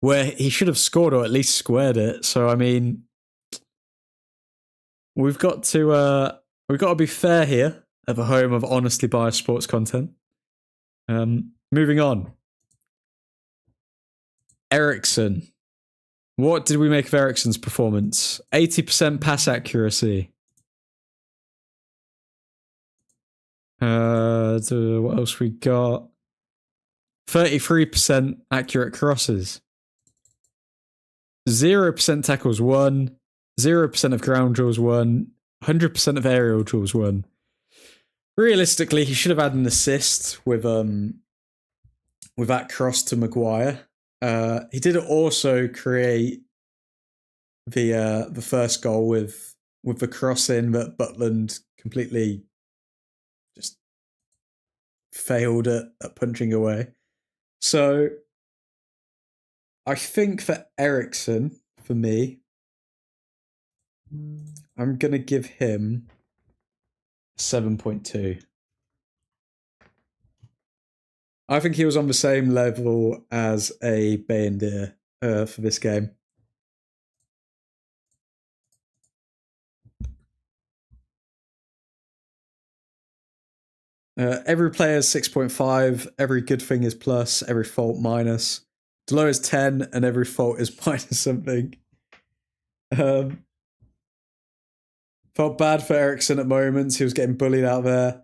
where he should have scored or at least squared it. So, I mean, we've got to be fair here at the home of honestly biased sports content. Moving on. Ericsson. What did we make of Ericsson's performance? 80% pass accuracy. What else we got? 33% accurate crosses. 0% tackles won. 0% of ground duels won. 100% of aerial duels won. Realistically, he should have had an assist with that cross to Maguire. He did also create the first goal with the cross in that Butland completely just failed at punching away. So I think for Ericsson, for me, I'm going to give him 7.2. I think he was on the same level as a Bayendir for this game. Every player is 6.5. Every good thing is plus. Every fault minus. Delo is 10, and every fault is minus something. Felt bad for Ericsson at moments. He was getting bullied out there.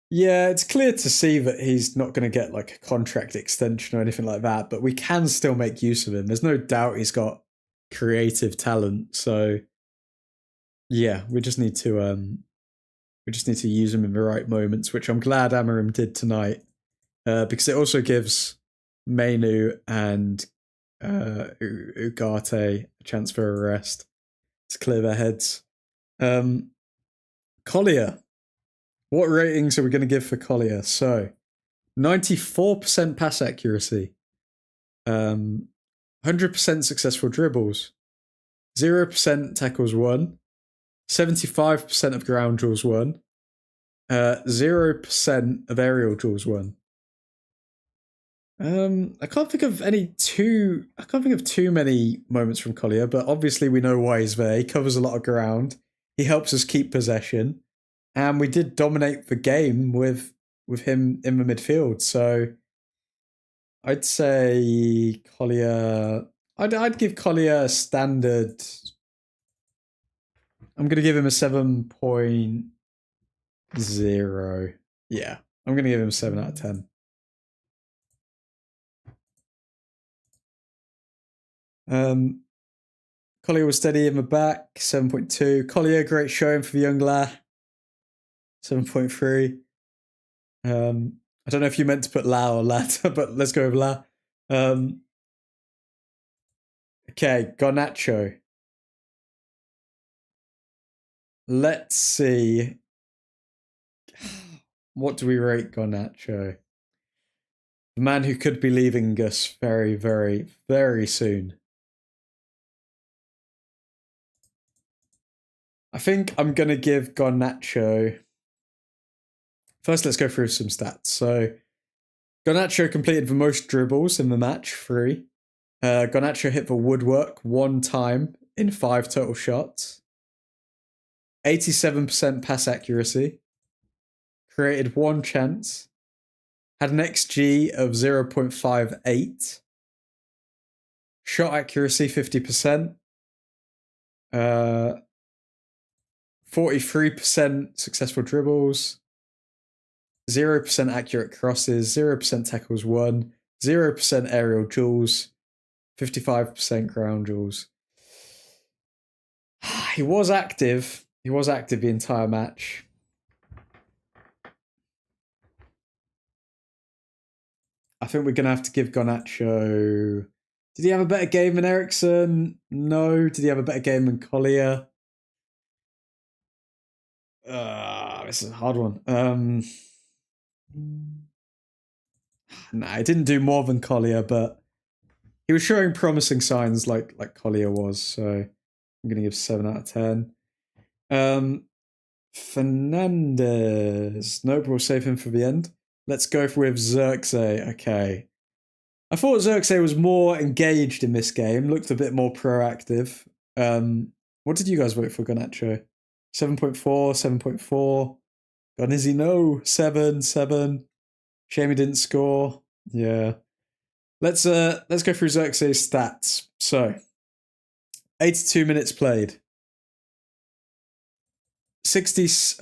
Yeah, it's clear to see that he's not going to get like a contract extension or anything like that, but we can still make use of him. There's no doubt he's got creative talent. So yeah, we just need to use him in the right moments, which I'm glad Amarim did tonight, because it also gives ManUtd and Ugarte a chance for a rest to clear their heads. Collier. What ratings are we going to give for Collier? So, 94% pass accuracy, 100% successful dribbles, 0% tackles won, 75% of ground duels won. 0% of aerial duels won. I can't think of too many moments from Collier, but obviously we know why he's there. He covers a lot of ground. He helps us keep possession. And we did dominate the game with him in the midfield. So I'd say Collier. I'd give Collier a standard. I'm gonna give him a 7.0. Yeah, I'm gonna give him a 7 out of 10. Collier was steady in the back, 7.2. Collier, great showing for the young lad, 7.3. I don't know if you meant to put La or Lat, but let's go with La. Okay, Garnacho. Let's see. What do we rate Garnacho? The man who could be leaving us very, very, very soon. I think I'm going to give Garnacho... First, let's go through some stats. So, Garnacho completed the most dribbles in the match, 3. Garnacho hit the woodwork 1 time in 5 total shots. 87% pass accuracy. Created 1 chance. Had an XG of 0.58. Shot accuracy 50%. 43% successful dribbles. 0% accurate crosses. 0% tackles won. 0% aerial duels. 55% ground duels. He was active. He was active the entire match. I think we're going to have to give Garnacho... Did he have a better game than Eriksson? No. Did he have a better game than Collier? This is a hard one. Nah, he didn't do more than Collier, but he was showing promising signs like Collier was, so I'm going to give 7 out of 10. Fernandez. Nope, we'll save him for the end. Let's go with Xerxes. Okay. I thought Xerxes was more engaged in this game, looked a bit more proactive. What did you guys vote for, Garnacho? 7.4, 7.4. Garnizzi, no. 7, 7. Shame he didn't score. Yeah. Let's go through Xerxes' stats. So, 82 minutes played. 6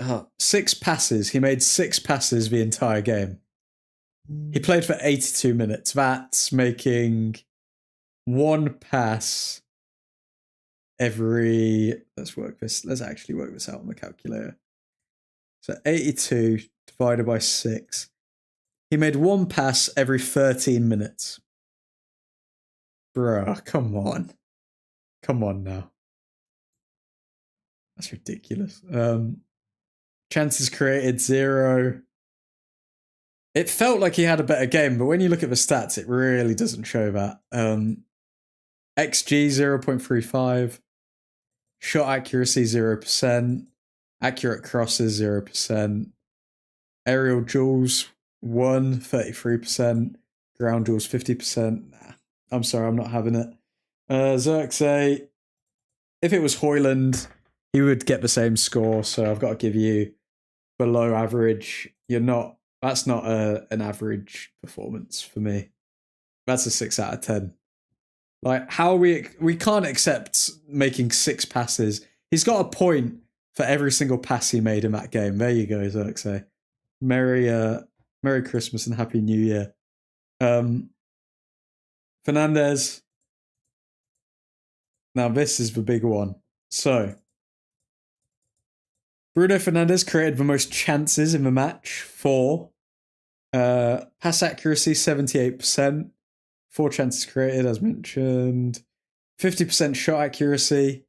passes. He made 6 passes the entire game. He played for 82 minutes. That's making 1 pass every... Let's actually work this out on the calculator. So 82 divided by 6. He made 1 pass every 13 minutes. Bruh, come on. Come on now. That's ridiculous. Chances created 0. It felt like he had a better game, but when you look at the stats, it really doesn't show that. XG 0.35. Shot accuracy 0%. Accurate crosses 0%. Aerial duels 1, 33%. Ground duels 50%. Nah, I'm sorry, I'm not having it. Xerxes, if it was Hoyland, he would get the same score, so I've got to give you below average. That's not an average performance for me. That's a 6 out of 10. Like, how we can't accept making 6 passes. He's got a point for every single pass he made in that game. There you go, Xerxes. Merry Christmas and Happy New Year. Fernandez. Now this is the big one. So, Bruno Fernandes created the most chances in the match. 4. Pass accuracy 78%. 4 chances created, as mentioned. 50% shot accuracy.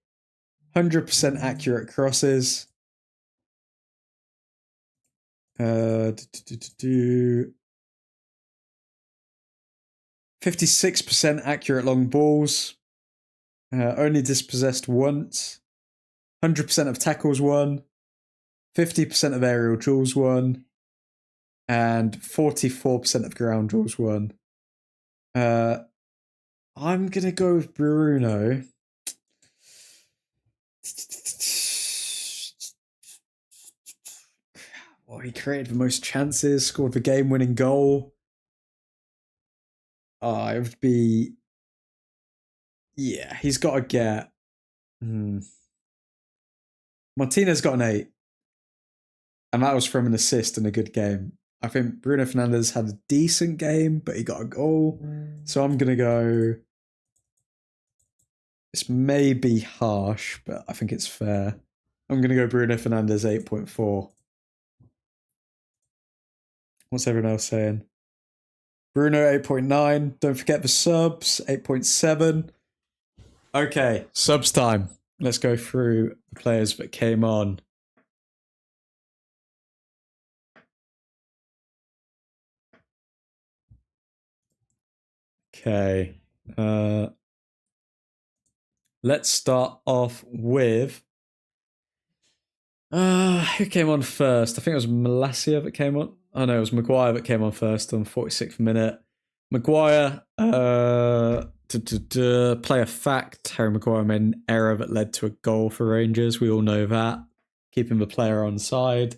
100% accurate crosses. 56% accurate long balls. Only dispossessed once. 100% of tackles won, 50% of aerial duels won, and 44% of ground duels won. I'm going to go with Bruno. Well, he created the most chances, scored the game-winning goal. It would be... Yeah, he's got to get... Martinez got an 8. And that was from an assist and a good game. I think Bruno Fernandes had a decent game, but he got a goal. So I'm going to go... This may be harsh, but I think it's fair. I'm going to go Bruno Fernandes 8.4. What's everyone else saying? Bruno 8.9. Don't forget the subs, 8.7. Okay, subs time. Let's go through the players that came on. Okay. Let's start off with... who came on first? I think it was Malacia that came on. Oh no, it was Maguire that came on first on 46th minute. Maguire, player fact, Harry Maguire made an error that led to a goal for Rangers. We all know that. Keeping the player on side.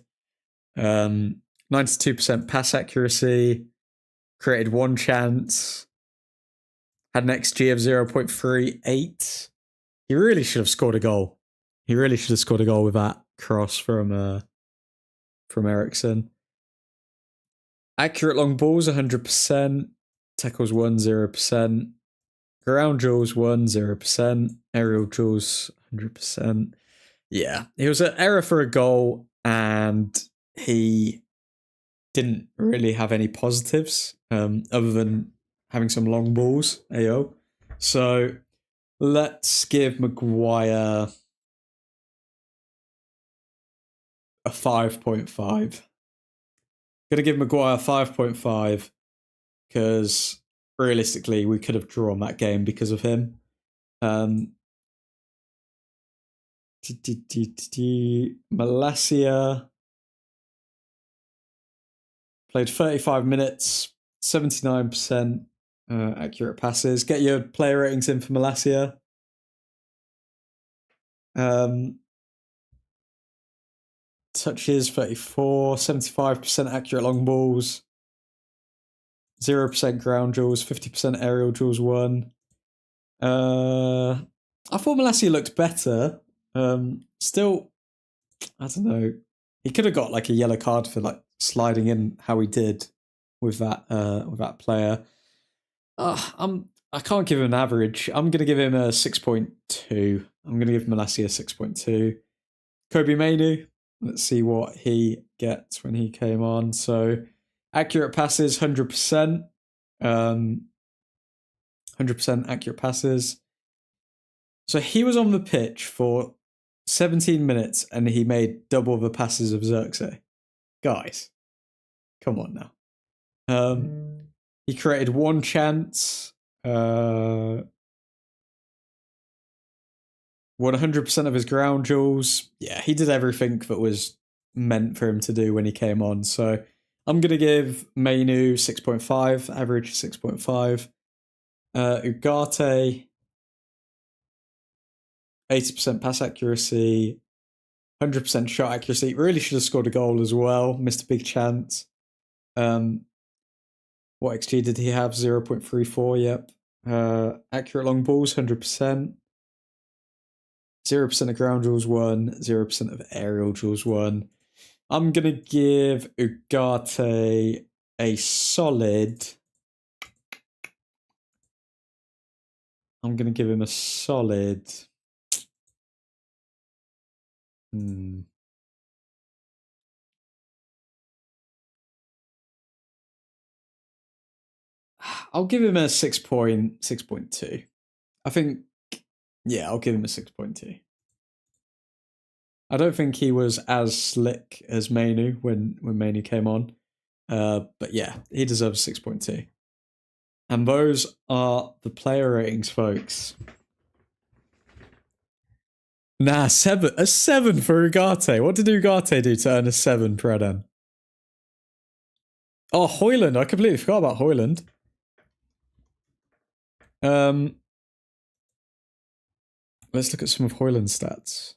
92% pass accuracy. Created one chance. Had an XG of 0.38. He really should have scored a goal. He really should have scored a goal with that cross from Ericsson. Accurate long balls, 100%. Tackles won, 0%. Ground duels won, 0%. Aerial duels, 100%. Yeah, he was an error for a goal, and he didn't really have any positives other than having some long balls. Ayo. So let's give Maguire a 5.5. Gonna give Maguire 5.5 because realistically we could have drawn that game because of him. Malacia played 35 minutes, 79% accurate passes. Get your player ratings in for Malacia. Touches 34, 75% accurate long balls, 0% ground duels, 50% aerial duels won. I thought Malacia looked better. Still, I don't know. He could have got like a yellow card for like sliding in how he did with that player. I can't give him an average. I'm gonna give him a 6.2. I'm gonna give Malacia a 6.2. Kobe Mainu. Let's see what he gets when he came on. So, accurate passes, 100%. 100% accurate passes. So, he was on the pitch for 17 minutes and he made double the passes of Xerxes. Guys, come on now. He created one chance. 100% of his ground duels. Yeah, he did everything that was meant for him to do when he came on. So I'm going to give Mainu 6.5, average 6.5. Ugarte, 80% pass accuracy, 100% shot accuracy. Really should have scored a goal as well. Missed a big chance. What XG did he have? 0.34, yep. Accurate long balls, 100%. 0% of ground duels won, 0% of aerial duels won. I'm going to give Ugarte a solid... I'm going to give him a solid... I'll give him a 6.2. I think... Yeah, I'll give him a 6.2. I don't think he was as slick as Mainu when Mainu came on. But yeah, he deserves 6.2. And those are the player ratings, folks. Nah, 7. A 7 for Ugarte. What did Ugarte do to earn a 7, Pradan? Oh, Hoyland. I completely forgot about Hoyland. Let's look at some of Hoyland's stats.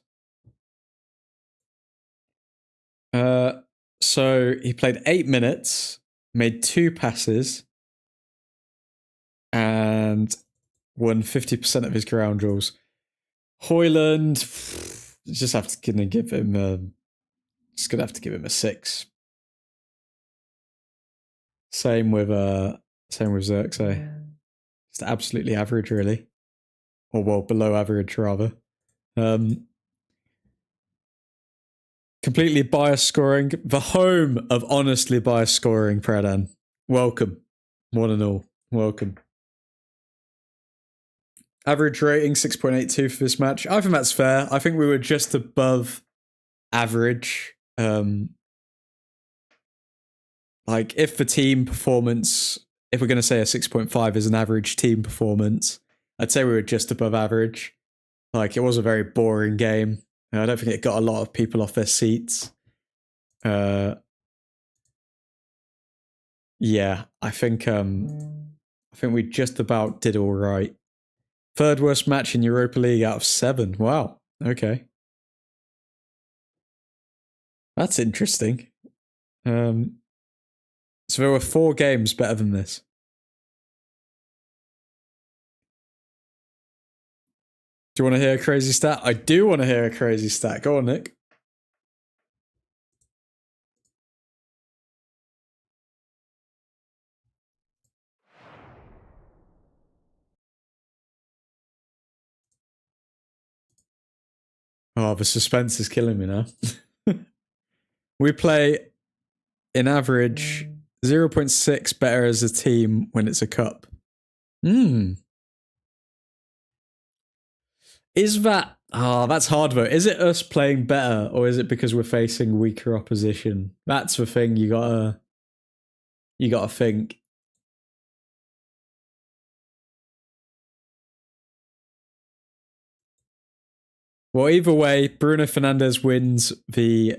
So he played 8 minutes, made 2 passes, and won 50% of his ground duels. Hoyland, just have to give him gonna have to give him a 6. Same with Xerxes. Just absolutely average, really. Or well, below average rather. Completely biased scoring. The home of honestly biased scoring, Pradan. Welcome. One and all. Welcome. Average rating 6.82 for this match. I think that's fair. I think we were just above average. Like, if the team performance, if we're going to say a 6.5 is an average team performance, I'd say we were just above average. Like, it was a very boring game. I don't think it got a lot of people off their seats. Yeah, I think we just about did all right. Third worst match in Europa League out of 7. Wow. Okay. That's interesting. So there were 4 games better than this. Do you want to hear a crazy stat? I do want to hear a crazy stat. Go on, Nick. Oh, the suspense is killing me now. We play, in average, 0.6 better as a team when it's a cup. Is that... Oh, that's hard though. Is it us playing better, or is it because we're facing weaker opposition? That's the thing you gotta think. Well, either way, Bruno Fernandes wins the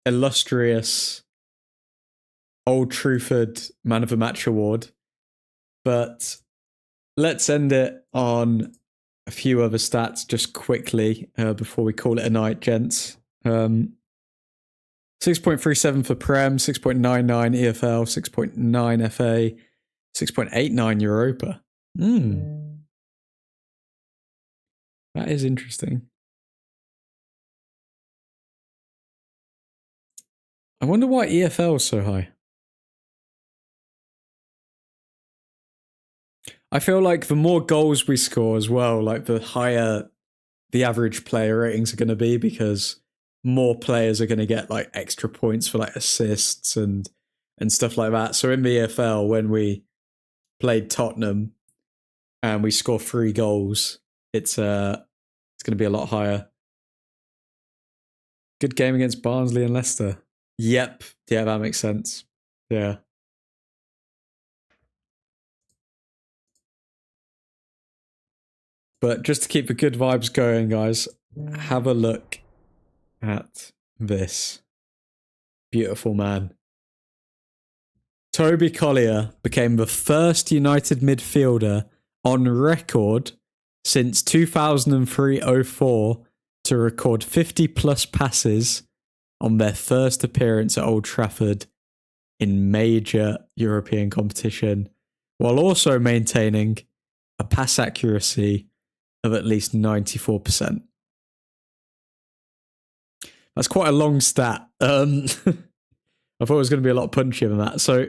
illustrious Old Truthford Man of the Match award. But let's end it on a few other stats just quickly before we call it a night, gents. 6.37 for Prem, 6.99 EFL, 6.9 FA, 6.89 Europa. That is interesting. I wonder why EFL is so high. I feel like the more goals we score as well, like the higher the average player ratings are going to be, because more players are going to get like extra points for like assists and stuff like that. So in the EFL, when we played Tottenham and we score 3 goals, it's going to be a lot higher. Good game against Barnsley and Leicester. Yep. Yeah, that makes sense. Yeah. But just to keep the good vibes going, guys, have a look at this. Beautiful man. Toby Collier became the first United midfielder on record since 2003-04 to record 50-plus passes on their first appearance at Old Trafford in major European competition, while also maintaining a pass accuracy of at least 94%. That's quite a long stat. I thought it was going to be a lot punchier than that. So,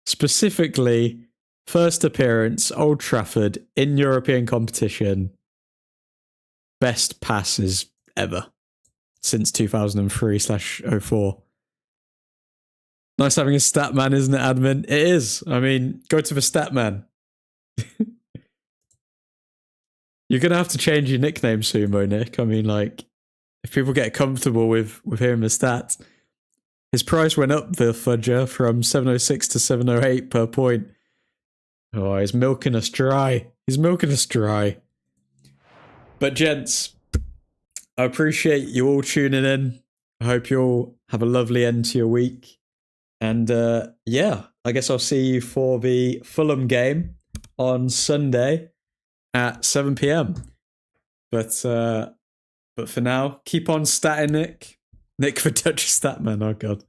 specifically, first appearance, Old Trafford in European competition, best passes ever since 2003/04. Nice having a stat man, isn't it, admin? It is. I mean, go to the stat man. You're going to have to change your nickname soon, Mo Nick. I mean, like, if people get comfortable with hearing the stats. His price went up, the fudger, from 706 to 708 per point. Oh, he's milking us dry. He's milking us dry. But gents, I appreciate you all tuning in. I hope you all have a lovely end to your week. And yeah, I guess I'll see you for the Fulham game on Sunday at 7 p.m. But for now, keep on statting, Nick. Nick the Dutch Statman. Oh god,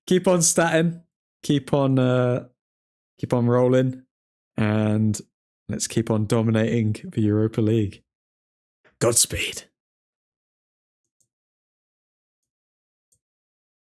keep on statting. Keep on rolling, and let's keep on dominating the Europa League. Godspeed.